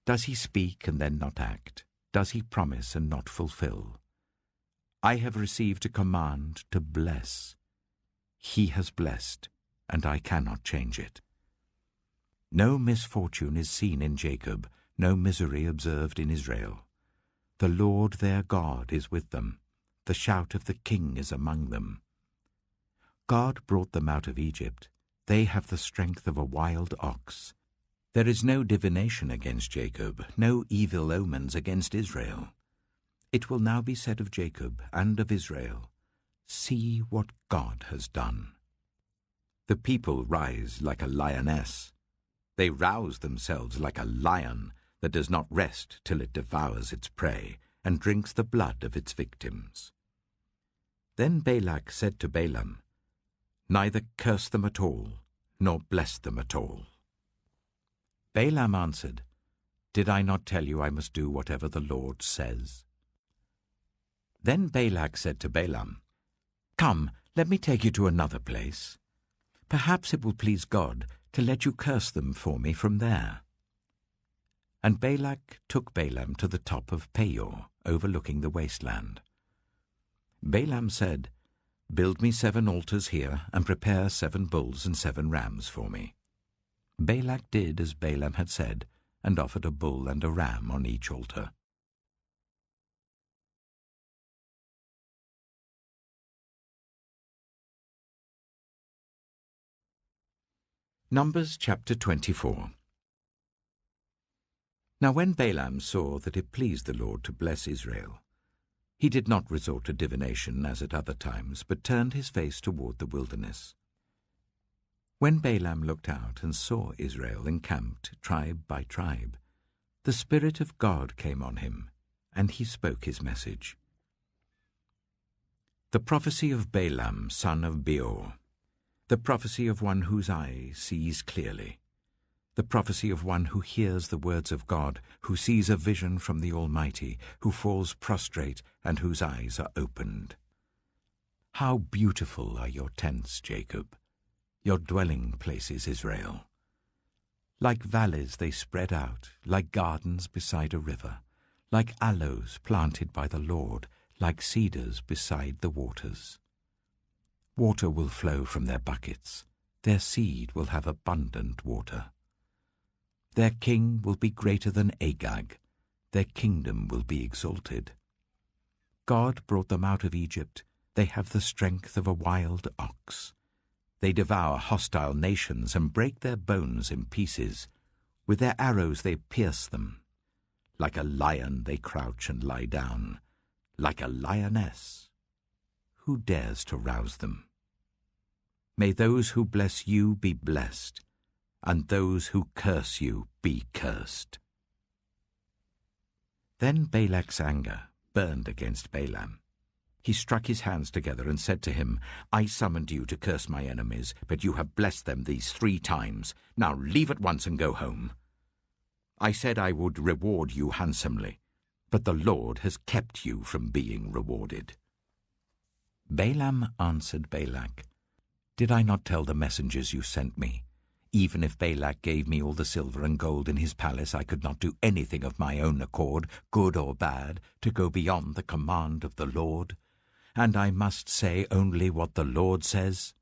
Speaker 1: Does he speak and then not act? Does he promise and not fulfill? I have received a command to bless. He has blessed, and I cannot change it. No misfortune is seen in Jacob, no misery observed in Israel. The Lord their God is with them. The shout of the king is among them. God brought them out of Egypt. They have the strength of a wild ox. There is no divination against Jacob, no evil omens against Israel. It will now be said of Jacob and of Israel, see what God has done. The people rise like a lioness. They rouse themselves like a lion that does not rest till it devours its prey and drinks the blood of its victims. Then Balak said to Balaam, neither curse them at all, nor bless them at all. Balaam answered, Did I not tell you I must do whatever the Lord says? Then Balak said to Balaam, Come, let me take you to another place. Perhaps it will please God to let you curse them for me from there. And Balak took Balaam to the top of Peor, overlooking the wasteland. Balaam said, Build me 7 altars here, and prepare 7 bulls and 7 rams for me. Balak did as Balaam had said, and offered a bull and a ram on each altar. Numbers chapter 24. Now when Balaam saw that it pleased the Lord to bless Israel, he did not resort to divination as at other times, but turned his face toward the wilderness. When Balaam looked out and saw Israel encamped tribe by tribe, the Spirit of God came on him, and he spoke his message. The prophecy of Balaam, son of Beor, the prophecy of one whose eye sees clearly, the prophecy of one who hears the words of God, who sees a vision from the Almighty, who falls prostrate and whose eyes are opened. How beautiful are your tents, Jacob, your dwelling places, Israel. Like valleys they spread out, like gardens beside a river, like aloes planted by the Lord, like cedars beside the waters. Water will flow from their buckets, their seed will have abundant water. Their king will be greater than Agag, their kingdom will be exalted. God brought them out of Egypt, they have the strength of a wild ox. They devour hostile nations and break their bones in pieces. With their arrows they pierce them. Like a lion they crouch and lie down, like a lioness. Who dares to rouse them? May those who bless you be blessed, and those who curse you be cursed. Then Balak's anger burned against Balaam. He struck his hands together and said to him, I summoned you to curse my enemies, but you have blessed them these 3 times. Now leave at once and go home. I said I would reward you handsomely, but the Lord has kept you from being rewarded. Balaam answered Balak, Did I not tell the messengers you sent me? Even if Balak gave me all the silver and gold in his palace, I could not do anything of my own accord, good or bad, to go beyond the command of the Lord. And I must say only what the Lord says.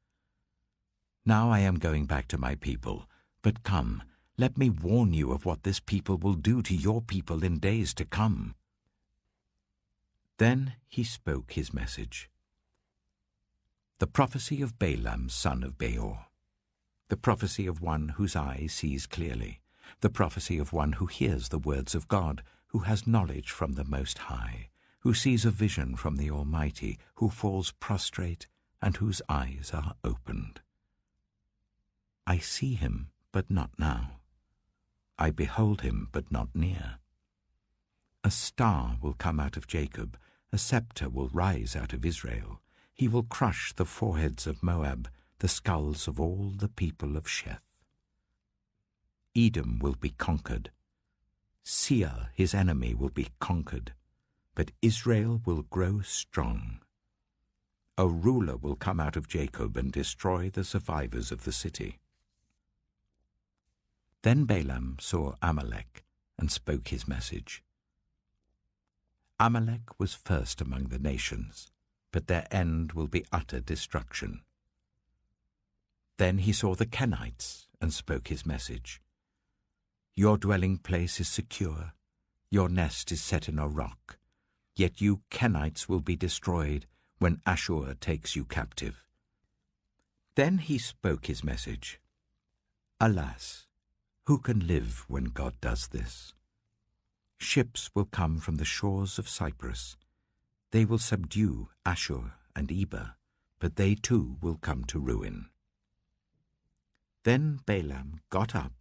Speaker 1: Now I am going back to my people, but come, let me warn you of what this people will do to your people in days to come. Then he spoke his message. The prophecy of Balaam, son of Beor, the prophecy of one whose eye sees clearly, the prophecy of one who hears the words of God, who has knowledge from the Most High, who sees a vision from the Almighty, who falls prostrate and whose eyes are opened. I see him, but not now. I behold him, but not near. A star will come out of Jacob, a scepter will rise out of Israel. He will crush the foreheads of Moab, the skulls of all the people of Sheth. Edom will be conquered. Seir, his enemy, will be conquered, but Israel will grow strong. A ruler will come out of Jacob and destroy the survivors of the city. Then Balaam saw Amalek and spoke his message. Amalek was first among the nations, but their end will be utter destruction. Then he saw the Kenites and spoke his message. Your dwelling place is secure, your nest is set in a rock, yet you Kenites will be destroyed when Ashur takes you captive. Then he spoke his message. Alas, who can live when God does this? Ships will come from the shores of Cyprus. They will subdue Ashur and Eber, but they too will come to ruin. Then Balaam got up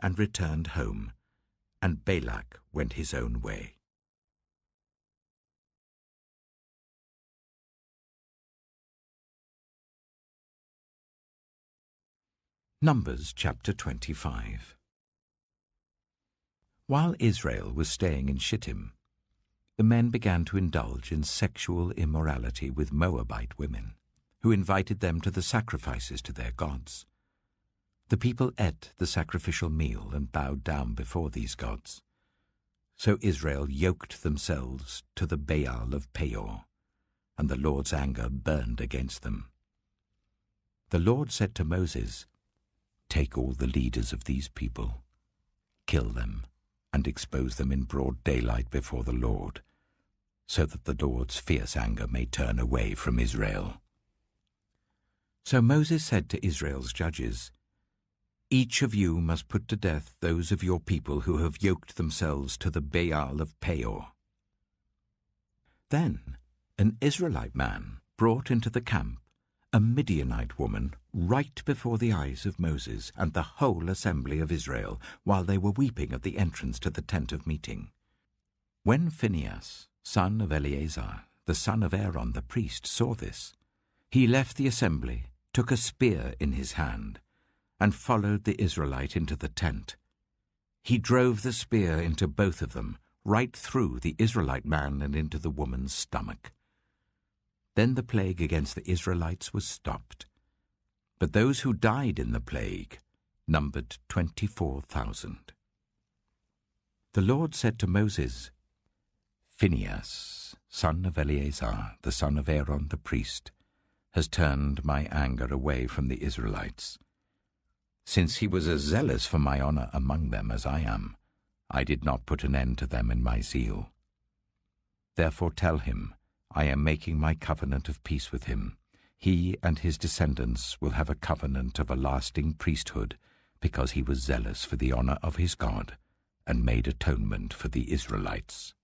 Speaker 1: and returned home, and Balak went his own way. Numbers chapter 25. While Israel was staying in Shittim, the men began to indulge in sexual immorality with Moabite women, who invited them to the sacrifices to their gods. The people ate the sacrificial meal and bowed down before these gods. So Israel yoked themselves to the Baal of Peor, and the Lord's anger burned against them. The Lord said to Moses, Take all the leaders of these people, kill them, and expose them in broad daylight before the Lord, so that the Lord's fierce anger may turn away from Israel. So Moses said to Israel's judges, Each of you must put to death those of your people who have yoked themselves to the Baal of Peor." Then an Israelite man brought into the camp a Midianite woman right before the eyes of Moses and the whole assembly of Israel, while they were weeping at the entrance to the tent of meeting. When Phinehas, son of Eleazar, the son of Aaron the priest, saw this, he left the assembly, took a spear in his hand, and followed the Israelite into the tent. He drove the spear into both of them, right through the Israelite man and into the woman's stomach. Then the plague against the Israelites was stopped. But those who died in the plague numbered 24,000. The Lord said to Moses, "Phinehas, son of Eleazar, the son of Aaron the priest, has turned my anger away from the Israelites. Since he was as zealous for my honor among them as I am, I did not put an end to them in my zeal. Therefore tell him, I am making my covenant of peace with him. He and his descendants will have a covenant of a lasting priesthood, because he was zealous for the honor of his God and made atonement for the Israelites."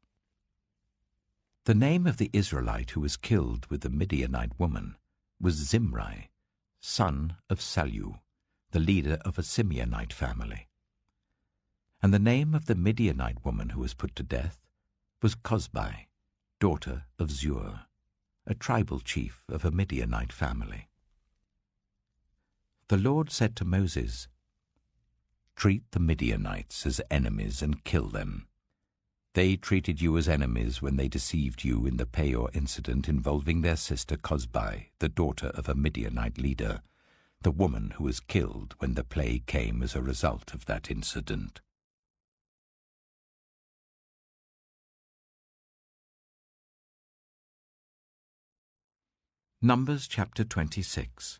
Speaker 1: The name of the Israelite who was killed with the Midianite woman was Zimri, son of Salu, the leader of a Simeonite family. And the name of the Midianite woman who was put to death was Cozbi, daughter of Zur, a tribal chief of a Midianite family. The Lord said to Moses, "Treat the Midianites as enemies and kill them. They treated you as enemies when they deceived you in the Peor incident involving their sister Cozbi, the daughter of a Midianite leader, the woman who was killed when the plague came as a result of that incident." Numbers chapter 26.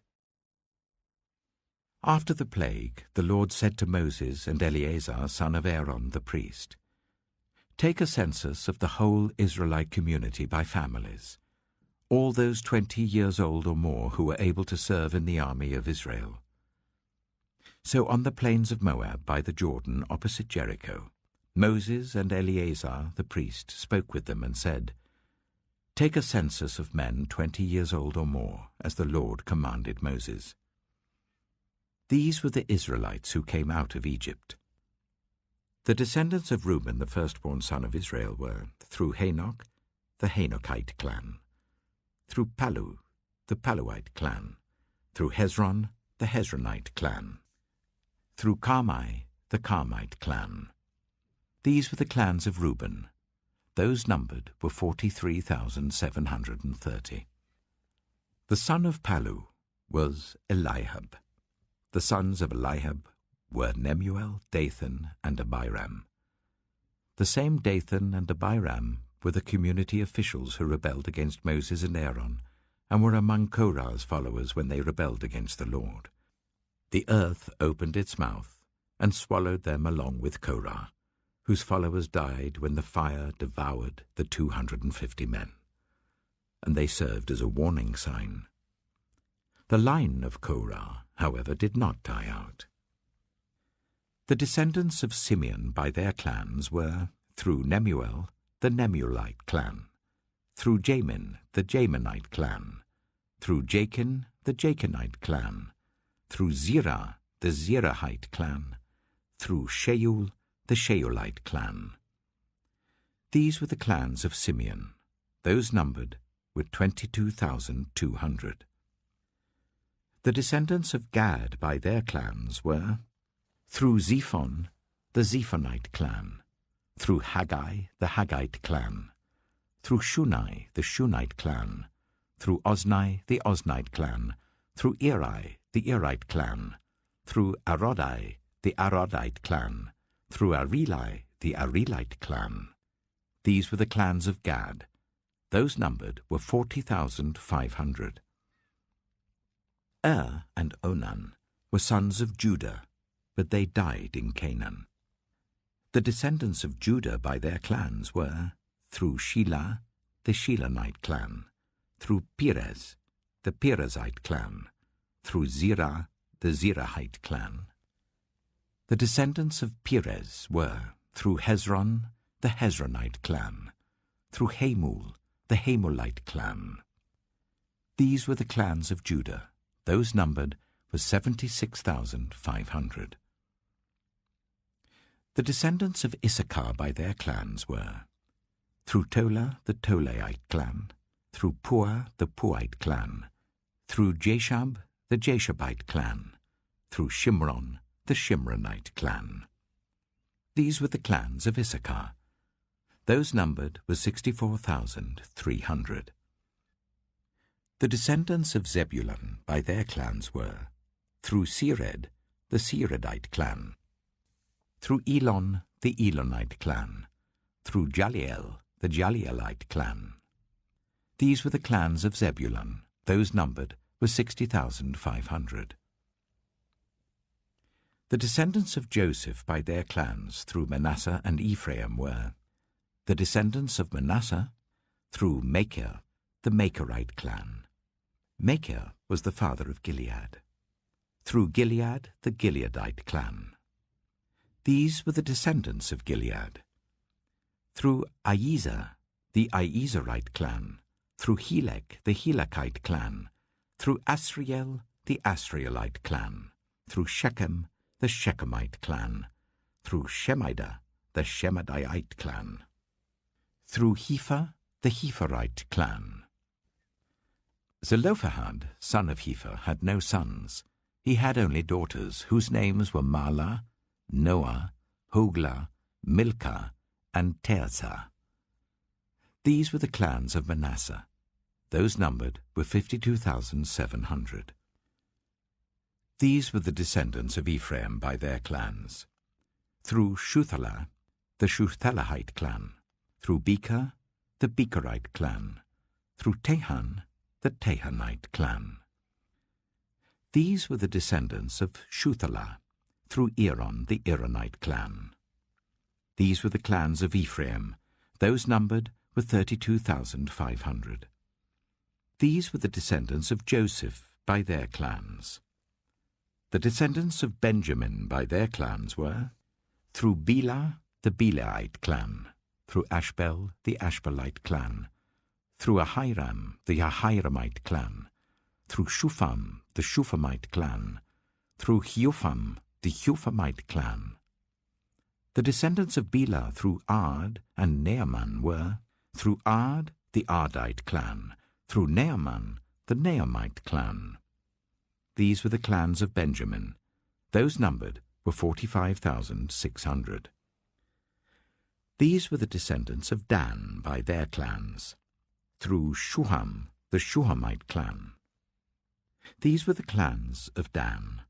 Speaker 1: After the plague, the Lord said to Moses and Eleazar, son of Aaron the priest, "Take a census of the whole Israelite community by families, all those 20 years old or more who were able to serve in the army of Israel." So on the plains of Moab by the Jordan opposite Jericho, Moses and Eleazar the priest spoke with them and said, "Take a census of men 20 years old or more, as the Lord commanded Moses." These were the Israelites who came out of Egypt. The descendants of Reuben, the firstborn son of Israel, were, through Hanok, the Hanokite clan, through Palu, the Paluite clan, through Hezron, the Hezronite clan, through Carmi, the Carmite clan. These were the clans of Reuben. Those numbered were 43,730. The son of Palu was Eliab. The sons of Eliab were Nemuel, Dathan, and Abiram. The same Dathan and Abiram were the community officials who rebelled against Moses and Aaron, and were among Korah's followers when they rebelled against the Lord. The earth opened its mouth and swallowed them along with Korah, whose followers died when the fire devoured the 250 men, and they served as a warning sign. The line of Korah, however, did not die out. The descendants of Simeon by their clans were, through Nemuel, the Nemuelite clan, through Jamin, the Jaminite clan, through Jachin, the Jachinite clan, through Zerah, the Zerahite clan, through Sheol, the Sheolite clan. These were the clans of Simeon. Those numbered were 22,200. The descendants of Gad by their clans were, through Zephon, the Zephonite clan, through Haggai, the Haggite clan, through Shunai, the Shunite clan, through Ozni, the Oznite clan, through Eri, the Erite clan, through Arodai, the Arodite clan, through Areli, the Arelite clan. These were the clans of Gad. Those numbered were 40,500. And Onan were sons of Judah, but they died in Canaan. The descendants of Judah by their clans were, through Shelah, the Shelanite clan, through Perez, the Perezite clan, through Zerah, the Zerahite clan. The descendants of Perez were, through Hezron, the Hezronite clan, through Hamul, the Hamulite clan. These were the clans of Judah. Those numbered were 76,500. The descendants of Issachar by their clans were, through Tola, the Tolaite clan, through Puah, the Puahite clan, through Jashab, the Jashabite clan, through Shimron, the Shimronite clan. These were the clans of Issachar. Those numbered were 64,300. The descendants of Zebulun by their clans were, through Sered, the Seredite clan, through Elon, the Elonite clan, through Jaliel, the Jalielite clan. These were the clans of Zebulun. Those numbered were 60,500. The descendants of Joseph by their clans through Manasseh and Ephraim were, the descendants of Manasseh through Machir, the Machirite clan. Machir was the father of Gilead. Through Gilead, the Gileadite clan. These were the descendants of Gilead. Through Iezer, the Iezerite clan. Through Helek, the Helekite clan. Through Asriel, the Asrielite clan. Through Shechem, the Shechemite clan. Through Shemida, the Shemidite clan. Through Hepher, the Hepherite clan. Zelophehad, son of Hepher, had no sons. He had only daughters, whose names were Mahlah, Noah, Hoglah, Milcah, and Tirzah. These were the clans of Manasseh. Those numbered were 52,700. These were the descendants of Ephraim by their clans. Through Shuthelah, the Shuthelahite clan. Through Becher, the Becherite clan. Through Tehan, the Tehanite clan. These were the descendants of Shuthelah, through Eron, the Eronite clan. These were the clans of Ephraim. Those numbered were 32,500. These were the descendants of Joseph by their clans. The descendants of Benjamin by their clans were, through Bela, the Belaite clan, through Ashbel, the Ashbelite clan, through Ahiram, the Ahiramite clan, through Shupham, the Shuphamite clan, through Hupham, the Huphamite clan. The descendants of Bela through Ard and Naaman were, through Ard, the Ardite clan, through Naaman, the Naamite clan. These were the clans of Benjamin. Those numbered were 45,600. These were the descendants of Dan by their clans, through Shuham, the Shuhamite clan. These were the clans of Dan.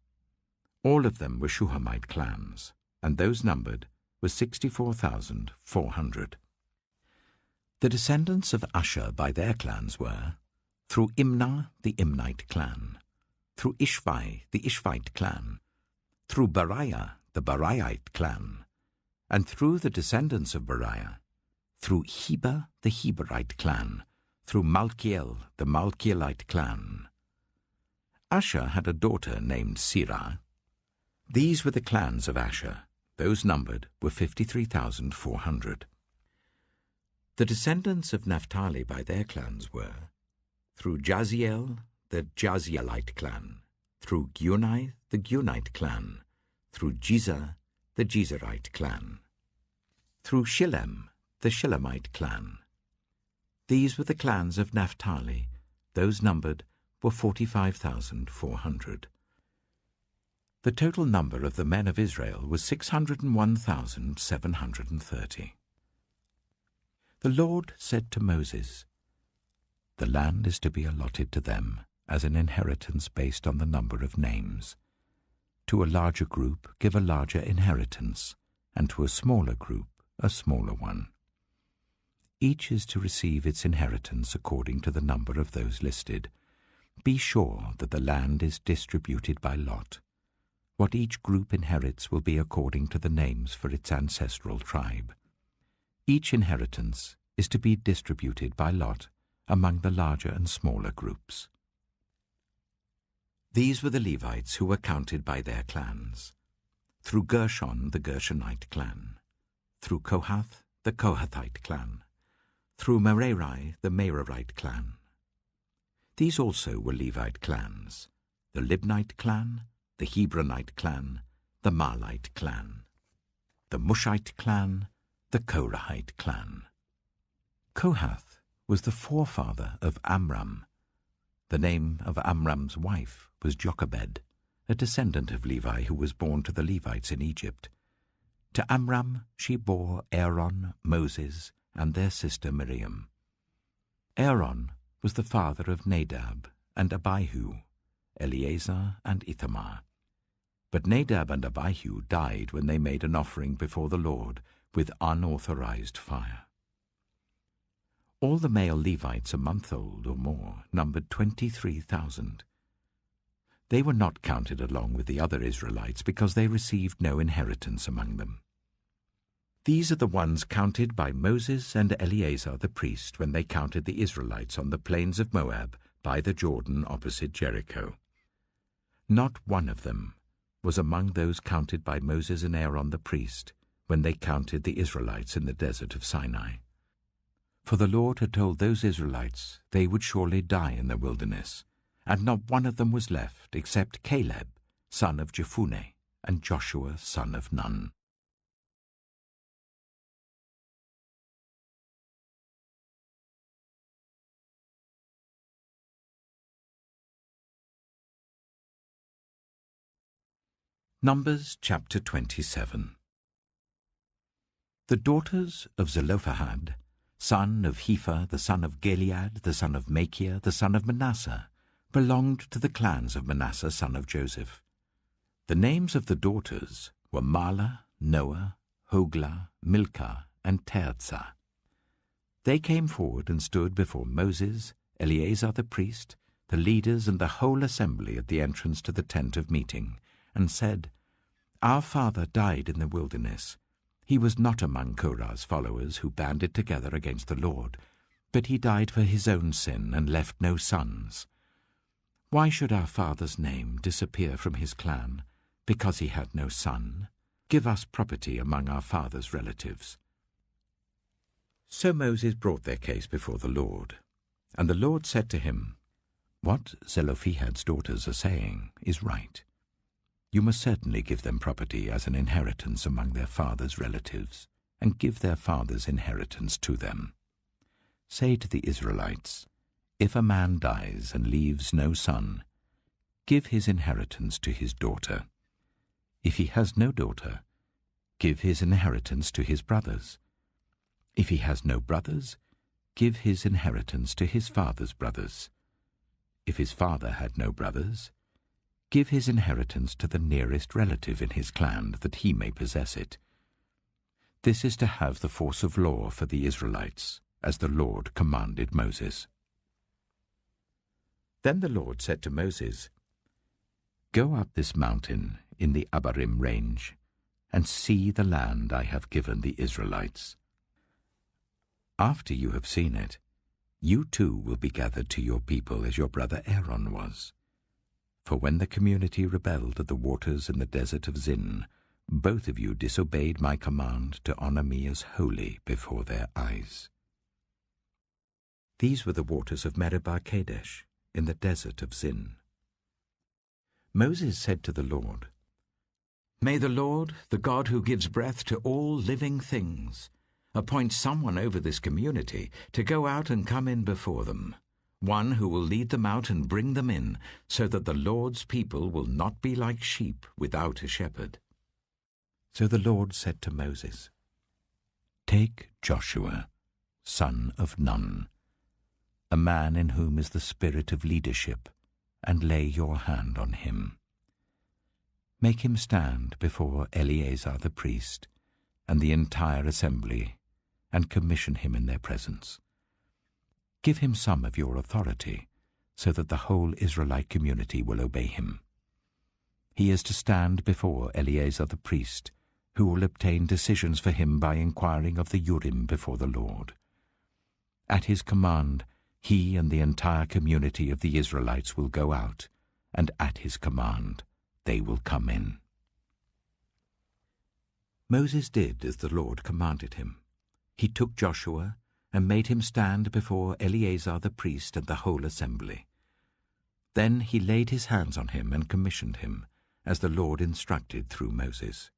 Speaker 1: All of them were Shuhamite clans, and those numbered were 64,400. The descendants of Asher by their clans were, through Imnah, the Imnite clan, through Ishvi, the Ishvite clan, through Beriah, the Beriahite clan, and through the descendants of Beriah, through Heber, the Heberite clan, through Malkiel, the Malkielite clan. Asher had a daughter named Sirah. These were the clans of Asher. Those numbered were 53,400. The descendants of Naphtali by their clans were, through Jaziel, the Jazielite clan, through Gunai, the Gunite clan, through Jezer, the Jezerite clan, through Shillem, the Shillemite clan. These were the clans of Naphtali. Those numbered were 45,400. The total number of the men of Israel was 601,730. The Lord said to Moses, "The land is to be allotted to them as an inheritance based on the number of names. To a larger group give a larger inheritance, and to a smaller group a smaller one. Each is to receive its inheritance according to the number of those listed. Be sure that the land is distributed by lot. What each group inherits will be according to the names for its ancestral tribe. Each inheritance is to be distributed by lot among the larger and smaller groups." These were the Levites who were counted by their clans. through Gershon the Gershonite clan, through Kohath the Kohathite clan, through Merari the Merarite clan. These also were Levite clans, the Libnite clan, the Hebronite clan, the Marlite clan, the Mushite clan, the Korahite clan. Kohath was the forefather of Amram. The name of Amram's wife was Jochebed, a descendant of Levi who was born to the Levites in Egypt. To Amram she bore Aaron, Moses, and their sister Miriam. Aaron was the father of Nadab and Abihu, Eleazar and Ithamar. But Nadab and Abihu died when they made an offering before the Lord with unauthorized fire. All the male Levites a month old or more numbered 23,000. They were not counted along with the other Israelites because they received no inheritance among them. These are the ones counted by Moses and Eleazar the priest when they counted the Israelites on the plains of Moab by the Jordan opposite Jericho. Not one of them was among those counted by Moses and Aaron the priest when they counted the Israelites in the desert of Sinai. For the Lord had told those Israelites they would surely die in the wilderness, and not one of them was left except Caleb, son of Jephunneh, and Joshua, son of Nun. Numbers chapter 27. The daughters of Zelophehad, son of Hepher, the son of Gilead, the son of Machir, the son of Manasseh, belonged to the clans of Manasseh, son of Joseph. The names of the daughters were Mahlah, Noah, Hoglah, Milcah, and Tirzah. They came forward and stood before Moses, Eleazar the priest, the leaders and the whole assembly at the entrance to the tent of meeting, and said, "Our father died in the wilderness. He was not among Korah's followers who banded together against the Lord, but he died for his own sin and left no sons. Why should our father's name disappear from his clan because he had no son? Give us property among our father's relatives." So Moses brought their case before the Lord, and the Lord said to him, "What Zelophehad's daughters are saying is right. You must certainly give them property as an inheritance among their father's relatives, and give their father's inheritance to them. Say to the Israelites, if a man dies and leaves no son, give his inheritance to his daughter. If he has no daughter, give his inheritance to his brothers. If he has no brothers, give his inheritance to his father's brothers. If his father had no brothers, give his inheritance to the nearest relative in his clan, that he may possess it. This is to have the force of law for the Israelites, as the Lord commanded Moses." Then the Lord said to Moses, "Go up this mountain in the Abarim range, and see the land I have given the Israelites. After you have seen it, you too will be gathered to your people as your brother Aaron was. For when the community rebelled at the waters in the desert of Zin, both of you disobeyed my command to honor me as holy before their eyes." These were the waters of Meribah Kadesh in the desert of Zin. Moses said to the Lord, "May the Lord, the God who gives breath to all living things, appoint someone over this community to go out and come in before them, one who will lead them out and bring them in, so that the Lord's people will not be like sheep without a shepherd." So the Lord said to Moses, "Take Joshua, son of Nun, a man in whom is the spirit of leadership, and lay your hand on him. Make him stand before Eleazar the priest and the entire assembly, and commission him in their presence. Give him some of your authority, so that the whole Israelite community will obey him. He is to stand before Eleazar the priest, who will obtain decisions for him by inquiring of the Urim before the Lord. At his command, he and the entire community of the Israelites will go out, and at his command they will come in." Moses did as the Lord commanded him. He took Joshua and made him stand before Eleazar the priest and the whole assembly. Then he laid his hands on him and commissioned him, as the Lord instructed through Moses.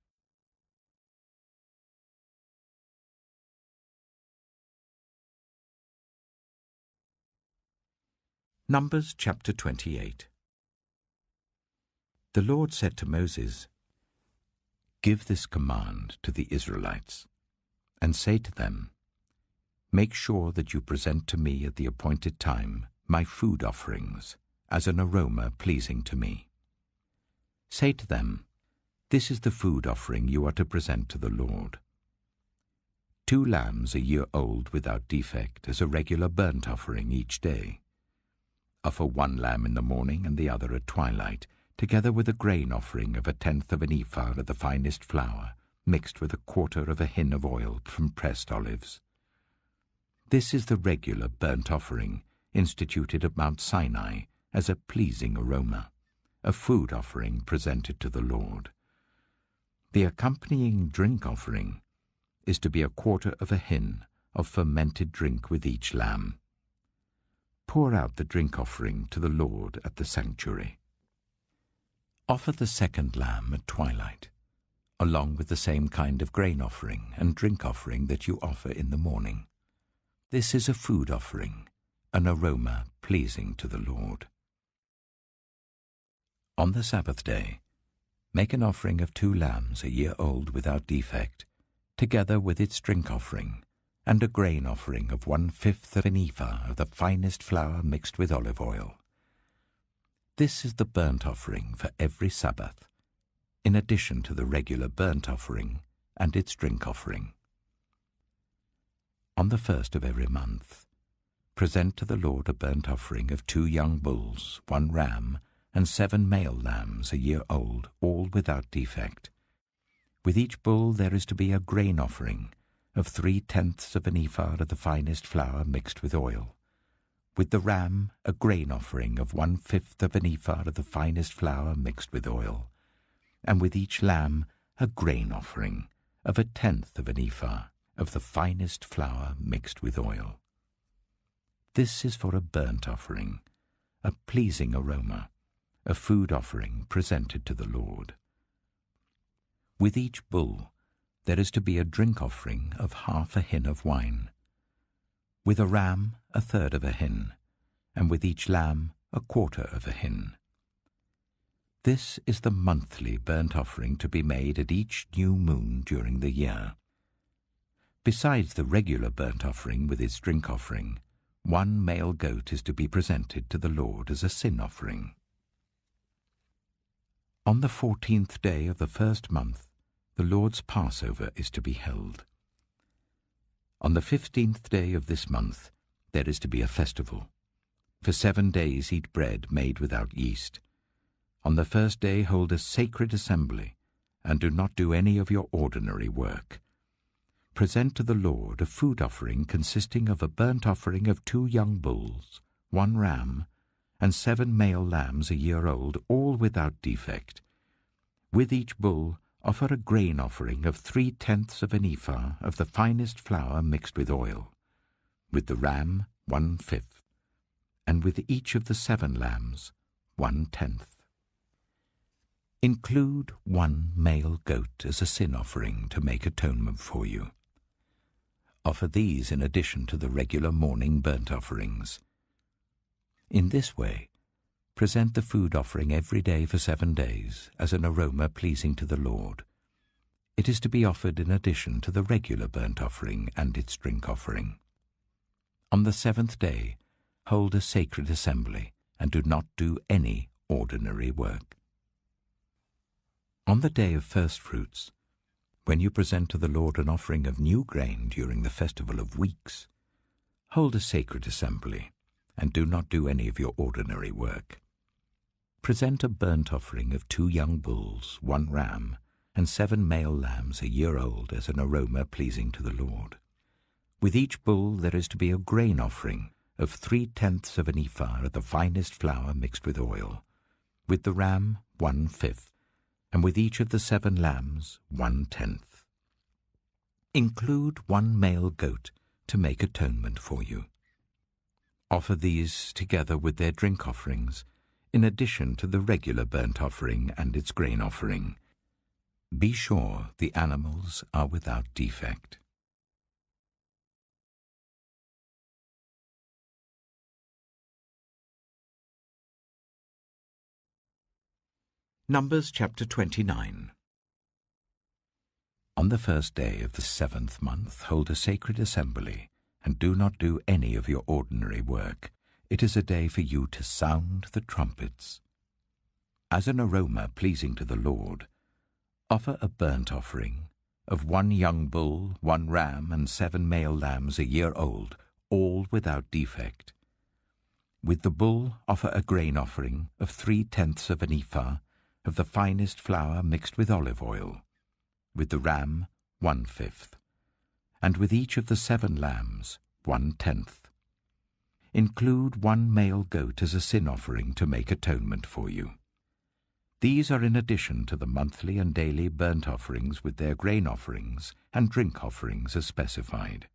Speaker 1: Numbers chapter 28. The Lord said to Moses, "Give this command to the Israelites, and say to them, Make sure that you present to me at the appointed time my food offerings, as an aroma pleasing to me. Say to them, This is the food offering you are to present to the Lord. 2 lambs a year old without defect as a regular burnt offering each day. Offer 1 lamb in the morning and the other at twilight, together with a grain offering of 1/10 of an ephah of the finest flour, mixed with 1/4 of a hin of oil from pressed olives. This is the regular burnt offering instituted at Mount Sinai as a pleasing aroma, a food offering presented to the Lord. The accompanying drink offering is to be 1/4 of a hin of fermented drink with each lamb. Pour out the drink offering to the Lord at the sanctuary. Offer the 2nd lamb at twilight, along with the same kind of grain offering and drink offering that you offer in the morning. This is a food offering, an aroma pleasing to the Lord. On the Sabbath day, make an offering of 2 lambs a year old without defect, together with its drink offering, and a grain offering of 1/5 of an ephah of the finest flour mixed with olive oil. This is the burnt offering for every Sabbath, in addition to the regular burnt offering and its drink offering. On the 1st of every month, present to the Lord a burnt offering of 2 young bulls, 1 ram, and 7 male lambs a year old, all without defect. With each bull there is to be a grain offering of 3/10 of an ephah of the finest flour mixed with oil. With the ram, a grain offering of 1/5 of an ephah of the finest flour mixed with oil. And with each lamb, a grain offering of 1/10 of an ephah of the finest flour mixed with oil. This is for a burnt offering, a pleasing aroma, a food offering presented to the Lord. With each bull, there is to be a drink offering of 1/2 a hin of wine. With a ram, 1/3 of a hin, and with each lamb, 1/4 of a hin. This is the monthly burnt offering to be made at each new moon during the year. Besides the regular burnt offering with its drink offering, 1 male goat is to be presented to the Lord as a sin offering. On the 14th day of the 1st month, the Lord's Passover is to be held. On the 15th day of this month, there is to be a festival. For 7 days eat bread made without yeast. On the 1st day hold a sacred assembly, and do not do any of your ordinary work. Present to the Lord a food offering consisting of a burnt offering of 2 young bulls, 1 ram, and 7 male lambs a year old, all without defect. With each bull, offer a grain offering of 3/10 of an ephah of the finest flour mixed with oil. With the ram, 1/5, and with each of the 7 lambs, 1/10. Include 1 male goat as a sin offering to make atonement for you. Offer these in addition to the regular morning burnt offerings. In this way, present the food offering every day for 7 days as an aroma pleasing to the Lord. It is to be offered in addition to the regular burnt offering and its drink offering. On the 7th day, hold a sacred assembly and do not do any ordinary work. On the day of first fruits, when you present to the Lord an offering of new grain during the festival of weeks, hold a sacred assembly and do not do any of your ordinary work. Present a burnt offering of 2 young bulls, 1 ram, and 7 male lambs a year old as an aroma pleasing to the Lord. With each bull there is to be a grain offering of 3/10 of an ephah of the finest flour mixed with oil. With the ram, 1/5, and with each of the 7 lambs, 1/10. Include 1 male goat to make atonement for you. Offer these together with their drink offerings, in addition to the regular burnt offering and its grain offering. Be sure the animals are without defect. Numbers chapter 29. On the first day of the 7th month hold a sacred assembly, and do not do any of your ordinary work. It is a day for you to sound the trumpets. As an aroma pleasing to the Lord, offer a burnt offering of 1 young bull, 1 ram, and 7 male lambs a year old, all without defect. With the bull offer a grain offering of 3/10 of an ephah of the finest flour mixed with olive oil. With the ram, 1/5, and with each of the 7 lambs, 1/10. Include 1 male goat as a sin offering to make atonement for you. These are in addition to the monthly and daily burnt offerings with their grain offerings and drink offerings as specified.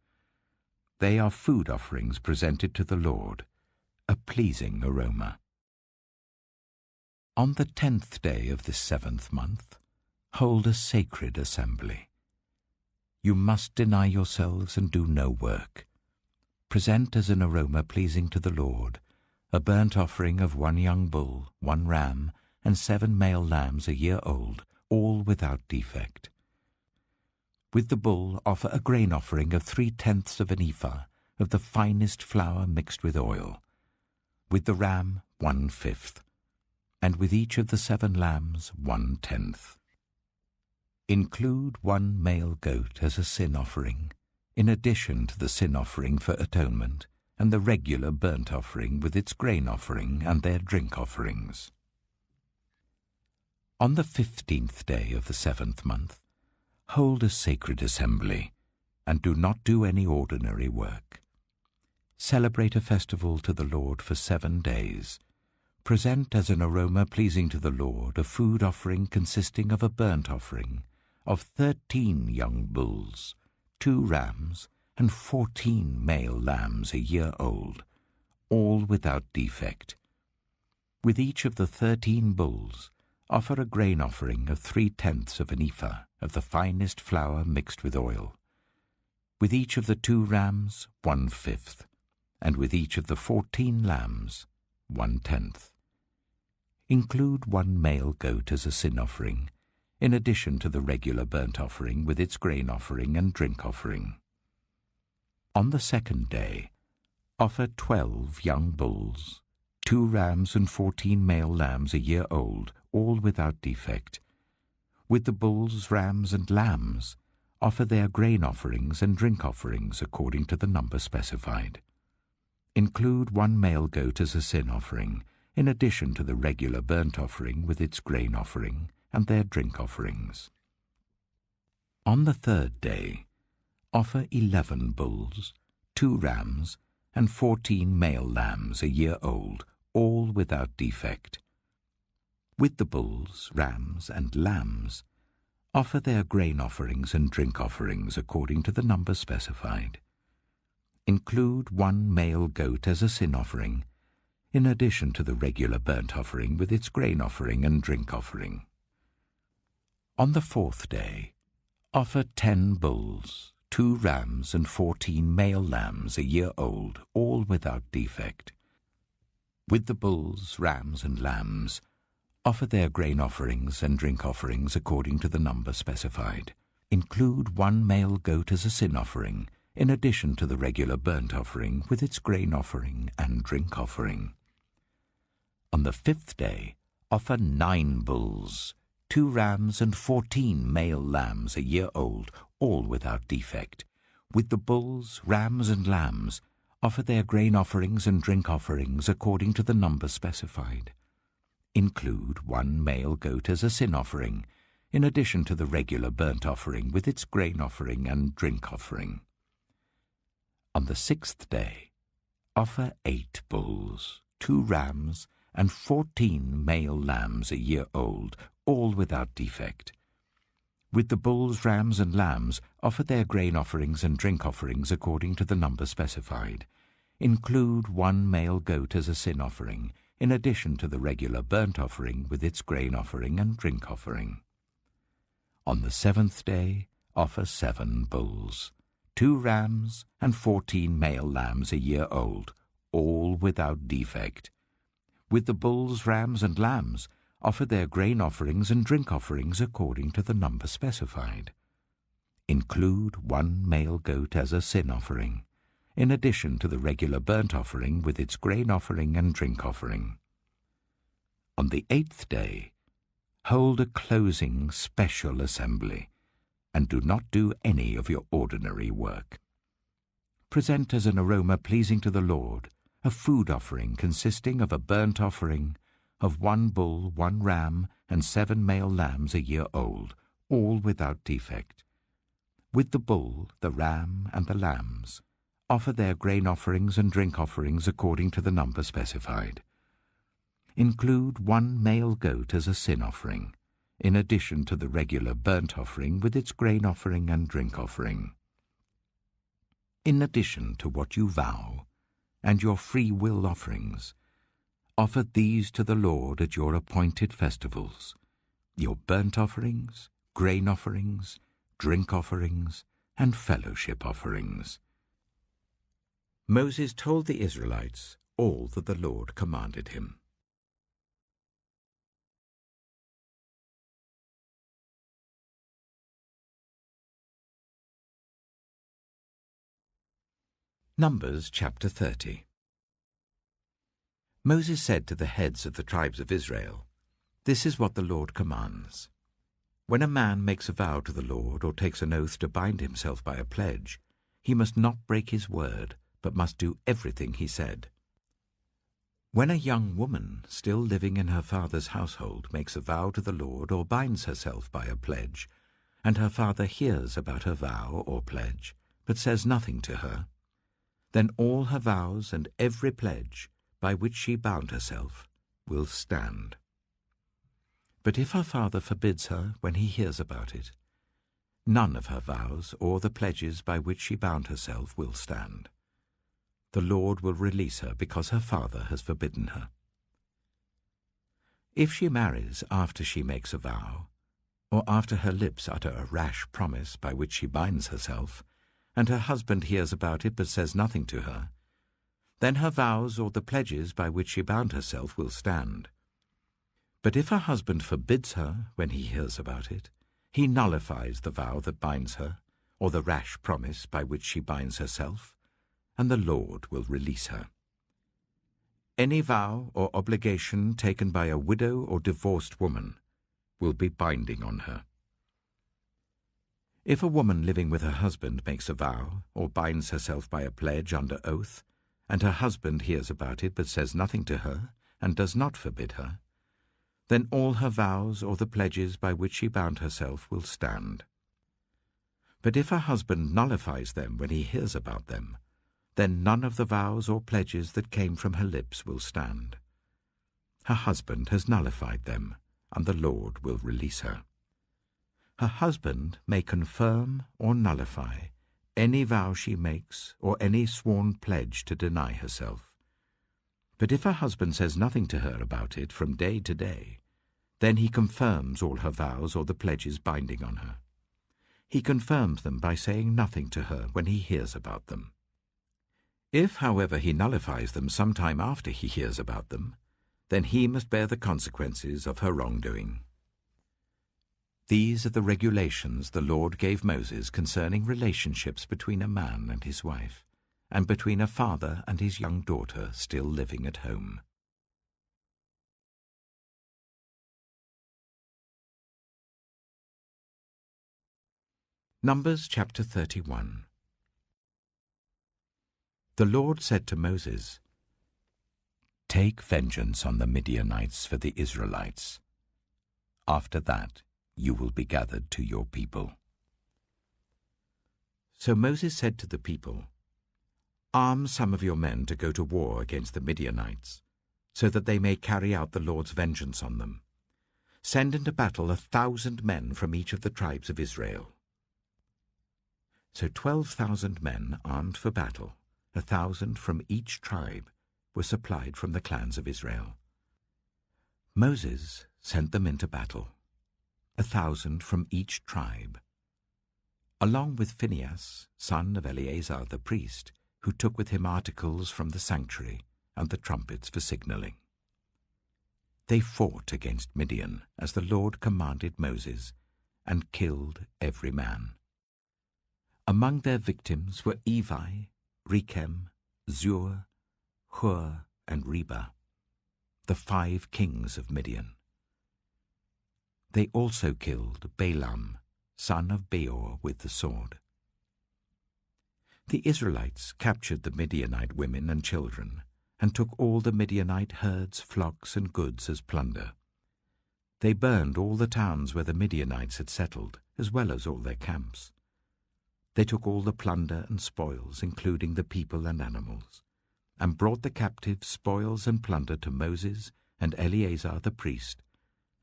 Speaker 1: They are food offerings presented to the Lord, a pleasing aroma. On the 10th day of this 7th month, hold a sacred assembly. You must deny yourselves and do no work. Present as an aroma pleasing to the Lord a burnt offering of 1 young bull, 1 ram, and 7 male lambs a year old, all without defect. With the bull offer a grain offering of 3/10 of an ephah of the finest flour mixed with oil. With the ram, 1/5, and with each of the 7 lambs, 1/10. Include 1 male goat as a sin offering, in addition to the sin offering for atonement and the regular burnt offering with its grain offering and their drink offerings. On the 15th day of the 7th month, hold a sacred assembly, and do not do any ordinary work. Celebrate a festival to the Lord for 7 days. Present as an aroma pleasing to the Lord a food offering consisting of a burnt offering of 13 young bulls, 2 rams, and 14 male lambs a year old, all without defect. With each of the 13 bulls, offer a grain offering of 3/10 of an ephah of the finest flour mixed with oil. With each of the 2 rams, 1/5, and with each of the 14 lambs, 1/10. Include 1 male goat as a sin offering, in addition to the regular burnt offering with its grain offering and drink offering. On the 2nd day, offer 12 young bulls, 2 rams and 14 male lambs a year old, all without defect. With the bulls, rams, and lambs, offer their grain offerings and drink offerings according to the number specified. Include 1 male goat as a sin offering, in addition to the regular burnt offering with its grain offering and their drink offerings. On the 3rd day, offer 11 bulls, 2 rams, and 14 male lambs a year old, all without defect. With the bulls, rams, and lambs, offer their grain offerings and drink offerings according to the number specified. Include 1 male goat as a sin offering, in addition to the regular burnt offering with its grain offering and drink offering. On the 4th day, offer 10 bulls, 2 rams, and 14 male lambs a year old, all without defect. With the bulls, rams, and lambs, offer their grain offerings and drink offerings according to the number specified. Include 1 male goat as a sin offering, in addition to the regular burnt offering with its grain offering and drink offering. On the 5th day, offer 9 bulls, 2 rams, and 14 male lambs a year old, all without defect. With the bulls, rams, and lambs, offer their grain offerings and drink offerings according to the number specified. Include 1 male goat as a sin offering, in addition to the regular burnt offering with its grain offering and drink offering. On the 6th day, offer 8 bulls, 2 rams, and 14 male lambs a year old, all without defect. With the bulls, rams, and lambs, offer their grain offerings and drink offerings according to the number specified. Include 1 male goat as a sin offering, in addition to the regular burnt offering with its grain offering and drink offering. On the 7th day, offer 7 bulls, 2 rams, and 14 male lambs a year old, all without defect. With the bulls, rams, and lambs, offer their grain offerings and drink offerings according to the number specified. Include 1 male goat as a sin offering, in addition to the regular burnt offering with its grain offering and drink offering. On the 8th day, hold a closing special assembly, and do not do any of your ordinary work. Present as an aroma pleasing to the Lord a food offering consisting of a burnt offering of 1 bull, 1 ram, and 7 male lambs a year old, all without defect. With the bull, the ram, and the lambs, offer their grain offerings and drink offerings according to the number specified. Include 1 male goat as a sin offering, in addition to the regular burnt offering with its grain offering and drink offering. In addition to what you vow, and your free will offerings, offer these to the Lord at your appointed festivals, your burnt offerings, grain offerings, drink offerings, and fellowship offerings. Moses told the Israelites all that the Lord commanded him. Numbers chapter 30. Moses said to the heads of the tribes of Israel, "This is what the Lord commands. When a man makes a vow to the Lord or takes an oath to bind himself by a pledge, he must not break his word, but must do everything he said. When a young woman still living in her father's household makes a vow to the Lord or binds herself by a pledge, and her father hears about her vow or pledge, but says nothing to her, then all her vows and every pledge by which she bound herself will stand. But if her father forbids her when he hears about it, none of her vows or the pledges by which she bound herself will stand. The Lord will release her because her father has forbidden her. If she marries after she makes a vow, or after her lips utter a rash promise by which she binds herself, and her husband hears about it but says nothing to her, then her vows or the pledges by which she bound herself will stand. But if her husband forbids her when he hears about it, he nullifies the vow that binds her, or the rash promise by which she binds herself, and the Lord will release her. Any vow or obligation taken by a widow or divorced woman will be binding on her. If a woman living with her husband makes a vow or binds herself by a pledge under oath, and her husband hears about it but says nothing to her and does not forbid her, then all her vows or the pledges by which she bound herself will stand. But if her husband nullifies them when he hears about them, then none of the vows or pledges that came from her lips will stand. Her husband has nullified them, and the Lord will release her. Her husband may confirm or nullify any vow she makes or any sworn pledge to deny herself. But if her husband says nothing to her about it from day to day, then he confirms all her vows or the pledges binding on her. He confirms them by saying nothing to her when he hears about them. If, however, he nullifies them some time after he hears about them, then he must bear the consequences of her wrongdoing. These are the regulations the Lord gave Moses concerning relationships between a man and his wife, and between a father and his young daughter still living at home. Numbers chapter 31. The Lord said to Moses, "Take vengeance on the Midianites for the Israelites. After that, you will be gathered to your people." So Moses said to the people, "Arm some of your men to go to war against the Midianites, so that they may carry out the Lord's vengeance on them. Send into battle 1,000 men from each of the tribes of Israel." So 12,000 men armed for battle, 1,000 from each tribe, were supplied from the clans of Israel. Moses sent them into battle, 1,000 from each tribe, along with Phinehas, son of Eleazar the priest, who took with him articles from the sanctuary and the trumpets for signaling. They fought against Midian, as the Lord commanded Moses, and killed every man. Among their victims were Evi, Rechem, Zur, Hur, and Reba, the 5 kings of Midian. They also killed Balaam, son of Beor, with the sword. The Israelites captured the Midianite women and children, and took all the Midianite herds, flocks, and goods as plunder. They burned all the towns where the Midianites had settled, as well as all their camps. They took all the plunder and spoils, including the people and animals, and brought the captives, spoils, and plunder to Moses and Eleazar the priest,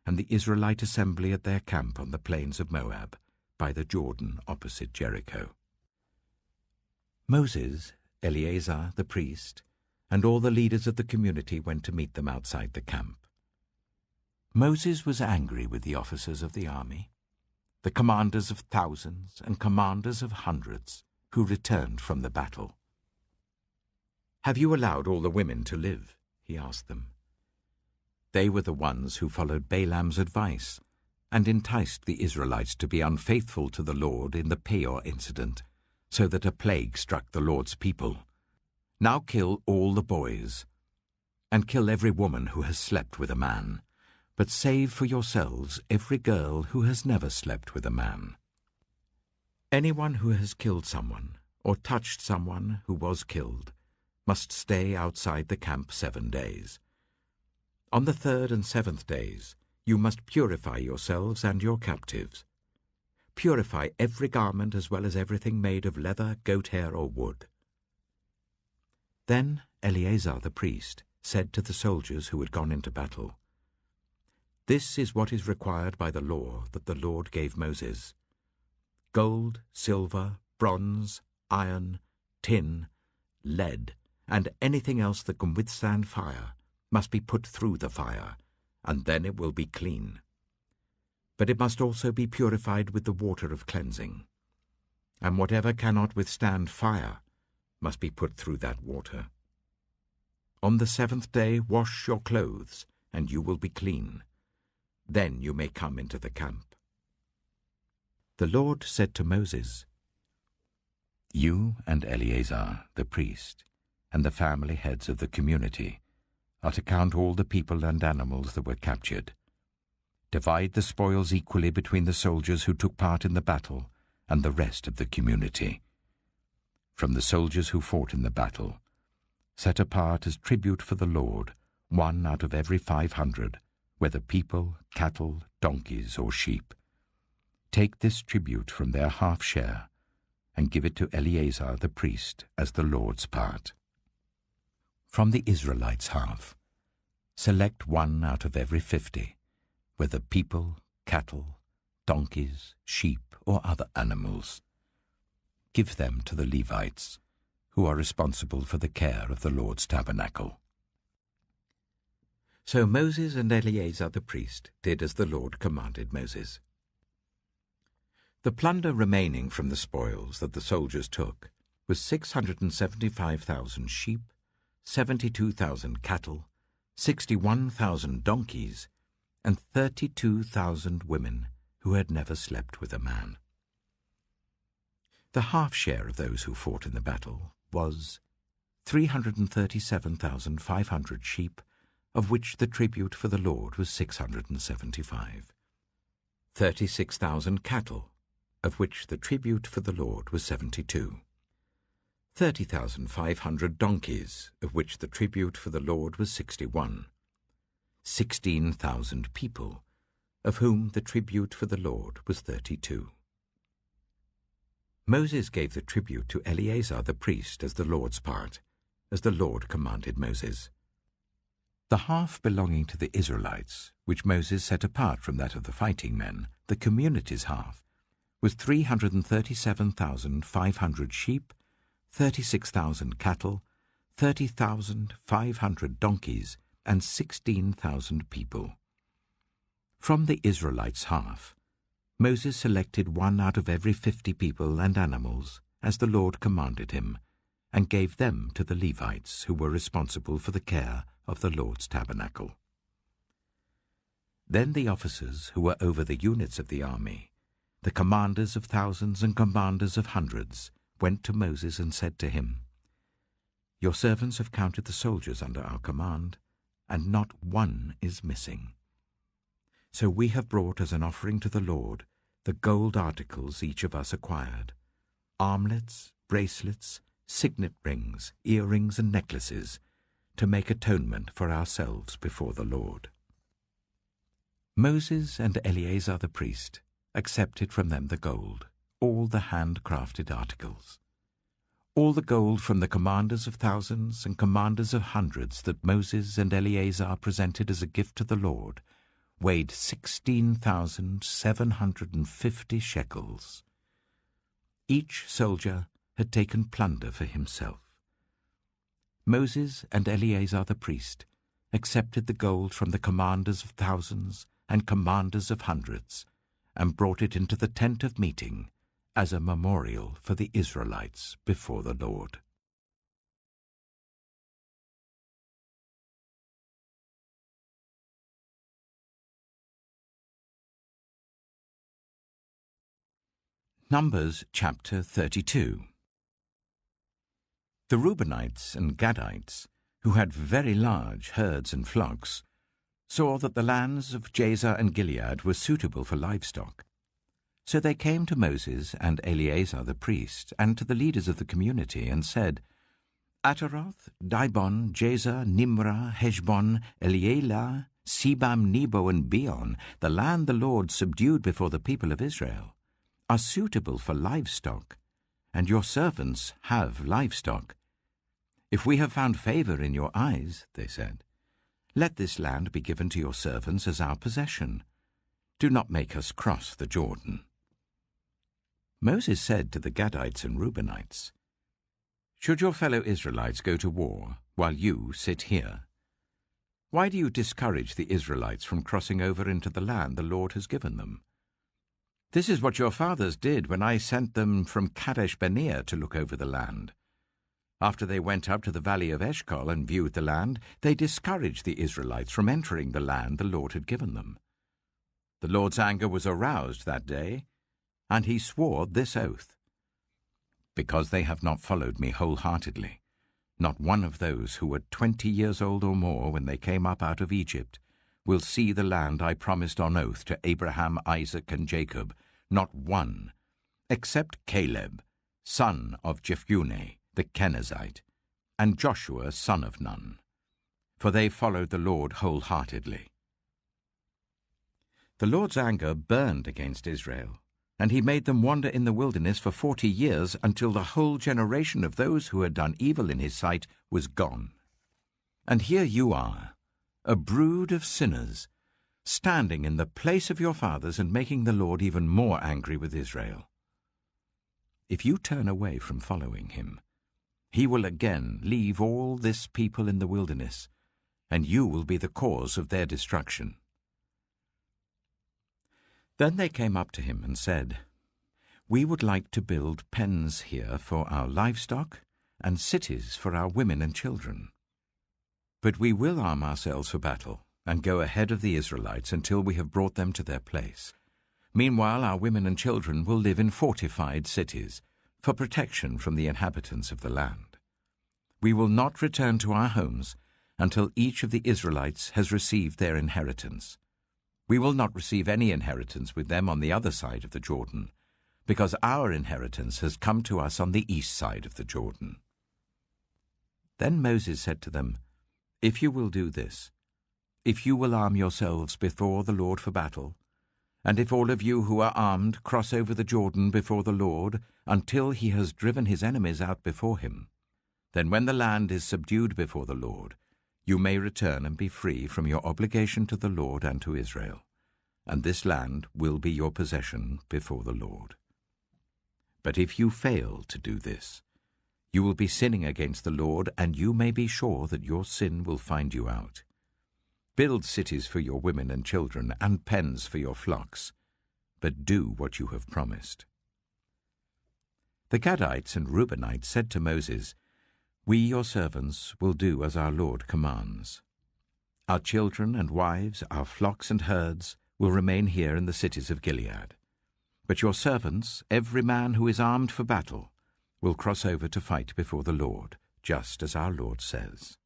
Speaker 1: and the Israelite assembly at their camp on the plains of Moab, by the Jordan opposite Jericho. Moses, Eleazar the priest, and all the leaders of the community went to meet them outside the camp. Moses was angry with the officers of the army, the commanders of thousands and commanders of hundreds, who returned from the battle. "Have you allowed all the women to live?" he asked them. They were the ones who followed Balaam's advice and enticed the Israelites to be unfaithful to the Lord in the Peor incident, so that a plague struck the Lord's people. Now kill all the boys, and kill every woman who has slept with a man, but save for yourselves every girl who has never slept with a man. Anyone who has killed someone, or touched someone who was killed, must stay outside the camp 7 days. On the 3rd and 7th days, you must purify yourselves and your captives. Purify every garment as well as everything made of leather, goat hair, or wood. Then Eleazar the priest said to the soldiers who had gone into battle, "This is what is required by the law that the Lord gave Moses. Gold, silver, bronze, iron, tin, lead, and anything else that can withstand fire must be put through the fire, and then it will be clean. But it must also be purified with the water of cleansing. And whatever cannot withstand fire must be put through that water. On the 7th day wash your clothes, and you will be clean. Then you may come into the camp." The Lord said to Moses, "You and Eleazar the priest, and the family heads of the community, are to count all the people and animals that were captured. Divide the spoils equally between the soldiers who took part in the battle and the rest of the community. From the soldiers who fought in the battle, set apart as tribute for the Lord 1 out of every 500, whether people, cattle, donkeys, or sheep. Take this tribute from their half share and give it to Eleazar the priest as the Lord's part. From the Israelites' half, select 1 out of every 50, whether people, cattle, donkeys, sheep, or other animals. Give them to the Levites, who are responsible for the care of the Lord's tabernacle." So Moses and Eleazar the priest did as the Lord commanded Moses. The plunder remaining from the spoils that the soldiers took was 675,000 sheep, 72,000 cattle, 61,000 donkeys, and 32,000 women who had never slept with a man. The half share of those who fought in the battle was 337,500 sheep, of which the tribute for the Lord was 675. 36,000 cattle, of which the tribute for the Lord was 72. 30,500 donkeys, of which the tribute for the Lord was 61. 16,000 people, of whom the tribute for the Lord was 32. Moses gave the tribute to Eleazar the priest as the Lord's part, as the Lord commanded Moses. The half belonging to the Israelites, which Moses set apart from that of the fighting men, the community's half, was 337,500 sheep, 36,000 cattle, 30,500 donkeys, and 16,000 people. From the Israelites' half, Moses selected one out of every 50 people and animals, as the Lord commanded him, and gave them to the Levites, who were responsible for the care of the Lord's tabernacle. Then the officers who were over the units of the army, the commanders of thousands and commanders of hundreds, went to Moses and said to him, "Your servants have counted the soldiers under our command, and not one is missing. So we have brought as an offering to the Lord the gold articles each of us acquired, armlets, bracelets, signet rings, earrings, and necklaces, to make atonement for ourselves before the Lord." Moses and Eleazar the priest accepted from them the gold, all the handcrafted articles. All the gold from the commanders of thousands and commanders of hundreds that Moses and Eleazar presented as a gift to the Lord weighed 16,750 shekels. Each soldier had taken plunder for himself. Moses and Eleazar the priest accepted the gold from the commanders of thousands and commanders of hundreds, and brought it into the tent of meeting as a memorial for the Israelites before the Lord. Numbers chapter 32. The Reubenites and Gadites, who had very large herds and flocks, saw that the lands of Jazer and Gilead were suitable for livestock. So they came to Moses and Eleazar the priest, and to the leaders of the community, and said, "Ataroth, Dibon, Jazer, Nimrah, Heshbon, Elealeh, Sebam, Nebo, and Beon, the land the Lord subdued before the people of Israel, are suitable for livestock, and your servants have livestock. If we have found favor in your eyes," they said, "let this land be given to your servants as our possession. Do not make us cross the Jordan." Moses said to the Gadites and Reubenites, "Should your fellow Israelites go to war while you sit here? Why do you discourage the Israelites from crossing over into the land the Lord has given them? This is what your fathers did when I sent them from Kadesh Barnea to look over the land. After they went up to the valley of Eshcol and viewed the land, they discouraged the Israelites from entering the land the Lord had given them. The Lord's anger was aroused that day, and he swore this oath: because they have not followed me wholeheartedly, not one of those who were 20 years old or more when they came up out of Egypt will see the land I promised on oath to Abraham, Isaac, and Jacob, not one, except Caleb, son of Jephunneh, the Kenizzite, and Joshua, son of Nun, for they followed the Lord wholeheartedly." The Lord's anger burned against Israel, and he made them wander in the wilderness for 40 years, until the whole generation of those who had done evil in his sight was gone. And here you are, a brood of sinners, standing in the place of your fathers and making the Lord even more angry with Israel. If you turn away from following him, he will again leave all this people in the wilderness, and you will be the cause of their destruction. Then they came up to him and said, "We would like to build pens here for our livestock and cities for our women and children. But we will arm ourselves for battle and go ahead of the Israelites until we have brought them to their place. Meanwhile, our women and children will live in fortified cities for protection from the inhabitants of the land. We will not return to our homes until each of the Israelites has received their inheritance. We will not receive any inheritance with them on the other side of the Jordan, because our inheritance has come to us on the east side of the Jordan." Then Moses said to them, "If you will do this, if you will arm yourselves before the Lord for battle, and if all of you who are armed cross over the Jordan before the Lord until he has driven his enemies out before him, then when the land is subdued before the Lord, you may return and be free from your obligation to the Lord and to Israel, and this land will be your possession before the Lord. But if you fail to do this, you will be sinning against the Lord, and you may be sure that your sin will find you out. Build cities for your women and children, and pens for your flocks, but do what you have promised." The Gadites and Reubenites said to Moses, "We, your servants, will do as our Lord commands. Our children and wives, our flocks and herds, will remain here in the cities of Gilead. But your servants, every man who is armed for battle, will cross over to fight before the Lord, just as our Lord says."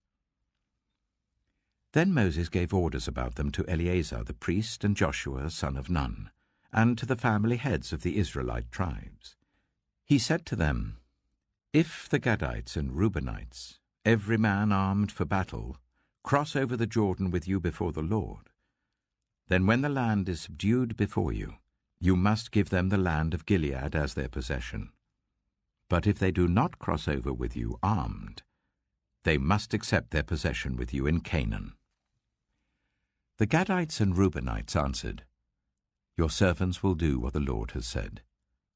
Speaker 1: Then Moses gave orders about them to Eleazar the priest and Joshua son of Nun, and to the family heads of the Israelite tribes. He said to them, "If the Gadites and Reubenites, every man armed for battle, cross over the Jordan with you before the Lord, then when the land is subdued before you, you must give them the land of Gilead as their possession. But if they do not cross over with you armed, they must accept their possession with you in Canaan." The Gadites and Reubenites answered, "Your servants will do what the Lord has said.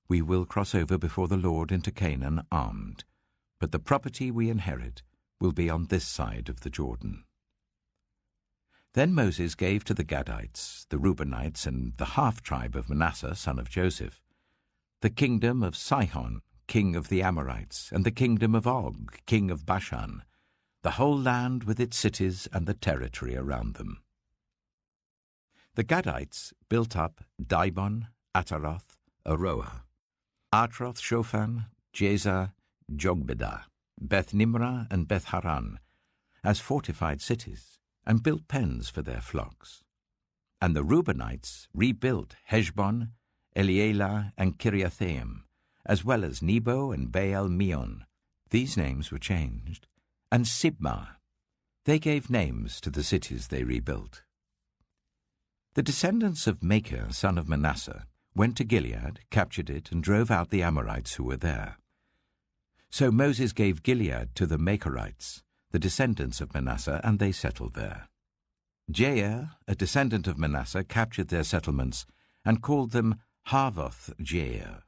Speaker 1: We will cross over before the Lord into Canaan armed, but the property we inherit will be on this side of the Jordan." Then Moses gave to the Gadites, the Reubenites, and the half-tribe of Manasseh, son of Joseph, the kingdom of Sihon, king of the Amorites, and the kingdom of Og, king of Bashan, the whole land with its cities and the territory around them. The Gadites built up Dibon, Ataroth, Aroah, Atroth-Shophan, Jazer, Jogbedah, Beth-Nimrah, and Beth-Haran, as fortified cities, and built pens for their flocks. And the Reubenites rebuilt Heshbon, Elealeh, and Kiriathaim, as well as Nebo and Baal-Meon. These names were changed. And Sibmah. They gave names to the cities they rebuilt. The descendants of Machir, son of Manasseh, went to Gilead, captured it, and drove out the Amorites who were there. So Moses gave Gilead to the Machirites, the descendants of Manasseh, and they settled there. Jair, a descendant of Manasseh, captured their settlements and called them Havoth-Jair.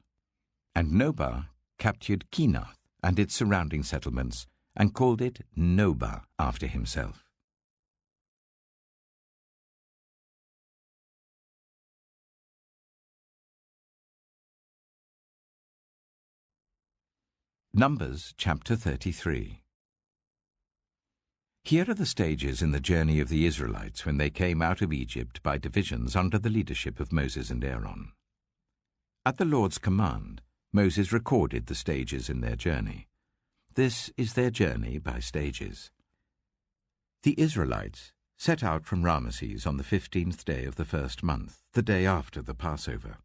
Speaker 1: And Nobah captured Kenath and its surrounding settlements and called it Nobah after himself. Numbers chapter 33. Here are the stages in the journey of the Israelites when they came out of Egypt by divisions under the leadership of Moses and Aaron. At the Lord's command, Moses recorded the stages in their journey. This is their journey by stages. The Israelites set out from Ramesses on the 15th day of the first month, the day after the Passover.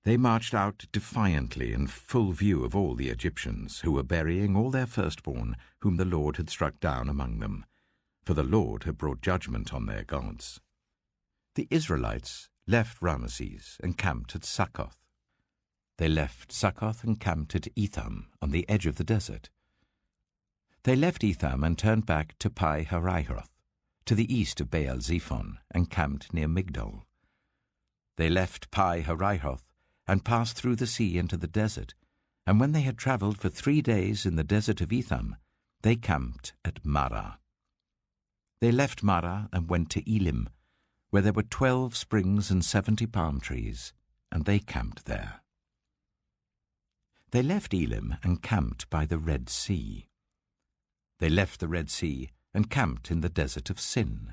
Speaker 1: They marched out defiantly in full view of all the Egyptians, who were burying all their firstborn whom the Lord had struck down among them, for the Lord had brought judgment on their gods. The Israelites left Ramesses and camped at Succoth. They left Succoth and camped at Etham on the edge of the desert. They left Etham and turned back to Pi-hahiroth, to the east of Baal-zephon, and camped near Migdol. They left Pi-hahiroth and passed through the sea into the desert, and when they had travelled for 3 days in the desert of Etham, they camped at Marah. They left Marah and went to Elim, where there were 12 springs and 70 palm trees, and they camped there. They left Elim and camped by the Red Sea. They left the Red Sea and camped in the desert of Sin.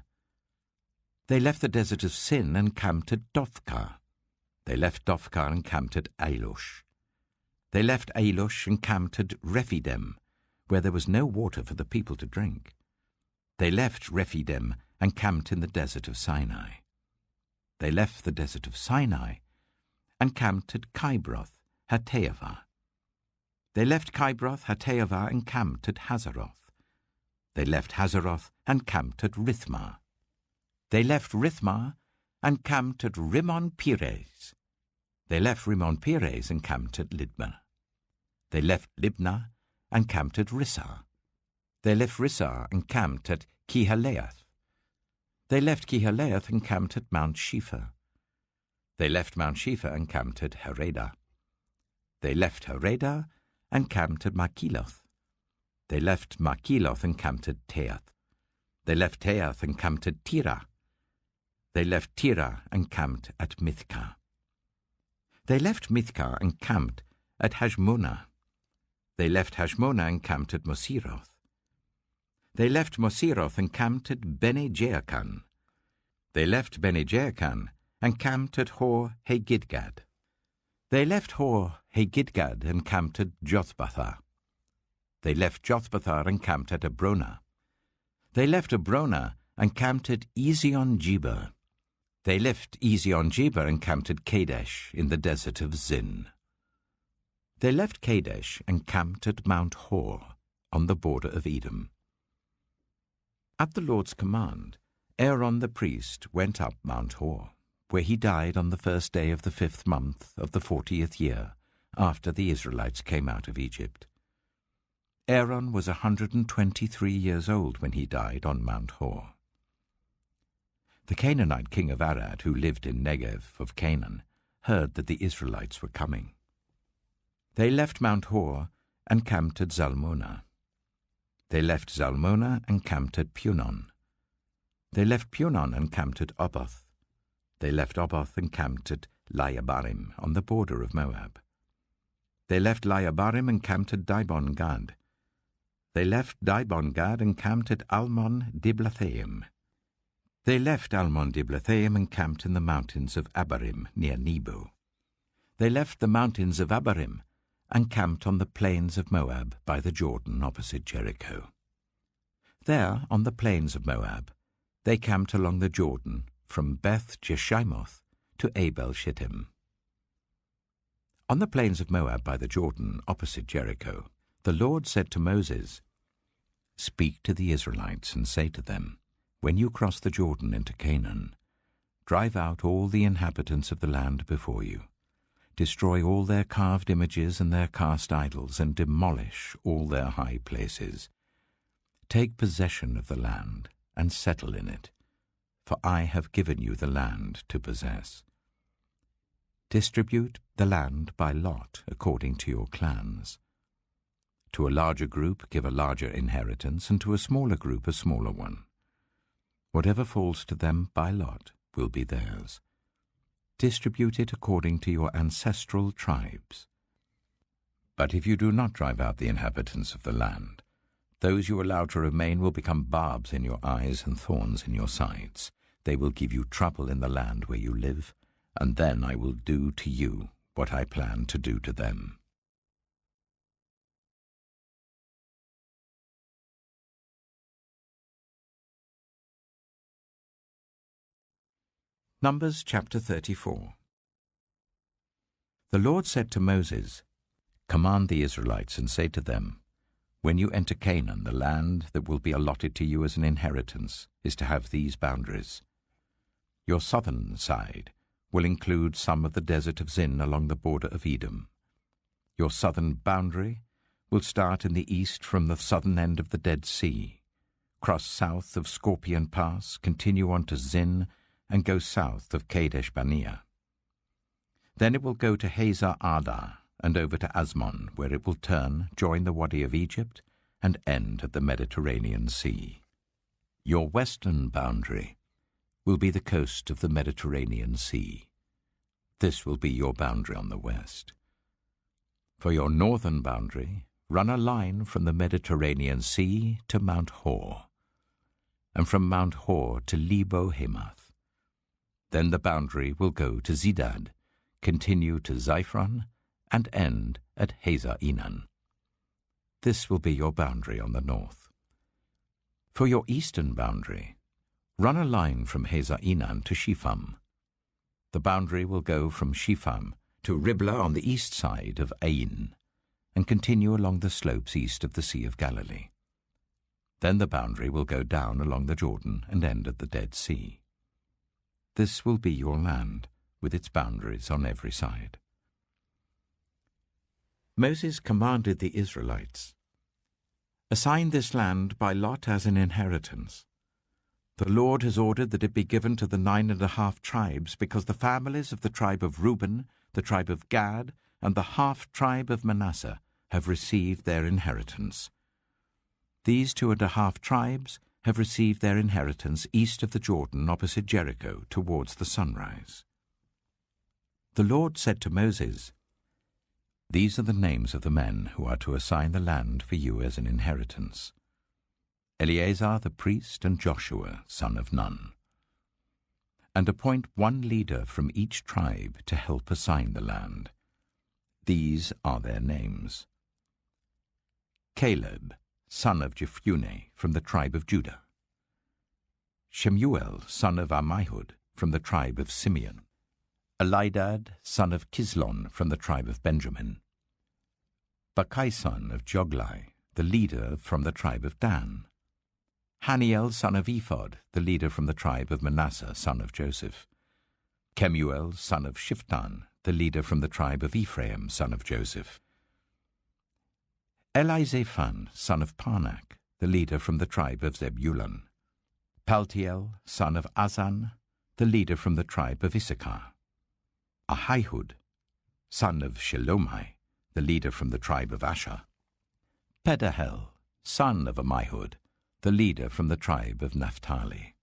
Speaker 1: They left the desert of Sin and camped at Dophkah. They left Dophkah and camped at Ailush. They left Ailush and camped at Rephidim, where there was no water for the people to drink. They left Rephidim and camped in the desert of Sinai. They left the desert of Sinai and camped at Kibroth Hattaavah. They left Kibroth Hattaavah and camped at Hazeroth. They left Hazeroth and camped at Rithmah. They left Rithmah and camped at Rimmon-Perez. They left Rimmon-Perez and camped at Libnah. They left Libnah and camped at Rissah. They left Rissah and camped at Kihaleath. They left Kihaleath and camped at Mount Shepher. They left Mount Shepher and camped at Haredah. They left Haredah and camped at Makheloth. They left Makheloth and camped at Teath. They left Teath and camped at Tirah. They left Tirah and camped at Mithkah. They left Mithkah and camped at Hashmonah. They left Hashmonah and camped at Moseroth. They left Moseroth and camped at Bene Jaakan. They left Bene Jaakan and camped at Hor Hagidgad. They left Hor Hagidgad and camped at Jothbathah. They left Jothbathah and camped at Abronah. They left Abronah and camped at Ezion-Geber. They left Ezion-Geber and camped at Kadesh in the desert of Zin. They left Kadesh and camped at Mount Hor on the border of Edom. At the Lord's command, Aaron the priest went up Mount Hor, where he died on the first day of the 5th month of the 40th year after the Israelites came out of Egypt. Aaron was 123 years old when he died on Mount Hor. The Canaanite king of Arad, who lived in Negev of Canaan, heard that the Israelites were coming. They left Mount Hor and camped at Zalmonah. They left Zalmonah and camped at Punon. They left Punon and camped at Oboth. They left Oboth and camped at Layabarim on the border of Moab. They left Layabarim and camped at Dibon-Gad. They left Dibon-Gad and camped at Almon-Diblathaim. They left Almon-Diblathaim and camped in the mountains of Abarim near Nebo. They left the mountains of Abarim and camped on the plains of Moab by the Jordan opposite Jericho. There, on the plains of Moab, they camped along the Jordan from Beth Jeshimoth to Abel Shittim. On the plains of Moab by the Jordan opposite Jericho, the Lord said to Moses, "Speak to the Israelites and say to them, when you cross the Jordan into Canaan, drive out all the inhabitants of the land before you. Destroy all their carved images and their cast idols, and demolish all their high places. Take possession of the land and settle in it, for I have given you the land to possess. Distribute the land by lot according to your clans. To a larger group give a larger inheritance, and to a smaller group a smaller one. Whatever falls to them by lot will be theirs. Distribute it according to your ancestral tribes. But if you do not drive out the inhabitants of the land, those you allow to remain will become barbs in your eyes and thorns in your sides. They will give you trouble in the land where you live, and then I will do to you what I plan to do to them." Numbers chapter 34. The Lord said to Moses, "Command the Israelites and say to them, when you enter Canaan, the land that will be allotted to you as an inheritance is to have these boundaries. Your southern side will include some of the desert of Zin along the border of Edom. Your southern boundary will start in the east from the southern end of the Dead Sea, cross south of Scorpion Pass, continue on to Zin, and go south of Kadesh Barnea. Then it will go to Hazar Adah and over to Asmon, where it will turn, join the Wadi of Egypt, and end at the Mediterranean Sea. Your western boundary will be the coast of the Mediterranean Sea. This will be your boundary on the west. For your northern boundary, run a line from the Mediterranean Sea to Mount Hor, and from Mount Hor to Lebo Hamath. Then the boundary will go to Zedad, continue to Ziphron, and end at Hazar Enan. This will be your boundary on the north. For your eastern boundary, run a line from Hazar Enan to Shepham. The boundary will go from Shepham to Riblah on the east side of Ain, and continue along the slopes east of the Sea of Galilee. Then the boundary will go down along the Jordan and end at the Dead Sea. This will be your land, with its boundaries on every side." Moses commanded the Israelites, Assign this land by lot as an inheritance. The Lord has ordered that it be given to the 9½ tribes, because the families of the tribe of Reuben, the tribe of Gad, and the half-tribe of Manasseh have received their inheritance. These 2½ tribes have received their inheritance east of the Jordan, opposite Jericho, towards the sunrise. The Lord said to Moses, "These are the names of the men who are to assign the land for you as an inheritance: Eleazar the priest and Joshua, son of Nun. And appoint one leader from each tribe to help assign the land. These are their names: Caleb, son of Jephunneh, from the tribe of Judah; Shemuel, son of Ammihud, from the tribe of Simeon; Elidad, son of Kislon, from the tribe of Benjamin; Bakkai, son of Joglai, the leader, from the tribe of Dan; Haniel, son of Ephod, the leader, from the tribe of Manasseh, son of Joseph; Kemuel, son of Shiftan, the leader, from the tribe of Ephraim, son of Joseph; Elizaphan, son of Parnak, the leader, from the tribe of Zebulun; Paltiel, son of Azan, the leader, from the tribe of Issachar; Ahihud, son of Shelomai, the leader, from the tribe of Asher; Pedahel, son of Ammihud, the leader, from the tribe of Naphtali.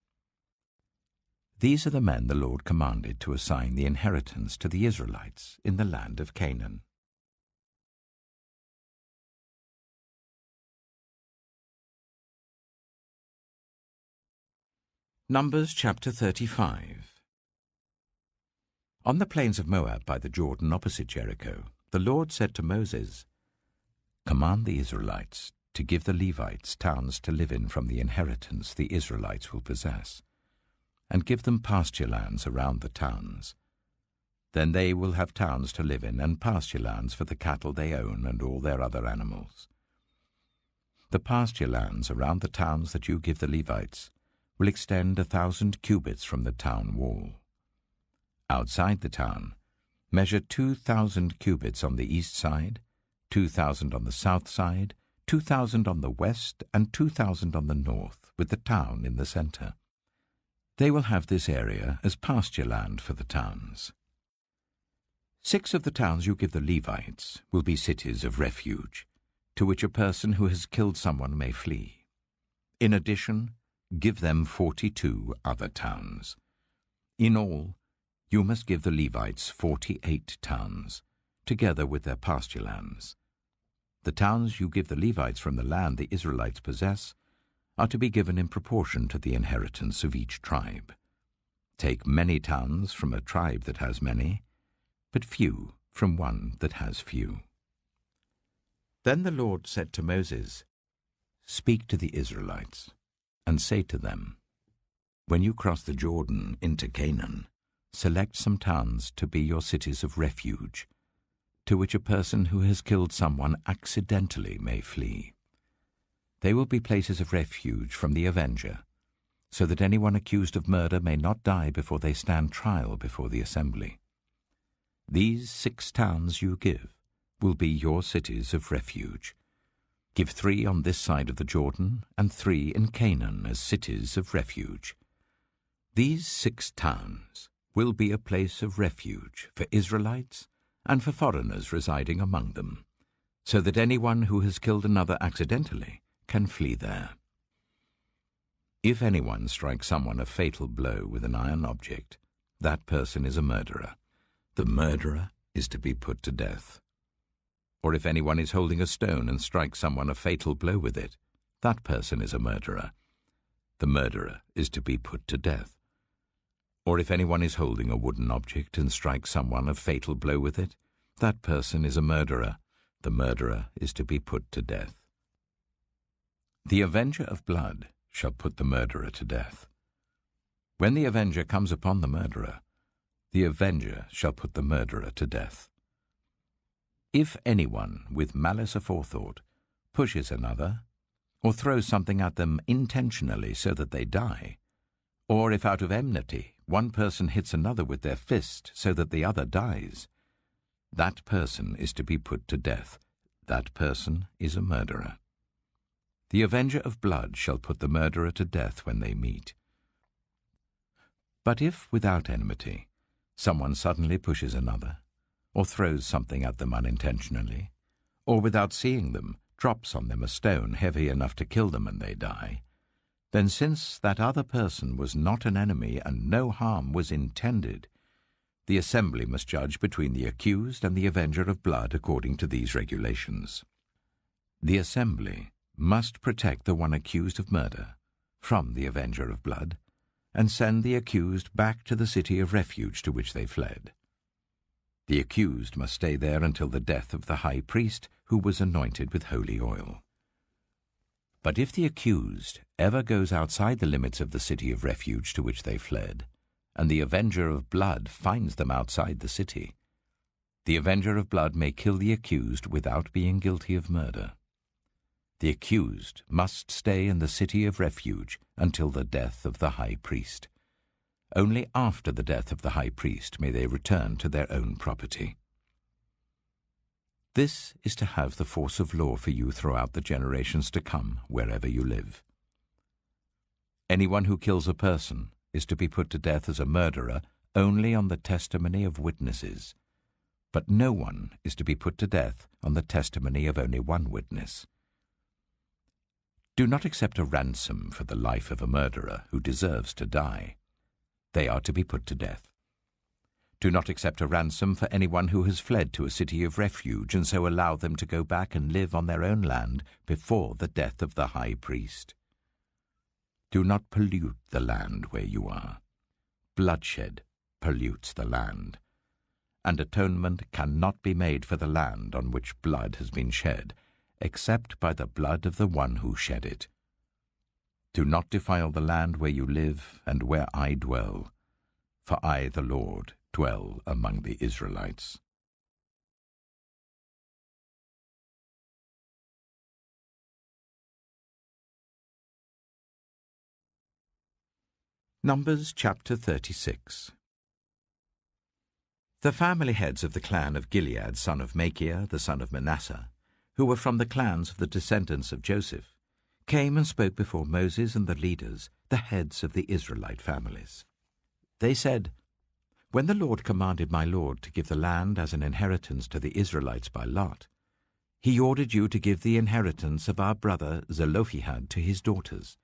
Speaker 1: These are the men the Lord commanded to assign the inheritance to the Israelites in the land of Canaan. Numbers chapter 35. On the plains of Moab by the Jordan opposite Jericho, the Lord said to Moses, "Command the Israelites to give the Levites towns to live in from the inheritance the Israelites will possess, and give them pasture lands around the towns. Then they will have towns to live in and pasture lands for the cattle they own and all their other animals. The pasture lands around the towns that you give the Levites will extend 1,000 cubits from the town wall. Outside the town, measure 2,000 cubits on the east side, 2,000 on the south side, 2,000 on the west, and 2,000 on the north, with the town in the center. They will have this area as pasture land for the towns. 6 of the towns you give the Levites will be cities of refuge, to which a person who has killed someone may flee. In addition, give them 42 other towns. In all, you must give the Levites 48 towns, together with their pasture lands. The towns you give the Levites from the land the Israelites possess are to be given in proportion to the inheritance of each tribe. Take many towns from a tribe that has many, but few from one that has few." Then the Lord said to Moses, "Speak to the Israelites, and say to them, when you cross the Jordan into Canaan, select some towns to be your cities of refuge, to which a person who has killed someone accidentally may flee. They will be places of refuge from the avenger, so that anyone accused of murder may not die before they stand trial before the assembly. These 6 towns you give will be your cities of refuge. Give 3 on this side of the Jordan, and 3 in Canaan as cities of refuge. These 6 towns will be a place of refuge for Israelites and for foreigners residing among them, so that anyone who has killed another accidentally can flee there. If anyone strikes someone a fatal blow with an iron object, that person is a murderer. The murderer is to be put to death. Or if anyone is holding a stone and strikes someone a fatal blow with it, that person is a murderer. The murderer is to be put to death. Or if anyone is holding a wooden object and strikes someone a fatal blow with it, that person is a murderer. The murderer is to be put to death. The avenger of blood shall put the murderer to death. When the avenger comes upon the murderer, the avenger shall put the murderer to death. If anyone with malice aforethought pushes another, or throws something at them intentionally so that they die, or if out of enmity one person hits another with their fist so that the other dies, that person is to be put to death. That person is a murderer. The avenger of blood shall put the murderer to death when they meet. But if, without enmity, someone suddenly pushes another, or throws something at them unintentionally, or without seeing them drops on them a stone heavy enough to kill them and they die, then since that other person was not an enemy and no harm was intended, the assembly must judge between the accused and the avenger of blood according to these regulations. The assembly must protect the one accused of murder from the avenger of blood, and send the accused back to the city of refuge to which they fled. The accused must stay there until the death of the high priest who was anointed with holy oil. But if the accused ever goes outside the limits of the city of refuge to which they fled, and the avenger of blood finds them outside the city, the avenger of blood may kill the accused without being guilty of murder. The accused must stay in the city of refuge until the death of the high priest. Only after the death of the high priest may they return to their own property. This is to have the force of law for you throughout the generations to come, wherever you live. Anyone who kills a person is to be put to death as a murderer only on the testimony of witnesses, but no one is to be put to death on the testimony of only one witness. Do not accept a ransom for the life of a murderer who deserves to die. They are to be put to death. Do not accept a ransom for anyone who has fled to a city of refuge and so allow them to go back and live on their own land before the death of the high priest. Do not pollute the land where you are. Bloodshed pollutes the land, and atonement cannot be made for the land on which blood has been shed, except by the blood of the one who shed it. Do not defile the land where you live and where I dwell, for I, the Lord, dwell among the Israelites. Numbers chapter 36. The family heads of the clan of Gilead, son of Machir, the son of Manasseh, who were from the clans of the descendants of Joseph, came and spoke before Moses and the leaders, the heads of the Israelite families. They said, "When the Lord commanded my Lord to give the land as an inheritance to the Israelites by lot, he ordered you to give the inheritance of our brother Zelophehad to his daughters.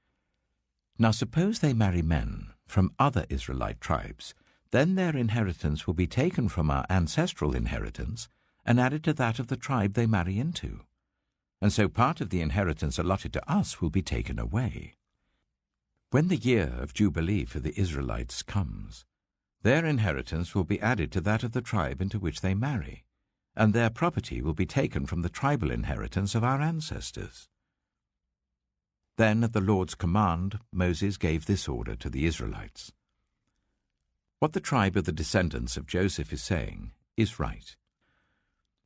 Speaker 1: Now suppose they marry men from other Israelite tribes, then their inheritance will be taken from our ancestral inheritance and added to that of the tribe they marry into. And so part of the inheritance allotted to us will be taken away. When the year of Jubilee for the Israelites comes, their inheritance will be added to that of the tribe into which they marry, and their property will be taken from the tribal inheritance of our ancestors." Then at the Lord's command, Moses gave this order to the Israelites. What the tribe of the descendants of Joseph is saying is right.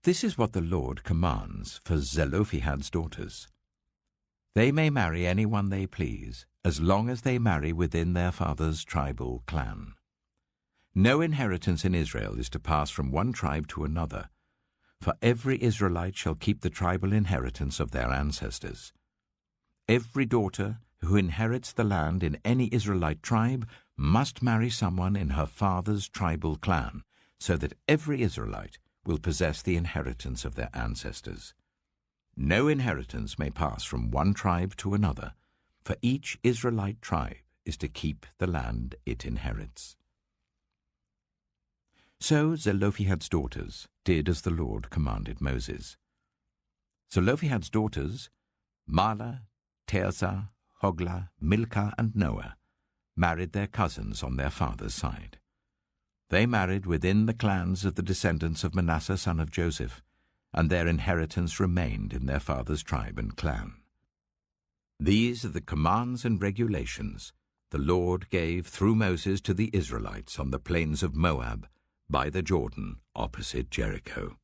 Speaker 1: This is what the Lord commands for Zelophehad's daughters. They may marry anyone they please, as long as they marry within their father's tribal clan. No inheritance in Israel is to pass from one tribe to another, for every Israelite shall keep the tribal inheritance of their ancestors. Every daughter who inherits the land in any Israelite tribe must marry someone in her father's tribal clan, so that every Israelite will possess the inheritance of their ancestors. No inheritance may pass from one tribe to another, for each Israelite tribe is to keep the land it inherits. So Zelophehad's daughters did as the Lord commanded Moses. Zelophehad's daughters, Mahlah, Tirzah, Hoglah, Milcah, and Noah, married their cousins on their father's side. They married within the clans of the descendants of Manasseh son of Joseph, and their inheritance remained in their father's tribe and clan. These are the commands and regulations the Lord gave through Moses to the Israelites on the plains of Moab, by the Jordan, opposite Jericho.